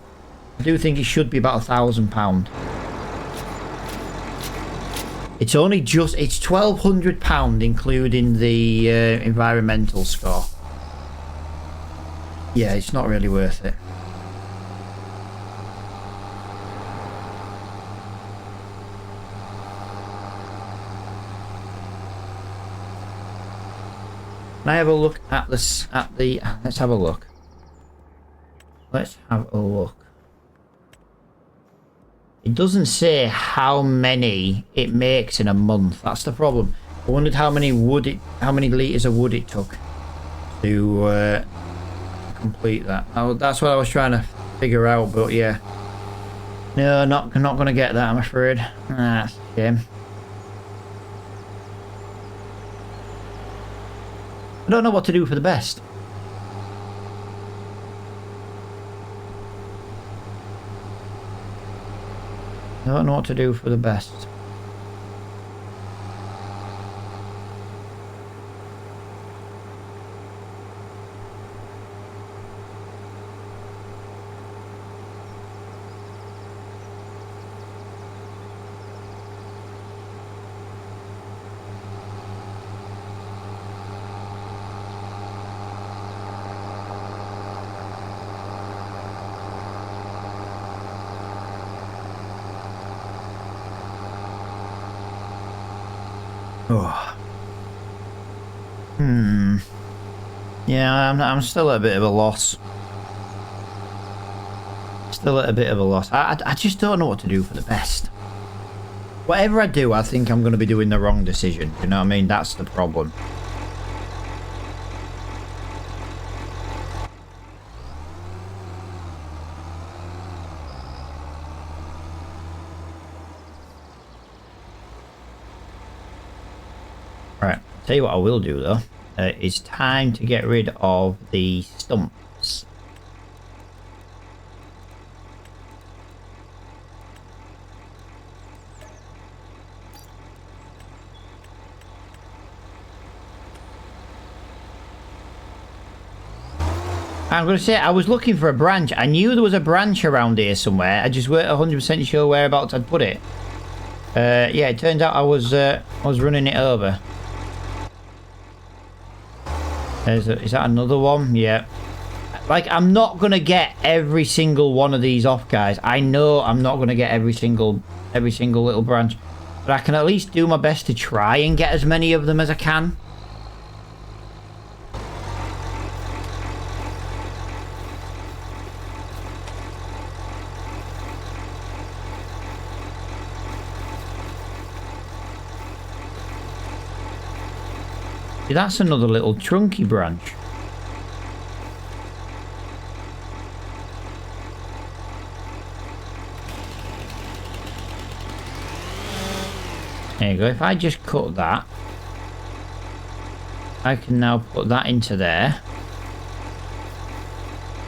I do think it should be about £1,000. It's only just, it's £1,200 including the environmental score. Yeah, it's not really worth it. Can I have a look at this, let's have a look. Let's have a look. It doesn't say how many it makes in a month. That's the problem. I wondered how many litres of wood it took to complete that. That's what I was trying to figure out, but yeah. No, not going to get that, I'm afraid. That's a shame. I don't know what to do for the best. I don't know what to do for the best. Oh. Yeah, I'm still at a bit of a loss. Still at a bit of a loss. I just don't know what to do for the best. Whatever I do, I think I'm going to be doing the wrong decision. You know what I mean? That's the problem. Right, tell you what I will do though. It's time to get rid of the stumps. I'm going to say, I was looking for a branch. I knew there was a branch around here somewhere. I just weren't 100% sure whereabouts I'd put it. Yeah, it turns out I was running it over. Is that another one? Yeah. Like, I'm not going to get every single one of these off, guys. I know I'm not going to get every single little branch. But I can at least do my best to try and get as many of them as I can. See, that's another little trunky branch. There you go. If I just cut that, I can now put that into there.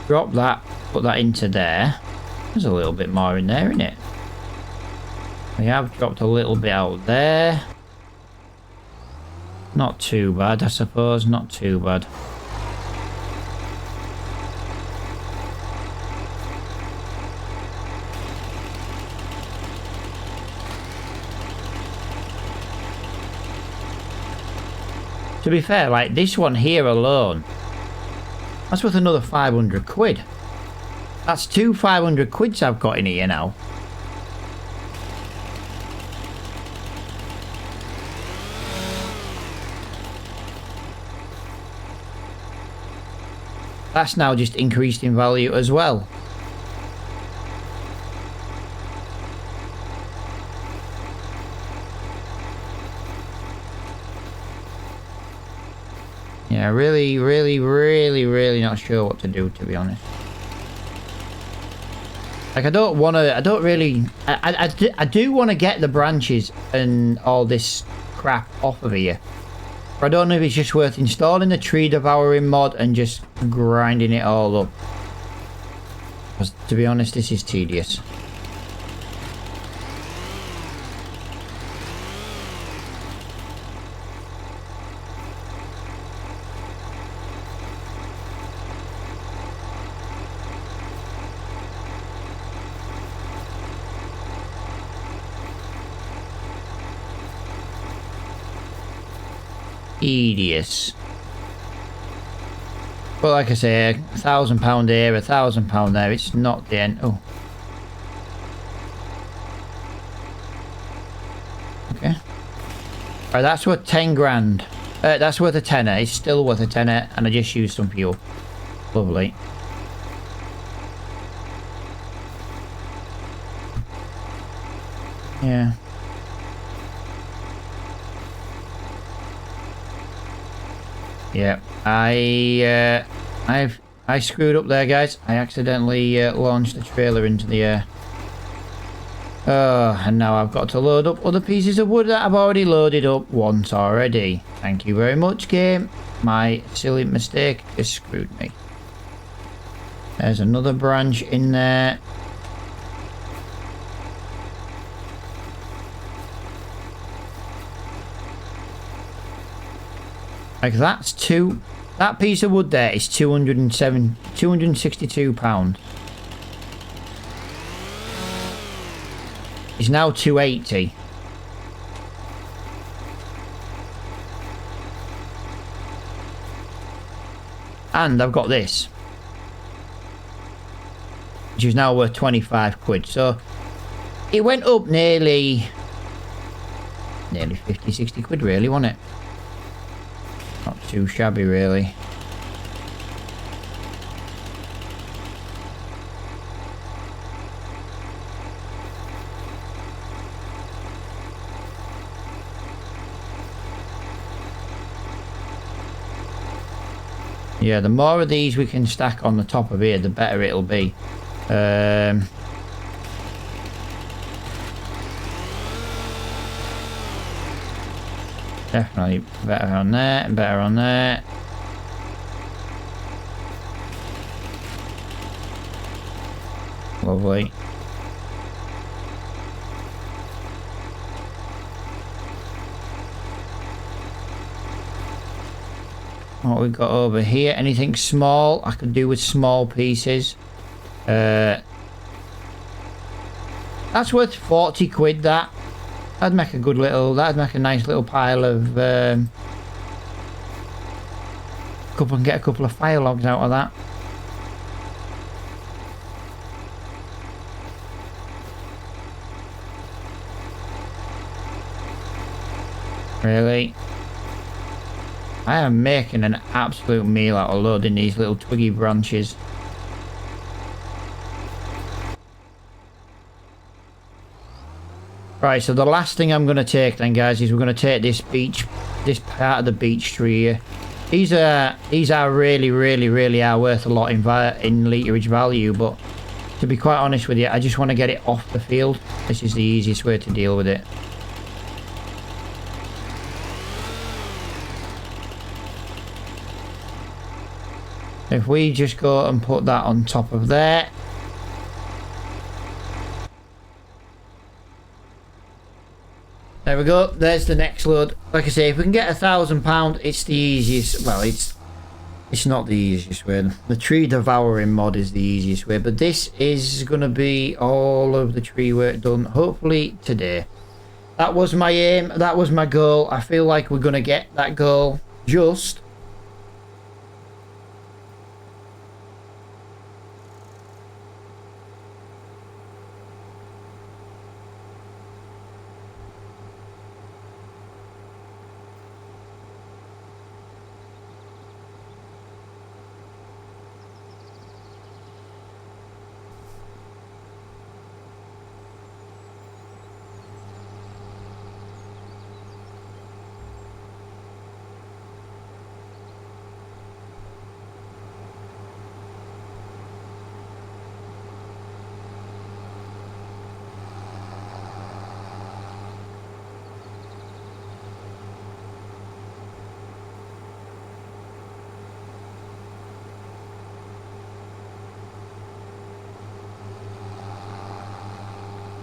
Drop that, put that into there. There's a little bit more in there, isn't it? We have dropped a little bit out there. Not too bad, I suppose. Not too bad. To be fair, like this one here alone, that's worth another 500 quid. That's two 500 quids I've got in here now. That's now just increased in value as well. Yeah, really not sure what to do, to be honest. Like, I do want to get the branches and all this crap off of here. But I don't know if it's just worth installing the tree devouring mod and just grinding it all up. Because, to be honest, this is tedious. Tedious. But like I say, £1,000 here, £1,000 there, it's not the end. Oh. Okay. Alright, that's worth 10 grand. That's worth a tenner. It's still worth a tenner, and I just used some fuel. Lovely. Yeah. Yeah, I screwed up there, guys. I accidentally launched the trailer into the air. Oh, and now I've got to load up other pieces of wood that I've already loaded up once already. Thank you very much, game. My silly mistake has screwed me. There's another branch in there. Like that piece of wood there is £262. It's now 280. And I've got this, which is now worth 25 quid. So it went up nearly 50, 60 quid really, wasn't it? Not too shabby really. Yeah, the more of these we can stack on the top of here, the better it'll be. Definitely better on there, better on there. Lovely. What we got over here? Anything small? I could do with small pieces. That's worth 40 quid. That'd make a good little. That'd make a nice little pile of. Get a couple of fire logs out of that. Really? I am making an absolute meal out of loading these little twiggy branches. Right, so the last thing I'm going to take then, guys, is we're going to take this part of the beech tree here. These are really are worth a lot in literage value, but to be quite honest with you, I just want to get it off the field. This is the easiest way to deal with it. If we just go and put that on top of there. There we go. There's the next load. Like I say, if we can get £1,000, it's the easiest. Well, it's not the easiest way. The tree devouring mod is the easiest way. But this is going to be all of the tree work done, hopefully today. That was my aim. That was my goal. I feel like we're going to get that goal just.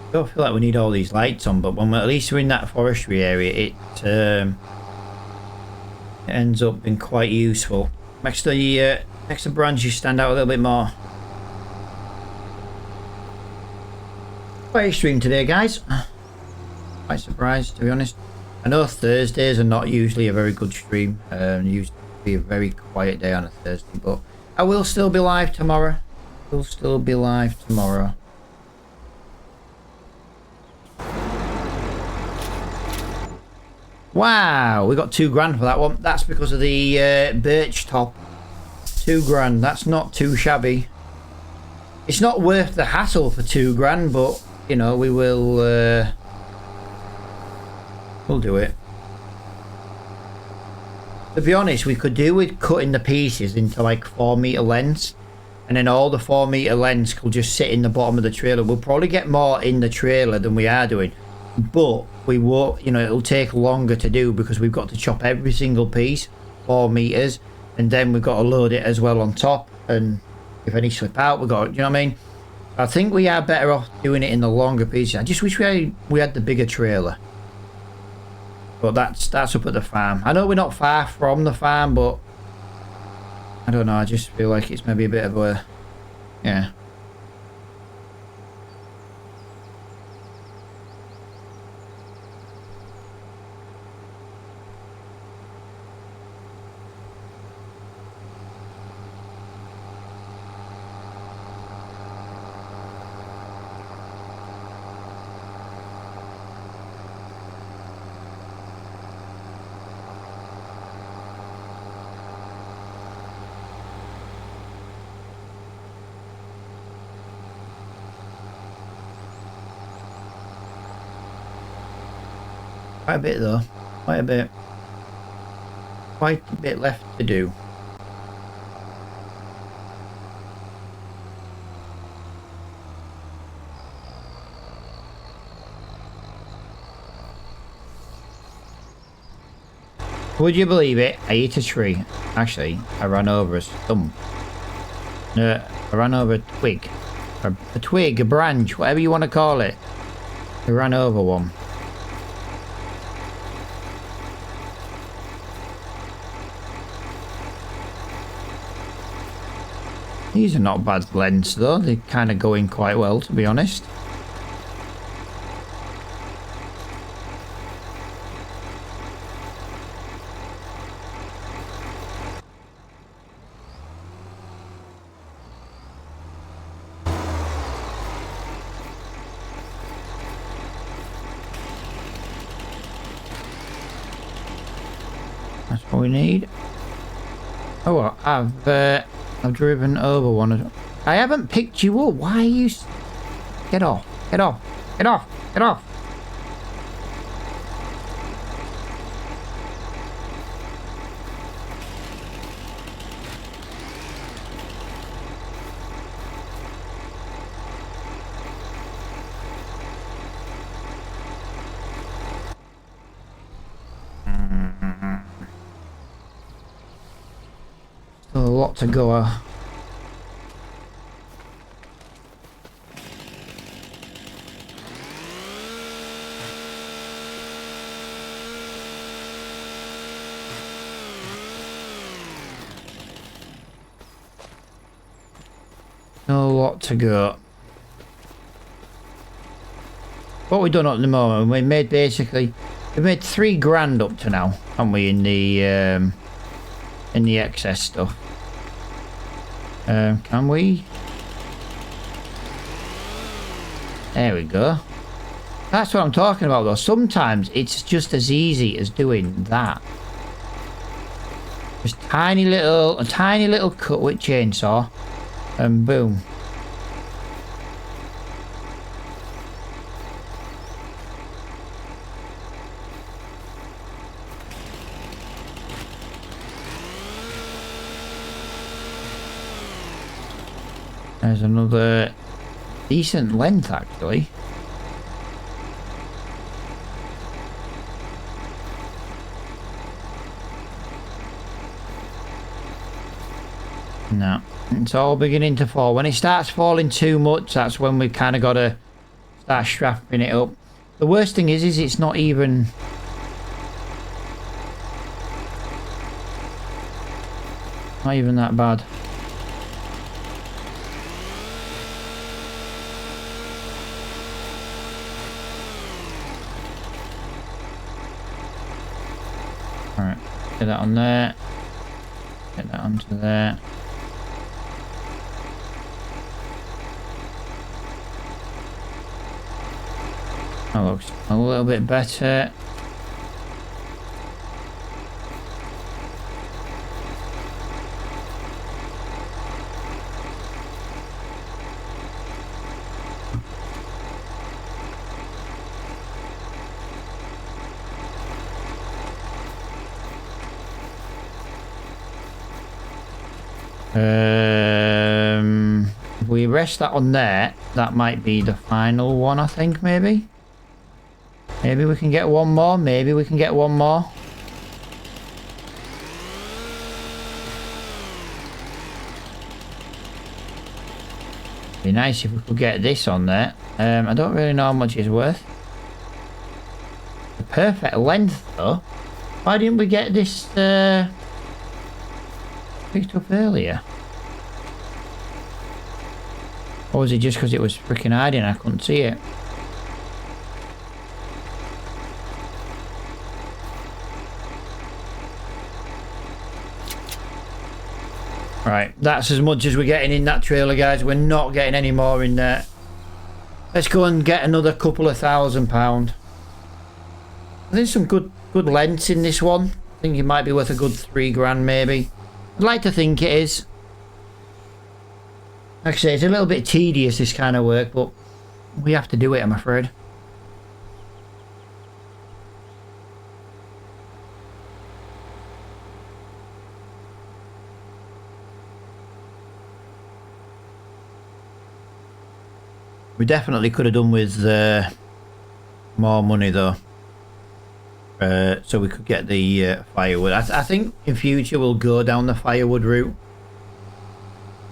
I don't feel like we need all these lights on, but when at least we're in that forestry area, it ends up being quite useful. Makes the branches stand out a little bit more. Quite extreme today, guys. Quite surprised, to be honest. I know Thursdays are not usually a very good stream. Used to be a very quiet day on a Thursday, but I will still be live tomorrow. Wow, we got £2 for that one. That's because of the birch top. £2. That's not too shabby. It's not worth the hassle for £2, but you know we will We'll do it. To be honest, we could do with cutting the pieces into like 4-meter lengths, and then all the 4-meter lengths could just sit in the bottom of the trailer. We'll probably get more in the trailer than we are doing, but we won't, you know, it'll take longer to do because we've got to chop every single piece 4 meters, and then we've got to load it as well on top, and if any slip out, we've got, you know what I mean? I think we are better off doing it in the longer pieces. I just wish we had the bigger trailer. But that's up at the farm. I know we're not far from the farm, but I don't know. I just feel like it's maybe a bit of a, yeah. Quite a bit though. Quite a bit. Quite a bit left to do. Would you believe it? I hit a tree. Actually, I ran over a stump. No, I ran over a twig. A twig, a branch, whatever you want to call it. I ran over one. These are not bad lengths though, they're kind of going quite well, to be honest. That's what we need. Oh, well, I've driven over one. I haven't picked you up. Why are you... Get off. Get off. Get off. Get off. Still a lot to go. A lot to go. What we've done at the moment, we made basically, we've made $3,000 up to now, haven't we, in the excess stuff. Can we? There we go. That's what I'm talking about though. Sometimes it's just as easy as doing that. Just a tiny little cut with chainsaw. And boom. There's another decent length actually. No. It's all beginning to fall. When it starts falling too much, that's when we've kind of got to start strapping it up. The worst thing is it's not even... Not even that bad. Alright, get that on there. Get that onto there. That looks a little bit better. If we rest that on there, that might be the final one, I think, maybe. Maybe we can get one more. Maybe we can get one more. Be nice if we could get this on there. I don't really know how much it's worth. The perfect length, though. Why didn't we get this picked up earlier? Or was it just because it was freaking hiding? I couldn't see it. Right, that's as much as we're getting in that trailer, guys. We're not getting any more in there. Let's go and get another couple of £1,000. There's some good lengths in this one. I think it might be worth a good 3 grand, maybe. I'd like to think it is. Like I say, it's a little bit tedious, this kind of work, but we have to do it, I'm afraid. We definitely could have done with more money, though. So we could get the firewood. I think in future we'll go down the firewood route.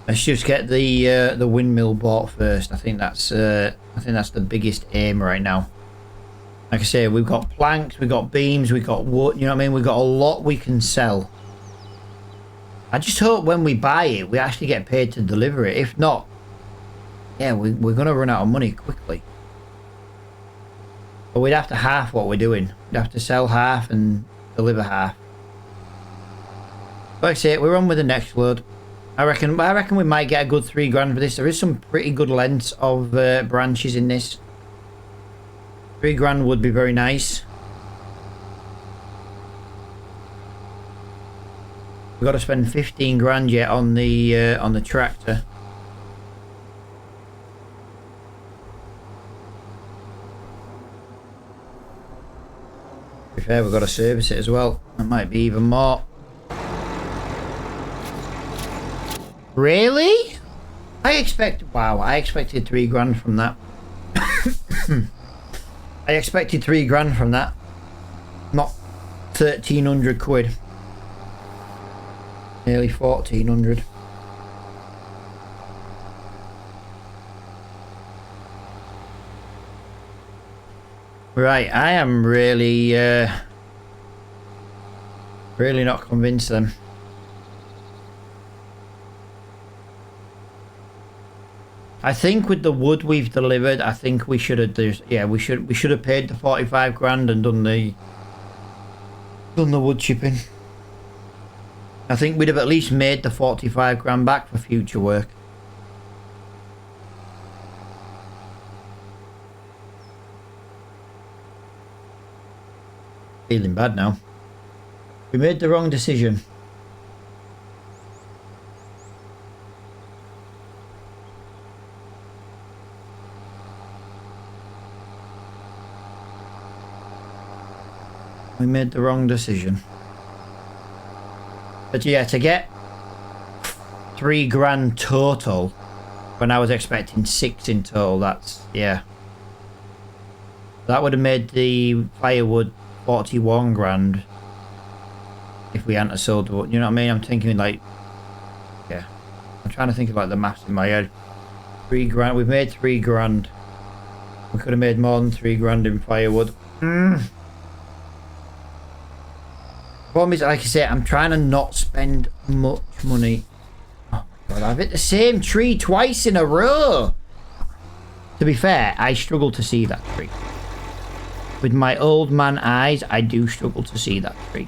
Let's just get the windmill bought first. I think that's the biggest aim right now. Like I say, we've got planks, we've got beams, we've got wood. You know what I mean? We've got a lot we can sell. I just hope when we buy it, we actually get paid to deliver it. If not, yeah, we're gonna run out of money quickly. But we'd have to half what we're doing. We'd have to sell half and deliver half. Like I say, we're on with the next load. I reckon we might get a good 3 grand for this. There is some pretty good lengths of branches in this. 3 grand would be very nice. We've got to spend 15 grand yet on the tractor. To be fair, we've got to service it as well. That might be even more. Really? I expected 3 grand from that. I expected 3 grand from that. Not 1,300 quid. Nearly 1,400. Right, I am really not convinced then. I think with the wood we've delivered, I think we should have we should have paid the 45 grand and done the wood chipping. I think we'd have at least made the 45 grand back for future work. Feeling bad now. We made the wrong decision. We made the wrong decision. But yeah, to get 3 grand total when I was expecting 6 in total, that's, yeah. That would have made the firewood 41 grand if we hadn't sold the wood. You know what I mean? I'm thinking like, yeah. I'm trying to think of like the maths in my head. 3 grand. We've made 3 grand. We could have made more than 3 grand in firewood. Problem is, like I say, I'm trying to not spend much money. Oh my god, I've hit the same tree twice in a row. To be fair, I struggle to see that tree. With my old man eyes, I do struggle to see that tree.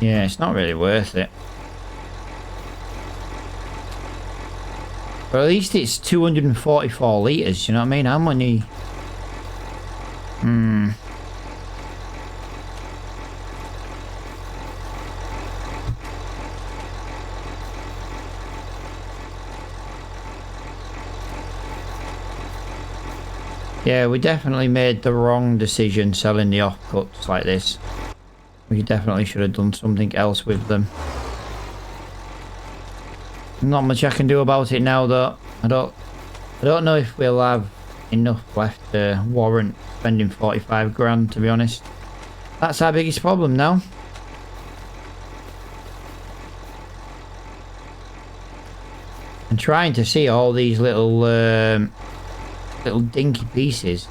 Yeah, it's not really worth it. But at least it's 244 litres, you know what I mean? How many... Yeah, we definitely made the wrong decision selling the offcuts like this. We definitely should have done something else with them. Not much I can do about it now, though. I don't know if we'll have enough left to warrant spending 45 grand, to be honest. That's our biggest problem now. I'm trying to see all these little dinky pieces.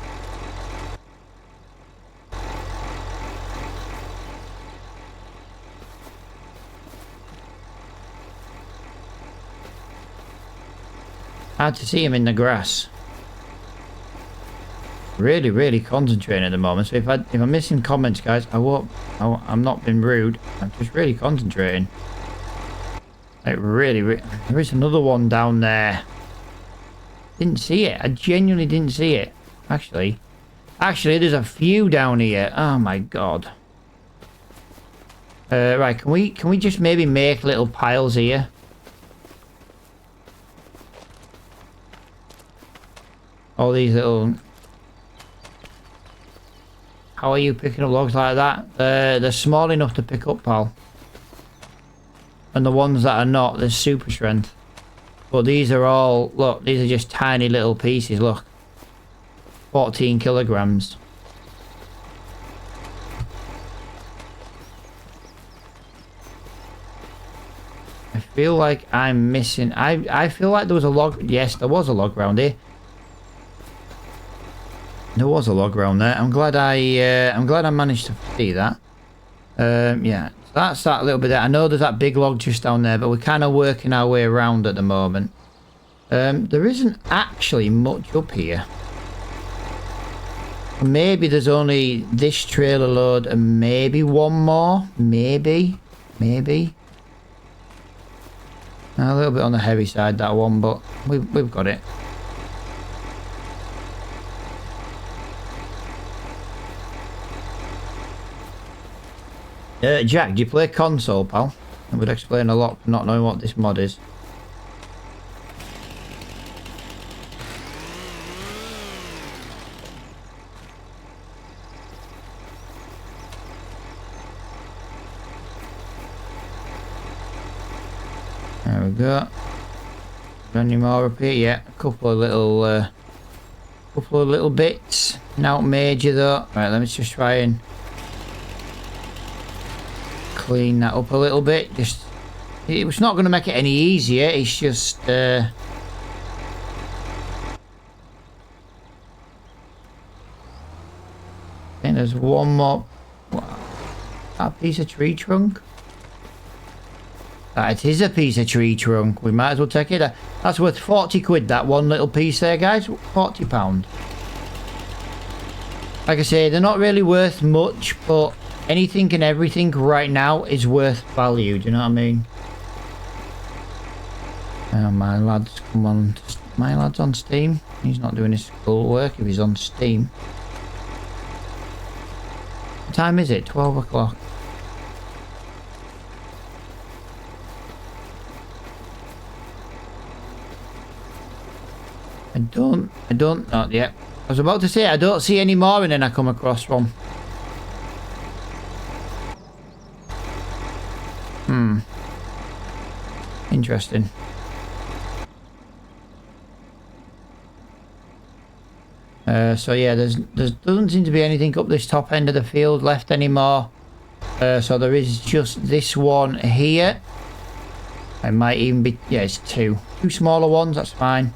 Hard to see him in the grass. Really concentrating at the moment. So if I'm missing comments, guys, I'm not being rude. I'm just really concentrating. Like really, there is another one down there. Didn't see it. I genuinely didn't see it. Actually, there's a few down here. Oh my god. Right, can we just maybe make little piles here? All these little... How are you picking up logs like that? They're small enough to pick up, pal. And the ones that are not, they're super strength. But these are all... Look, these are just tiny little pieces, look. 14 kilograms. I feel like I'm missing... I feel like there was a log... Yes, there was a log around here. There was a log around there. I'm glad I managed to see that. Yeah, so that's that little bit there. I know there's that big log just down there, but we're kind of working our way around at the moment. There isn't actually much up here. Maybe there's only this trailer load and maybe one more. Maybe. A little bit on the heavy side, that one, but we've got it. Jack, do you play console, pal? That would explain a lot for not knowing what this mod is. There we go. Any more up here? Yeah, a couple of little bits. Not major though. Right, let me just try and clean that up a little bit. Just, it was not going to make it any easier. It's just I think there's one more. Wow. A piece of tree trunk. That is a piece of tree trunk. We might as well take it. That's worth 40 quid, that one little piece there, guys. £40. Like I say, they're not really worth much, but anything and everything right now is worth value. Do you know what I mean? Oh, my lad's come on. My lad's on Steam. He's not doing his school work if he's on Steam. What time is it? 12 o'clock. Not yet. I was about to say, I don't see any more and then I come across one. Interesting. So yeah, there doesn't seem to be anything up this top end of the field left anymore. So there is just this one here. It might even be, yeah, it's two smaller ones. That's fine.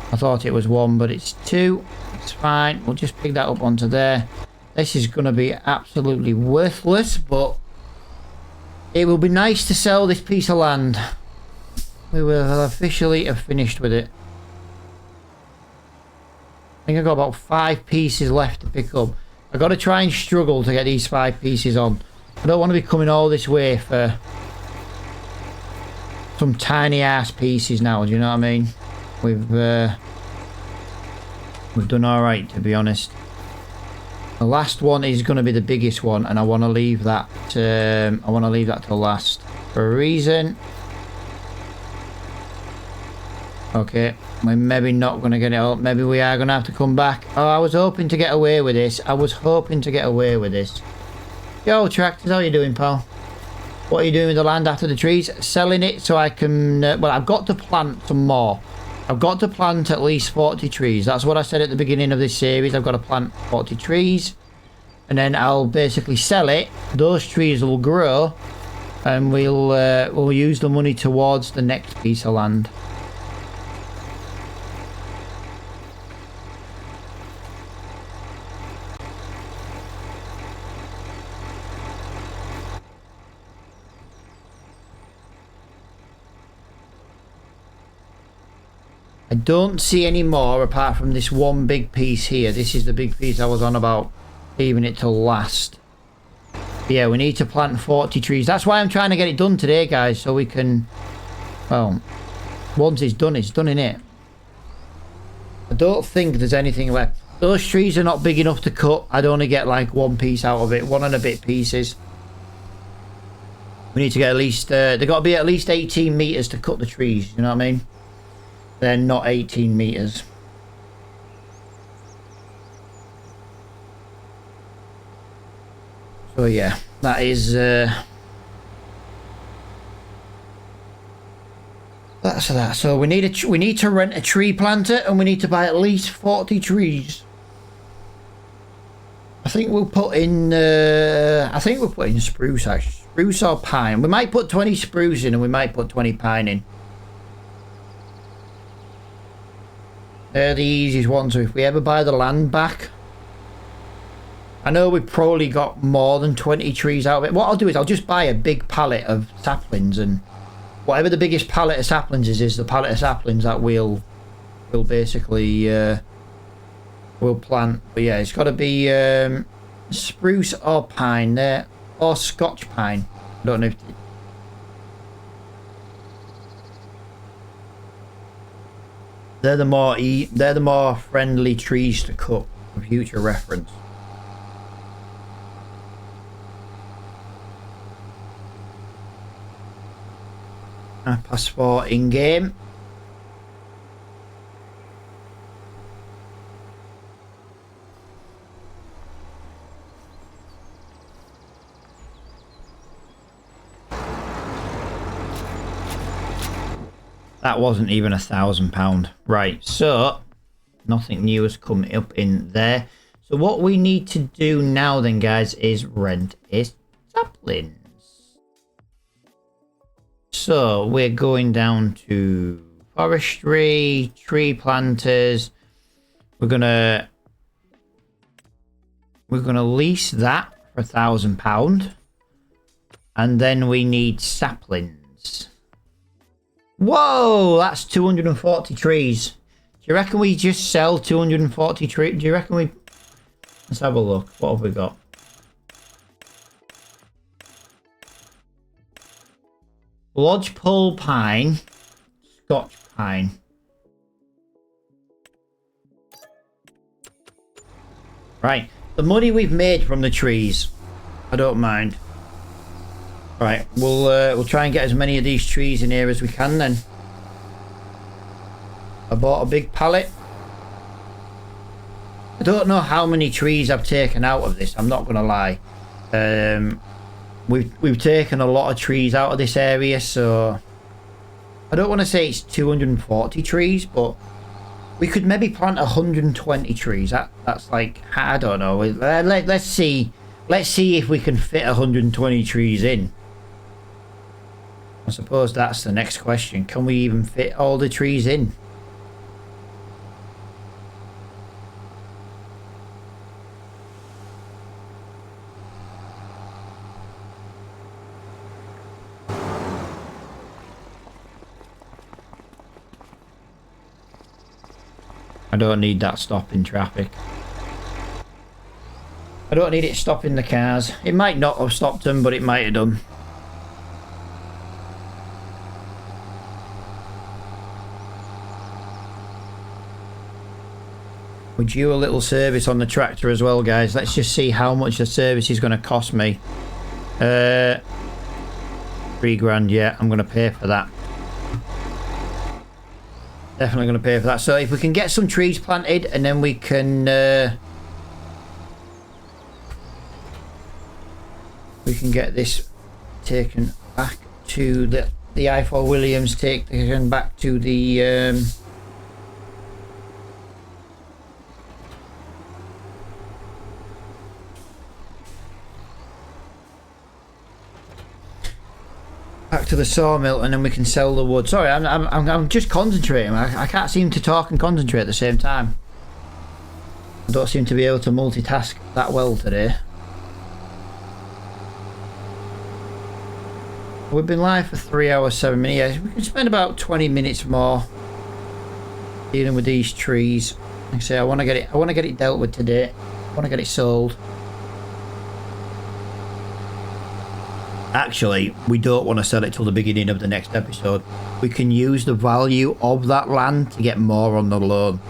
I thought it was one, but it's two. It's fine. We'll just pick that up onto there. This is going to be absolutely worthless, but it will be nice to sell this piece of land. We will officially have finished with it. I think I've got about 5 pieces left to pick up. I've got to try and struggle to get these 5 pieces on. I don't want to be coming all this way for some tiny ass pieces now, do you know what I mean? We've done alright, to be honest. The last one is going to be the biggest one, and I want to leave that to last for a reason. Okay, we're maybe not going to get it up. Maybe we are going to have to come back. Oh, I was hoping to get away with this. Yo, Tractors, how you doing, pal? What are you doing with the land after the trees? Selling it so I can... well, I've got to plant some more. I've got to plant at least 40 trees. That's what I said at the beginning of this series. I've got to plant 40 trees. And then I'll basically sell it. Those trees will grow. And we'll use the money towards the next piece of land. I don't see any more apart from this one big piece here. This is the big piece I was on about, leaving it to last. Yeah, we need to plant 40 trees. That's why I'm trying to get it done today, guys, so we can... well, once it's done, innit? I don't think there's anything left. Those trees are not big enough to cut. I'd only get like one piece out of it, 1 and a bit pieces. We need to get at least... they've got to be at least 18 meters to cut the trees, you know what I mean? They're not 18 meters. So yeah, that is that's that. So we need to rent a tree planter, and we need to buy at least 40 trees. I think we'll put in spruce, actually. Spruce or pine. We might put 20 spruce in, and we might put 20 pine in. They're the easiest ones. So if we ever buy the land back, I know we've probably got more than 20 trees out of it. What I'll do is I'll just buy a big pallet of saplings, and whatever the biggest pallet of saplings is the pallet of saplings that we'll basically we'll plant. But yeah, it's got to be spruce or pine there, or Scotch pine. I don't know if they're the more friendly trees to cut for future reference. Passport in game. That wasn't even £1,000. Right, so nothing new has come up in there. So what we need to do now then, guys, is rent a sapling. So we're going down to forestry, tree planters. We're gonna lease that for £1,000, and then we need saplings. Whoa, that's 240 trees. Do you reckon we just sell 240 trees? Do you reckon we... Let's have a look. What have we got? Lodgepole pine, Scotch pine. Right, the money we've made from the trees, I don't mind. Right, we'll try and get as many of these trees in here as we can then. I bought a big pallet. I don't know how many trees I've taken out of this, I'm not gonna lie. We've taken a lot of trees out of this area, so I don't want to say it's 240 trees, but we could maybe plant 120 trees. That's like, I don't know. Let's see if we can fit 120 trees in. I suppose that's the next question. Can we even fit all the trees in? I don't need that stopping traffic. I don't need it stopping the cars. It might not have stopped them, but it might have done. We're due a little service on the tractor as well, guys. Let's just see how much the service is going to cost me. 3 grand, yeah. I'm going to pay for that. Definitely going to pay for that. So if we can get some trees planted and then we can get this taken back to the I4 Williams, taken back to the back to the sawmill, and then we can sell the wood. Sorry, I'm just concentrating. I can't seem to talk and concentrate at the same time. I don't seem to be able to multitask that well today. We've been live for 3 hours 7 minutes. Yeah, we can spend about 20 minutes more dealing with these trees. Like I say, I want to get it dealt with today. I want to get it sold. Actually, we don't want to sell it till the beginning of the next episode. We can use the value of that land to get more on the loan,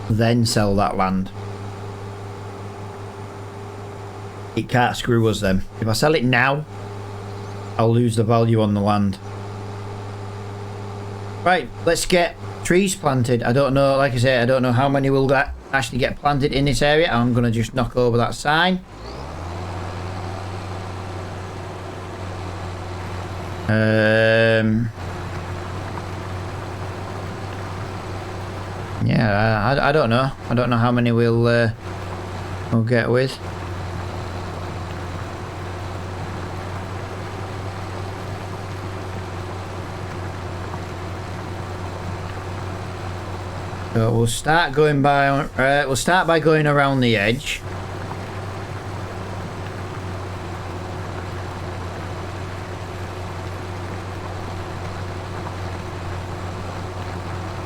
then sell that land. It can't screw us then. If I sell it now, I'll lose the value on the land. Right, let's get trees planted. I don't know, like I say, I don't know how many will actually get planted in this area. I'm going to just knock over that sign. Yeah, I don't know. I don't know how many we'll get with. So we'll start going by. We'll start by going around the edge.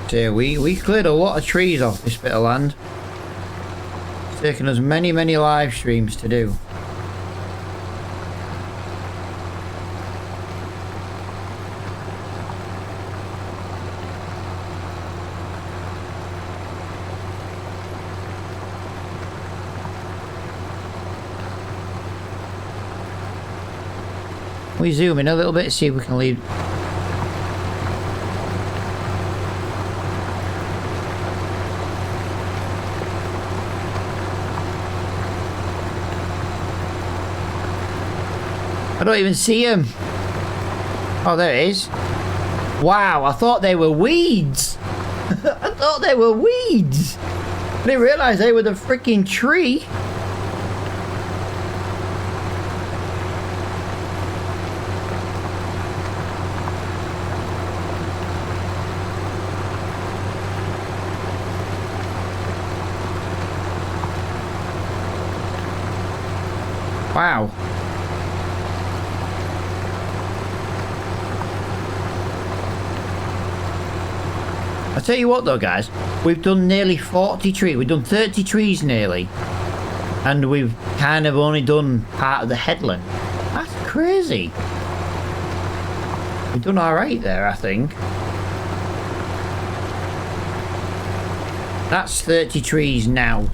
So we cleared a lot of trees off this bit of land. It's taken us many live streams to do. We zoom in a little bit, see if we can leave. I don't even see him. Oh, there it is. Wow, I thought they were weeds. I thought they were weeds. I didn't realise they were the freaking tree. Wow. I tell you what though, guys, we've done nearly 40 trees. We've done 30 trees nearly, and we've kind of only done part of the headland. That's crazy. We've done all right there, I think. That's 30 trees now.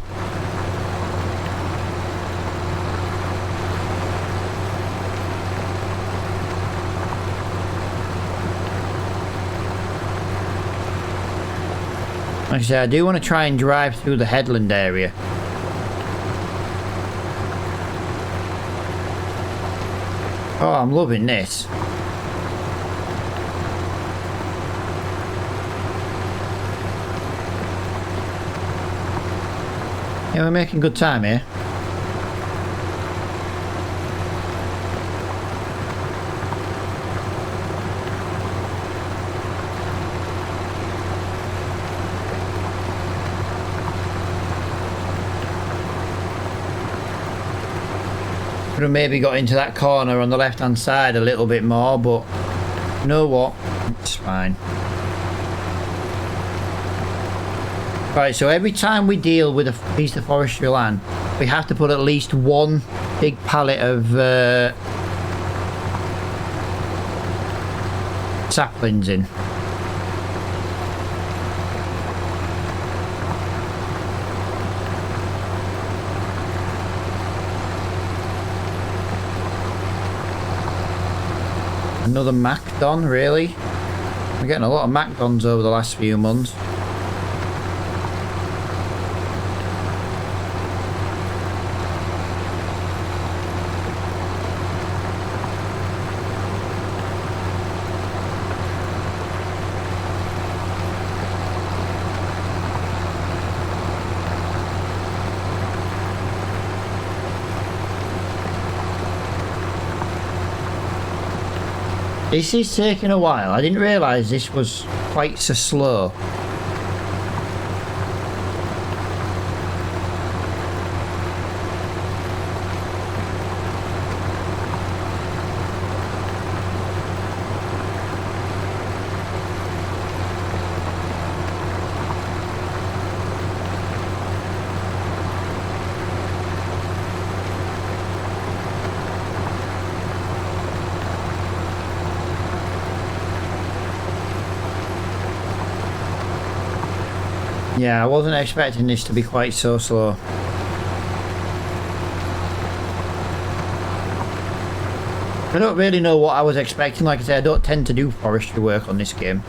Like I said, I do want to try and drive through the headland area. Oh, I'm loving this. Yeah, we're making good time here. Could have maybe got into that corner on the left hand side a little bit more, but you know what, it's fine. Right, so every time we deal with a piece of forestry land, we have to put at least one big pallet of saplings in. Another Macdon, really? We're getting a lot of Macdons over the last few months. This is taking a while. I didn't realise this was quite so slow. Yeah, I wasn't expecting this to be quite so slow. I don't really know what I was expecting. Like I said, I don't tend to do forestry work on this game.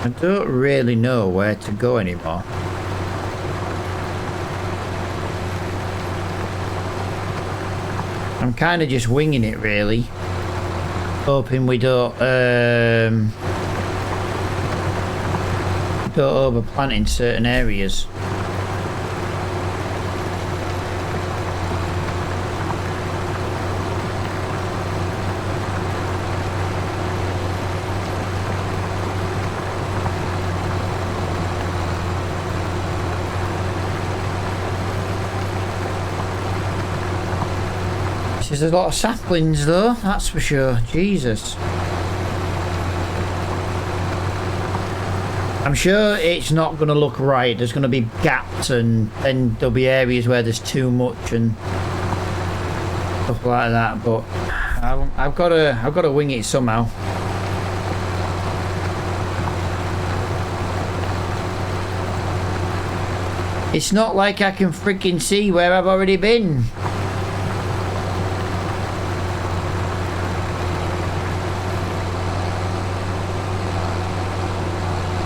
I don't really know where to go anymore. I'm kind of just winging it, really. Hoping we don't overplant in certain areas. There's a lot of saplings though, that's for sure. Jesus. I'm sure it's not going to look right. There's going to be gaps, and then there'll be areas where there's too much and stuff like that. But I've got to wing it somehow. It's not like I can freaking see where I've already been.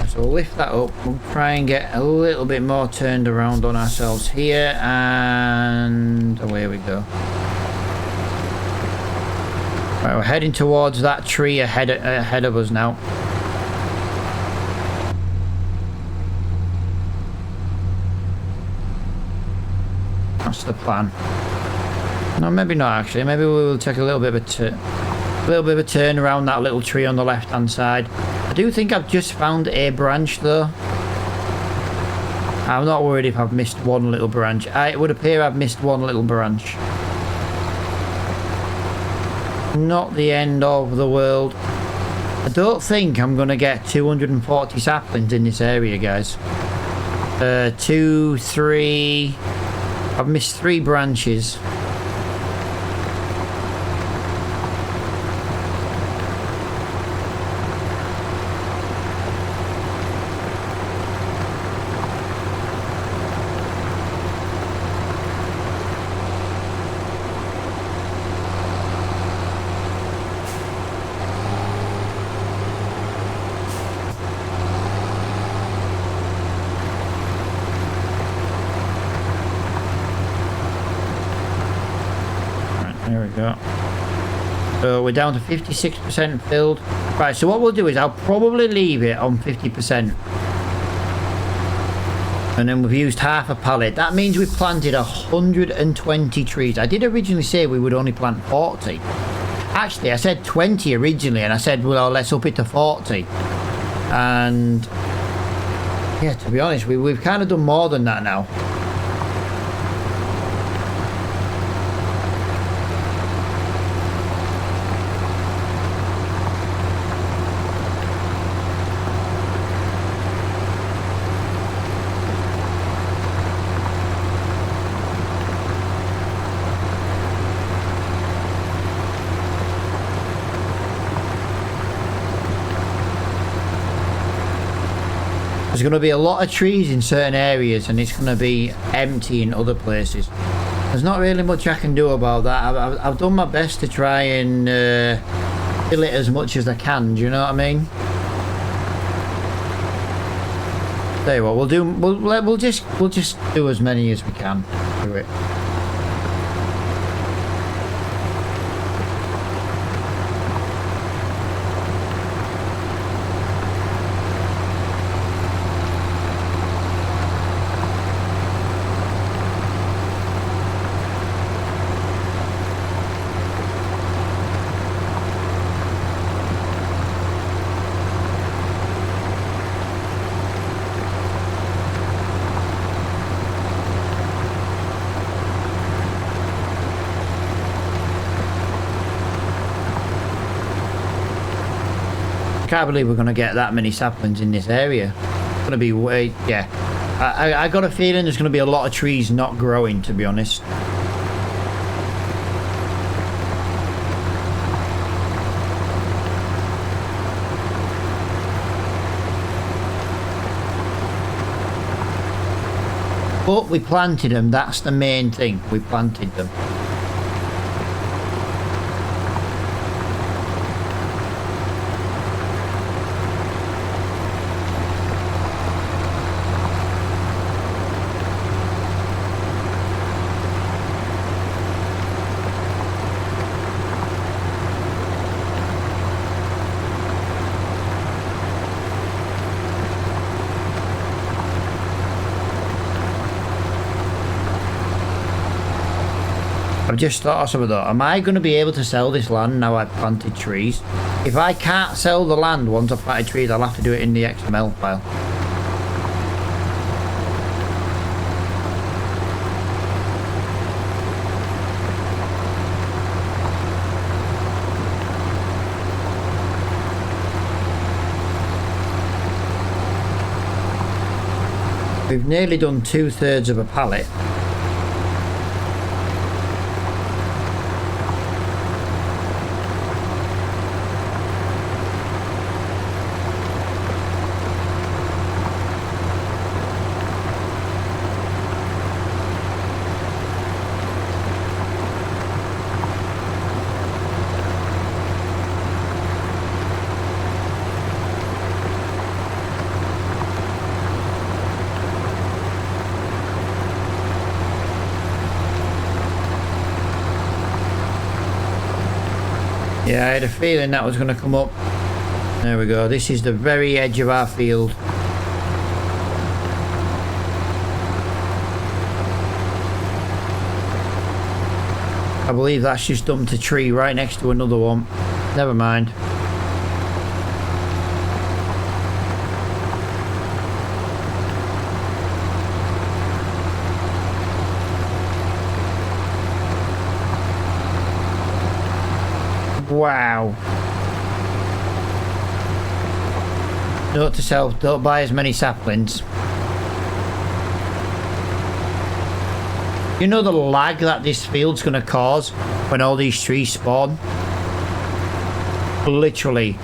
So we'll lift that up. We'll try and get a little bit more turned around on ourselves here, and away we go. Right, we're heading towards that tree ahead of us now. That's the plan. No, maybe not actually. Maybe we will take a little bit of a turn around that little tree on the left hand side. I do think I've just found a branch though. I'm not worried if I've missed one little branch. It would appear I've missed one little branch. Not the end of the world. I don't think I'm going to get 240 saplings in this area, guys. 2, 3... I've missed 3 branches. There we go. So we're down to 56% filled. Right, so what we'll do is I'll probably leave it on 50%. And then we've used half a pallet. That means we planted 120 trees. I did originally say we would only plant 40. Actually, I said 20 originally, and I said, well, let's up it to 40. And yeah, to be honest, we've kind of done more than that now. There's going to be a lot of trees in certain areas and it's going to be empty in other places. There's not really much I can do about that. I've done my best to try and fill it as much as I can. Do you know what I mean? Tell you what, we'll just do as many as we can. Do it. I can't believe we're going to get that many saplings in this area. It's going to be way... yeah. I got a feeling there's going to be a lot of trees not growing, to be honest. But we planted them. That's the main thing. We planted them. I've just thought of something though. Am I going to be able to sell this land now I've planted trees? If I can't sell the land once I've planted trees, I'll have to do it in the XML file. We've nearly done 2/3 of a pallet. Yeah, I had a feeling that was going to come up. There we go. This is the very edge of our field. I believe that's just dumped a tree right next to another one. Never mind. Wow. Note to self, don't buy as many saplings. You know the lag that this field's going to cause when all these trees spawn? Literally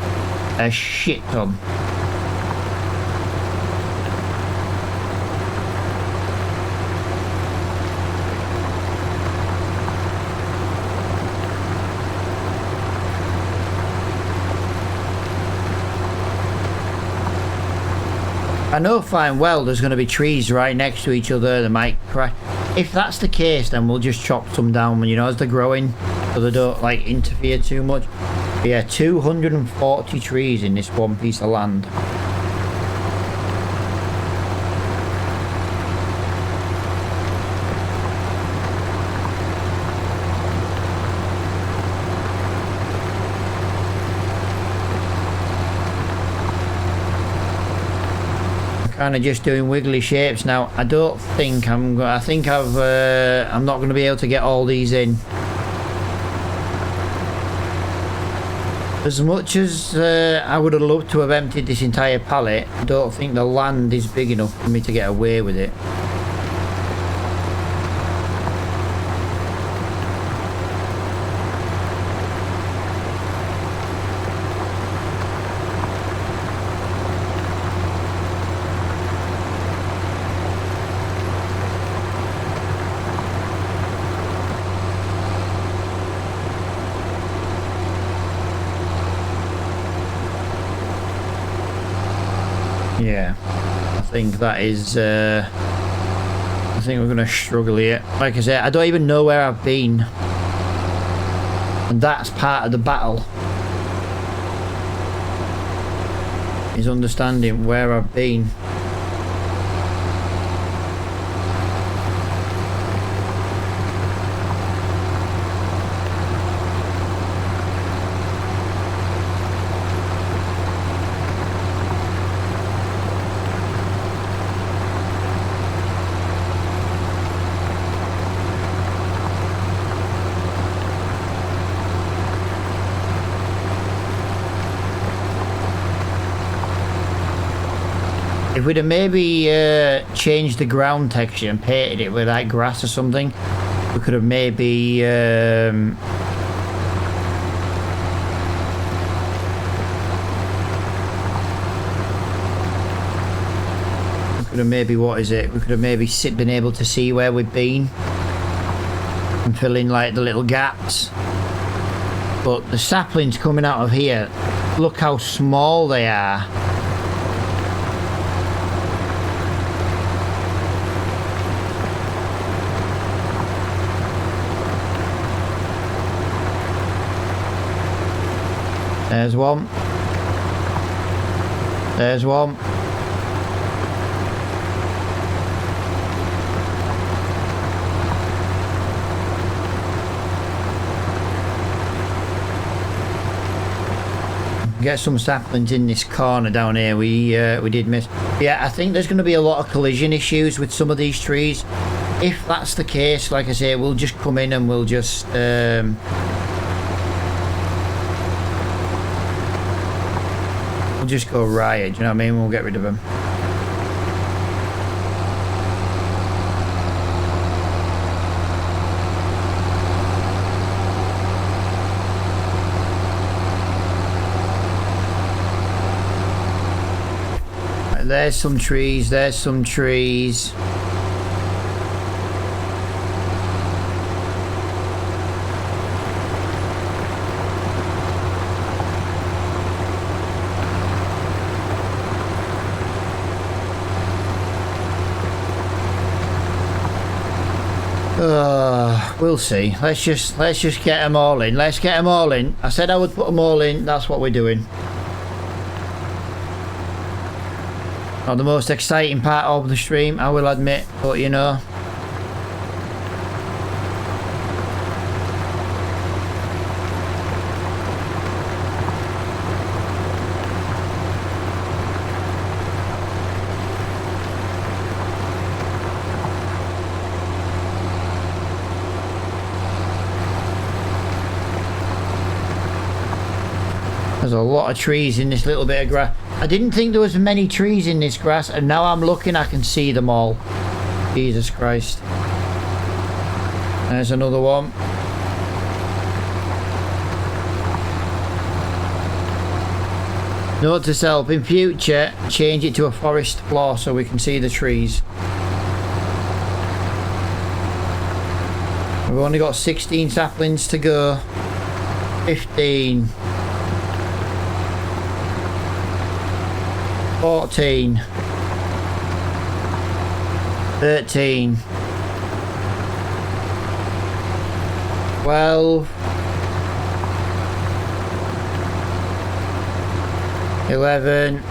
a shit ton. I know fine well there's going to be trees right next to each other that might crash. If that's the case, then we'll just chop some down, you know, as they're growing, so they don't like interfere too much. But yeah, 240 trees in this one piece of land. Kind of just doing wiggly shapes now. I don't think I think I'm not going to be able to get all these in. As much as I would have loved to have emptied this entire pallet, I don't think the land is big enough for me to get away with it. Yeah, I think that is, I think we're going to struggle here. Like I said, I don't even know where I've been. And that's part of the battle. Is understanding where I've been. If we'd have maybe changed the ground texture and painted it with like grass or something, we could have maybe what is it? We could have maybe been able to see where we've been and fill in like the little gaps. But the saplings coming out of here, look how small they are. There's one. There's one. Get some saplings in this corner down here. We did miss. Yeah, I think there's going to be a lot of collision issues with some of these trees. If that's the case, like I say, we'll just come in and we'll just go riot, you know what I mean? We'll get rid of them. Right, there's some trees, there's some trees. We'll see. Let's just get them all in. Let's get them all in. I said I would put them all in. That's what we're doing. Not the most exciting part of the stream, I will admit, but you know. There's a lot of trees in this little bit of grass. I didn't think there was many trees in this grass, and now I'm looking, I can see them all. Jesus Christ. There's another one. Note to self, in future, change it to a forest floor so we can see the trees. We've only got 16 saplings to go. 15. 14, 13, 12, 11,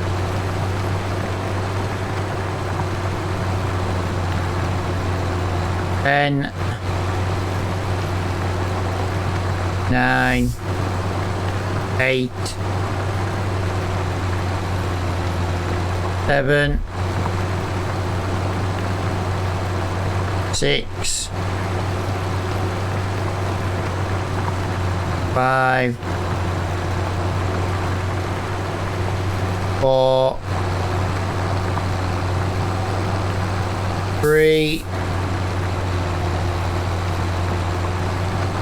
10, 9, 8, 7, 6, 5, 4, 3,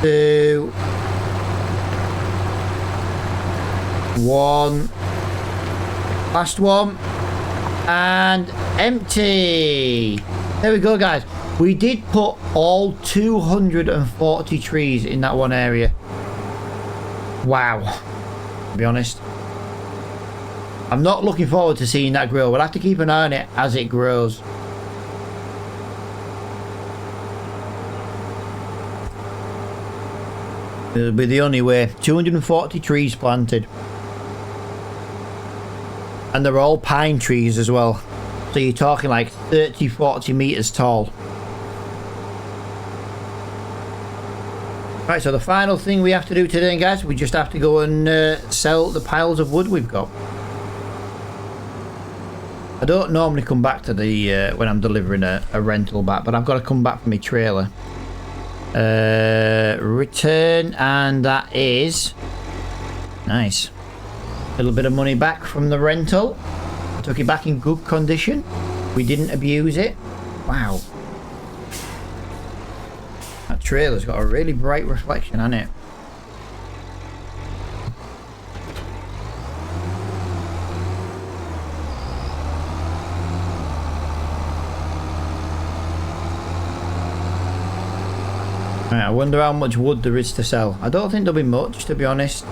2, 1. Last one. And empty. There we go, guys. We did put all 240 trees in that one area. Wow. To be honest, I'm not looking forward to seeing that grow. We'll have to keep an eye on it as it grows. It'll be the only way. 240 trees planted. And they're all pine trees as well. So you're talking like 30, 40 meters tall. Right, so the final thing we have to do today, guys, we just have to go and sell the piles of wood we've got. I don't normally come back to the when I'm delivering a rental back, but I've got to come back for my trailer. Return, and that is nice. A little bit of money back from the rental. I took it back in good condition. We didn't abuse it. Wow. That trailer's got a really bright reflection on it. Right, I wonder how much wood there is to sell. I don't think there'll be much, to be honest.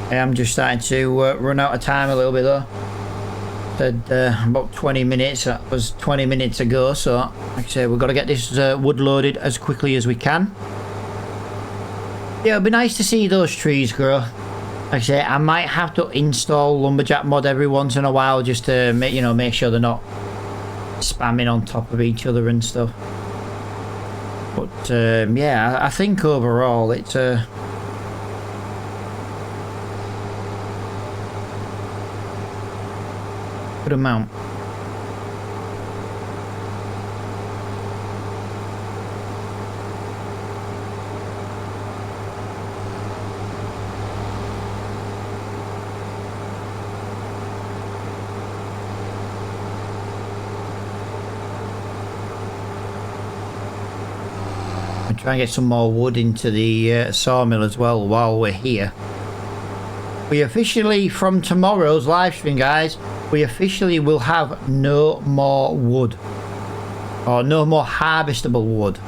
I am just starting to run out of time a little bit though. Said about 20 minutes. That was 20 minutes ago. So, like I say, we've got to get this wood loaded as quickly as we can. Yeah, it'd be nice to see those trees grow. Like I say, I might have to install lumberjack mod every once in a while just to make, make sure they're not spamming on top of each other and stuff. But yeah, I think overall it's a good amount. I'll try and get some more wood into the sawmill as well while we're here. We officially, from tomorrow's live stream, guys, we officially will have no more wood, or no more harvestable wood.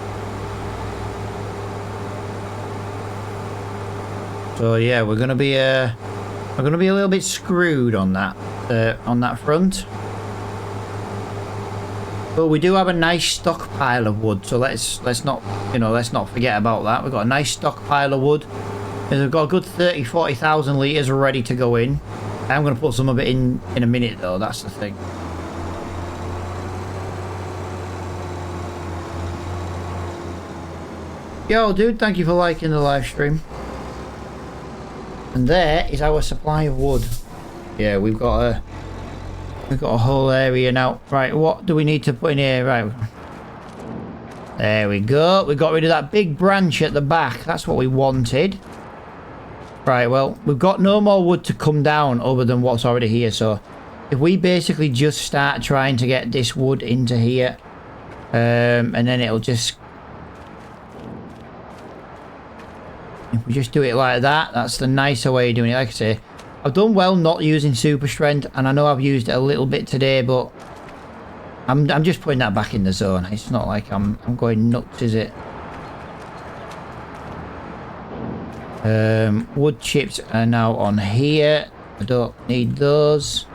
So yeah, we're gonna be a little bit screwed on that front. But we do have a nice stockpile of wood, so let's not forget about that. We've got a nice stockpile of wood. And we've got a good 30,000-40,000 litres ready to go in. I'm going to put some of it in a minute though, that's the thing. Yo dude, thank you for liking the live stream. And there is our supply of wood. Yeah, we've got a whole area now. Right, what do we need to put in here? Right. There we go. We got rid of that big branch at the back. That's what we wanted. Right, well, we've got no more wood to come down other than what's already here. So if we basically just start trying to get this wood into here, and then it'll just... If we just do it like that, that's the nicer way of doing it. Like I say, I've done well not using super strength, and I know I've used it a little bit today, but I'm just putting that back in the zone. It's not like I'm going nuts, is it? Wood chips are now on here. I don't need those.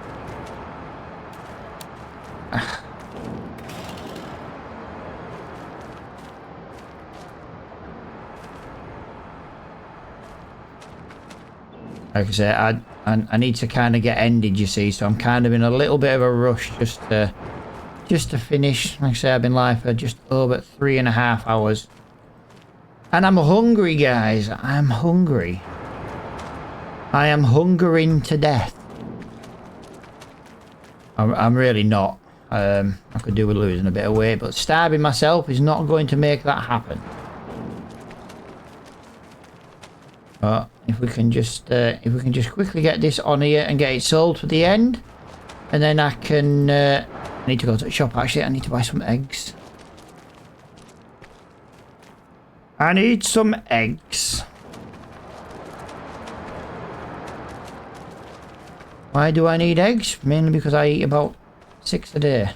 Like I say, I need to kind of get ended, you see, so I'm kind of in a little bit of a rush just to finish. Like I say, I've been live for just over 3.5 hours. And I'm hungry, guys. I'm hungry. I am hungering to death. I'm really not. I could do with losing a bit of weight, but starving myself is not going to make that happen. But if we can just quickly get this on here and get it sold for the end, and then I can. I need to go to the shop. Actually, I need to buy some eggs. I need some eggs. Why do I need eggs? Mainly because I eat about 6 a day.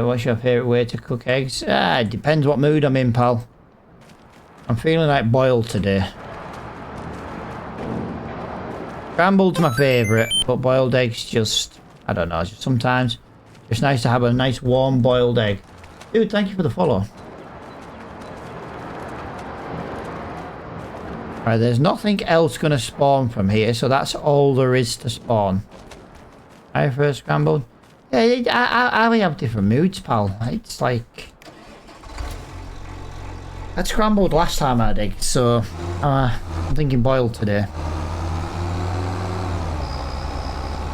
What's your favourite way to cook eggs? It depends what mood I'm in, pal. I'm feeling like boiled today. Scrambled's my favourite, but boiled eggs just... I don't know, just sometimes it's nice to have a nice warm boiled egg. Dude, thank you for the follow. Right, there's nothing else going to spawn from here, so that's all there is to spawn. I first scrambled. Yeah, we have different moods, pal. It's like... I scrambled last time I dig, so I'm thinking boiled today.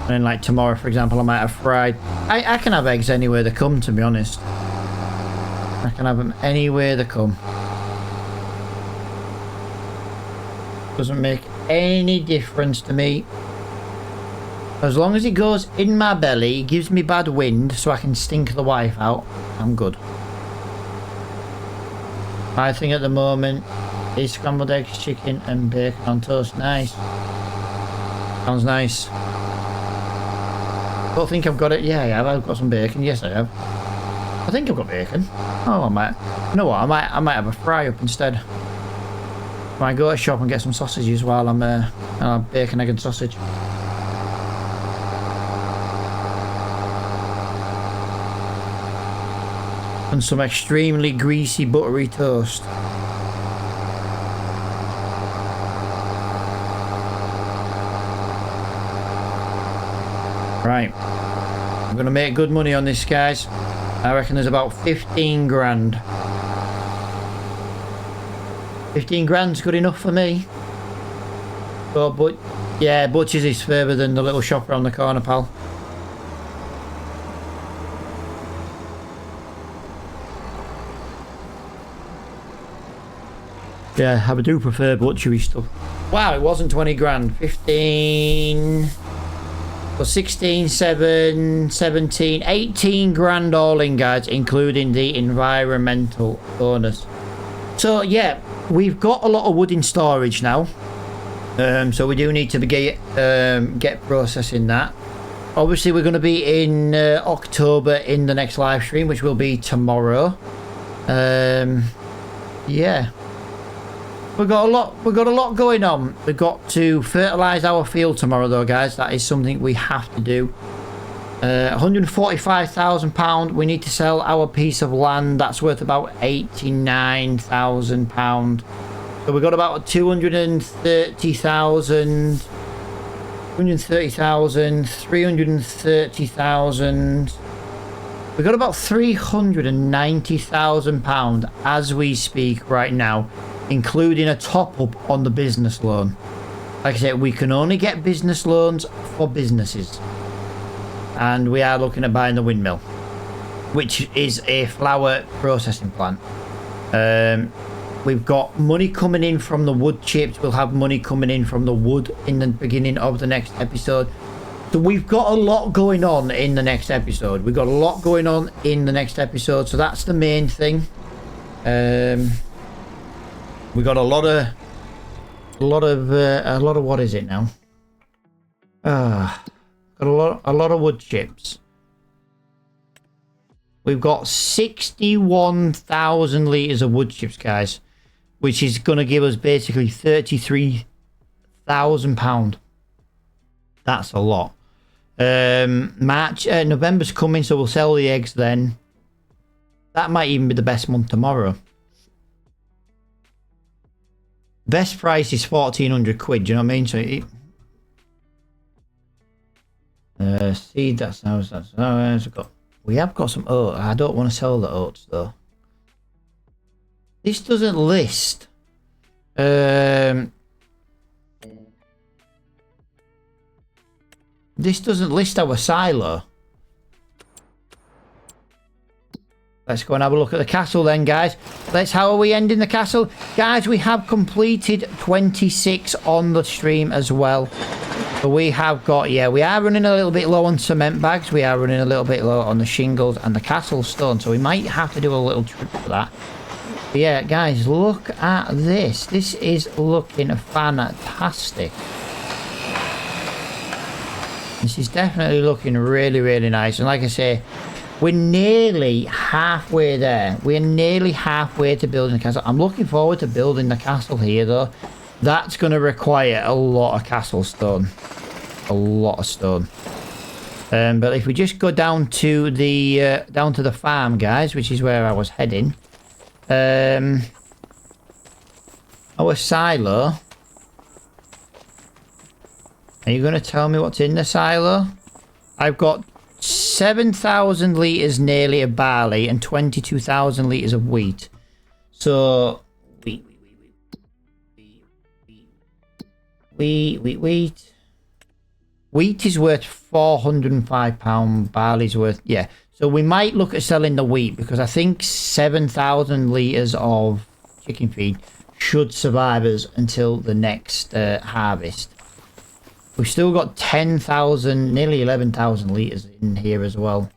And then like tomorrow, for example, I might have fried. I can have eggs anywhere they come, to be honest. I can have them anywhere they come. Doesn't make any difference to me. As long as it goes in my belly, it gives me bad wind so I can stink the wife out, I'm good. My thing at the moment is scrambled eggs, chicken and bacon on toast. Nice. Sounds nice. Don't think I've got it. Yeah, I have. I've got some bacon. Yes, I have. I think I've got bacon. Oh, I might. You know what? I might have a fry up instead. I might go to a shop and get some sausages while I'm bacon, egg and sausage. And some extremely greasy, buttery toast. Right. I'm going to make good money on this, guys. I reckon there's about 15 grand. 15 grand's good enough for me. But yeah, Butcher's is further than the little shop around the corner, pal. Yeah, I do prefer butchery stuff. Wow, it wasn't 20 grand. 15... So 16, 7, 17, 18 grand all in, guys, including the environmental bonus. So, yeah, we've got a lot of wood in storage now. So we do need to get processing that. Obviously, we're going to be in October in the next live stream, which will be tomorrow. Yeah. We've got a lot going on. We've got to fertilise our field tomorrow though, guys. That is something we have to do. £145,000. We need to sell our piece of land. That's worth about £89,000. So we've got about 230,000, 330,000. We've got about £390,000 as we speak right now, including a top-up on the business loan. Like I said, we can only get business loans for businesses. And we are looking at buying the windmill, which is a flour processing plant. We've got money coming in from the wood chips. We'll have money coming in from the wood in the beginning of the next episode. So we've got a lot going on in the next episode. We've got a lot going on in the next episode. So that's the main thing. We got a lot of what is it now? Got a lot of wood chips. We've got 61,000 litres of wood chips, guys, which is going to give us basically £33,000. That's a lot. November's coming, so we'll sell the eggs then. That might even be the best month tomorrow. Best price is 1,400 quid. Do you know what I mean? So seed. That's ours. That's ours. We have got some oats. I don't want to sell the oats though. This doesn't list. This doesn't list our silo. Let's go and have a look at the castle then, guys. How are we ending the castle? Guys, we have completed 26 on the stream as well. So we have got, yeah, we are running a little bit low on cement bags. We are running a little bit low on the shingles and the castle stone. So we might have to do a little trick for that. But yeah, guys, look at this. This is looking fantastic. This is definitely looking really, really nice. And like I say, we're nearly halfway there. We're nearly halfway to building the castle. I'm looking forward to building the castle here, though. That's going to require a lot of castle stone. A lot of stone. But if we just go down to the farm, guys, which is where I was heading. Our silo. Are you going to tell me what's in the silo? I've got 7,000 litres nearly of barley and 22,000 litres of wheat. So, wheat. Wheat is worth £405. Barley's worth, yeah. So we might look at selling the wheat because I think 7,000 litres of chicken feed should survive us until the next harvest. We've still got 10,000, nearly 11,000 litres in here as well.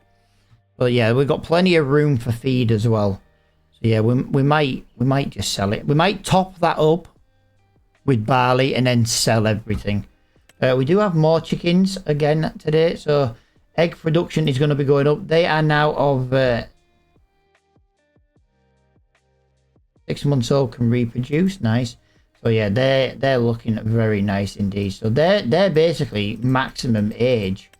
But yeah, we've got plenty of room for feed as well. So yeah, we might just sell it. We might top that up with barley and then sell everything. We do have more chickens again today, so egg production is going to be going up. They are now of 6 months old, can reproduce. Nice. So yeah, they're looking very nice indeed. So they're basically maximum age.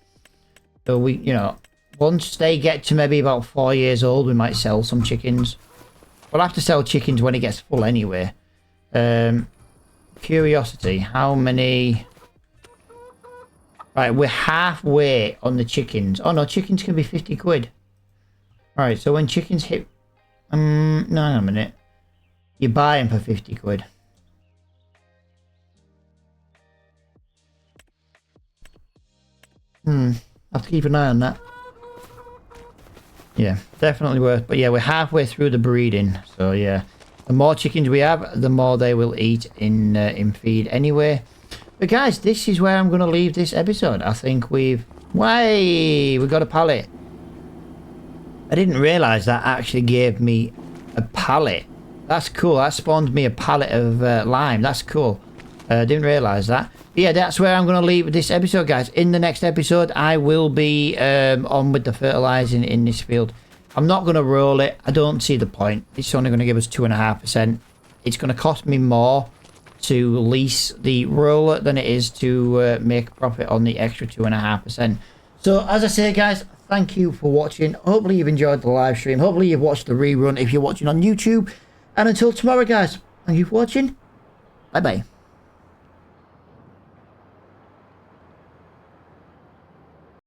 So we, you know, once they get to maybe about 4 years old, we might sell some chickens. We'll have to sell chickens when it gets full anyway. Curiosity, how many? Right, we're halfway on the chickens. Oh no, chickens can be 50 quid. Alright, so when chickens hit... no, hang on a minute. You buy them for 50 quid. Have to keep an eye on that. Yeah, definitely worth. But yeah, we're halfway through the breeding. So yeah, the more chickens we have, the more they will eat in feed anyway. But guys, this is where I'm going to leave this episode. I think we got a pallet. I didn't realise that actually gave me a pallet. That's cool. That spawned me a pallet of lime. That's cool. Didn't realise that. But yeah, that's where I'm going to leave this episode, guys. In the next episode, I will be on with the fertilising in this field. I'm not going to roll it. I don't see the point. It's only going to give us 2.5%. It's going to cost me more to lease the roller than it is to make profit on the extra 2.5%. So, as I say, guys, thank you for watching. Hopefully you've enjoyed the live stream. Hopefully you've watched the rerun if you're watching on YouTube. And until tomorrow, guys, thank you for watching. Bye-bye.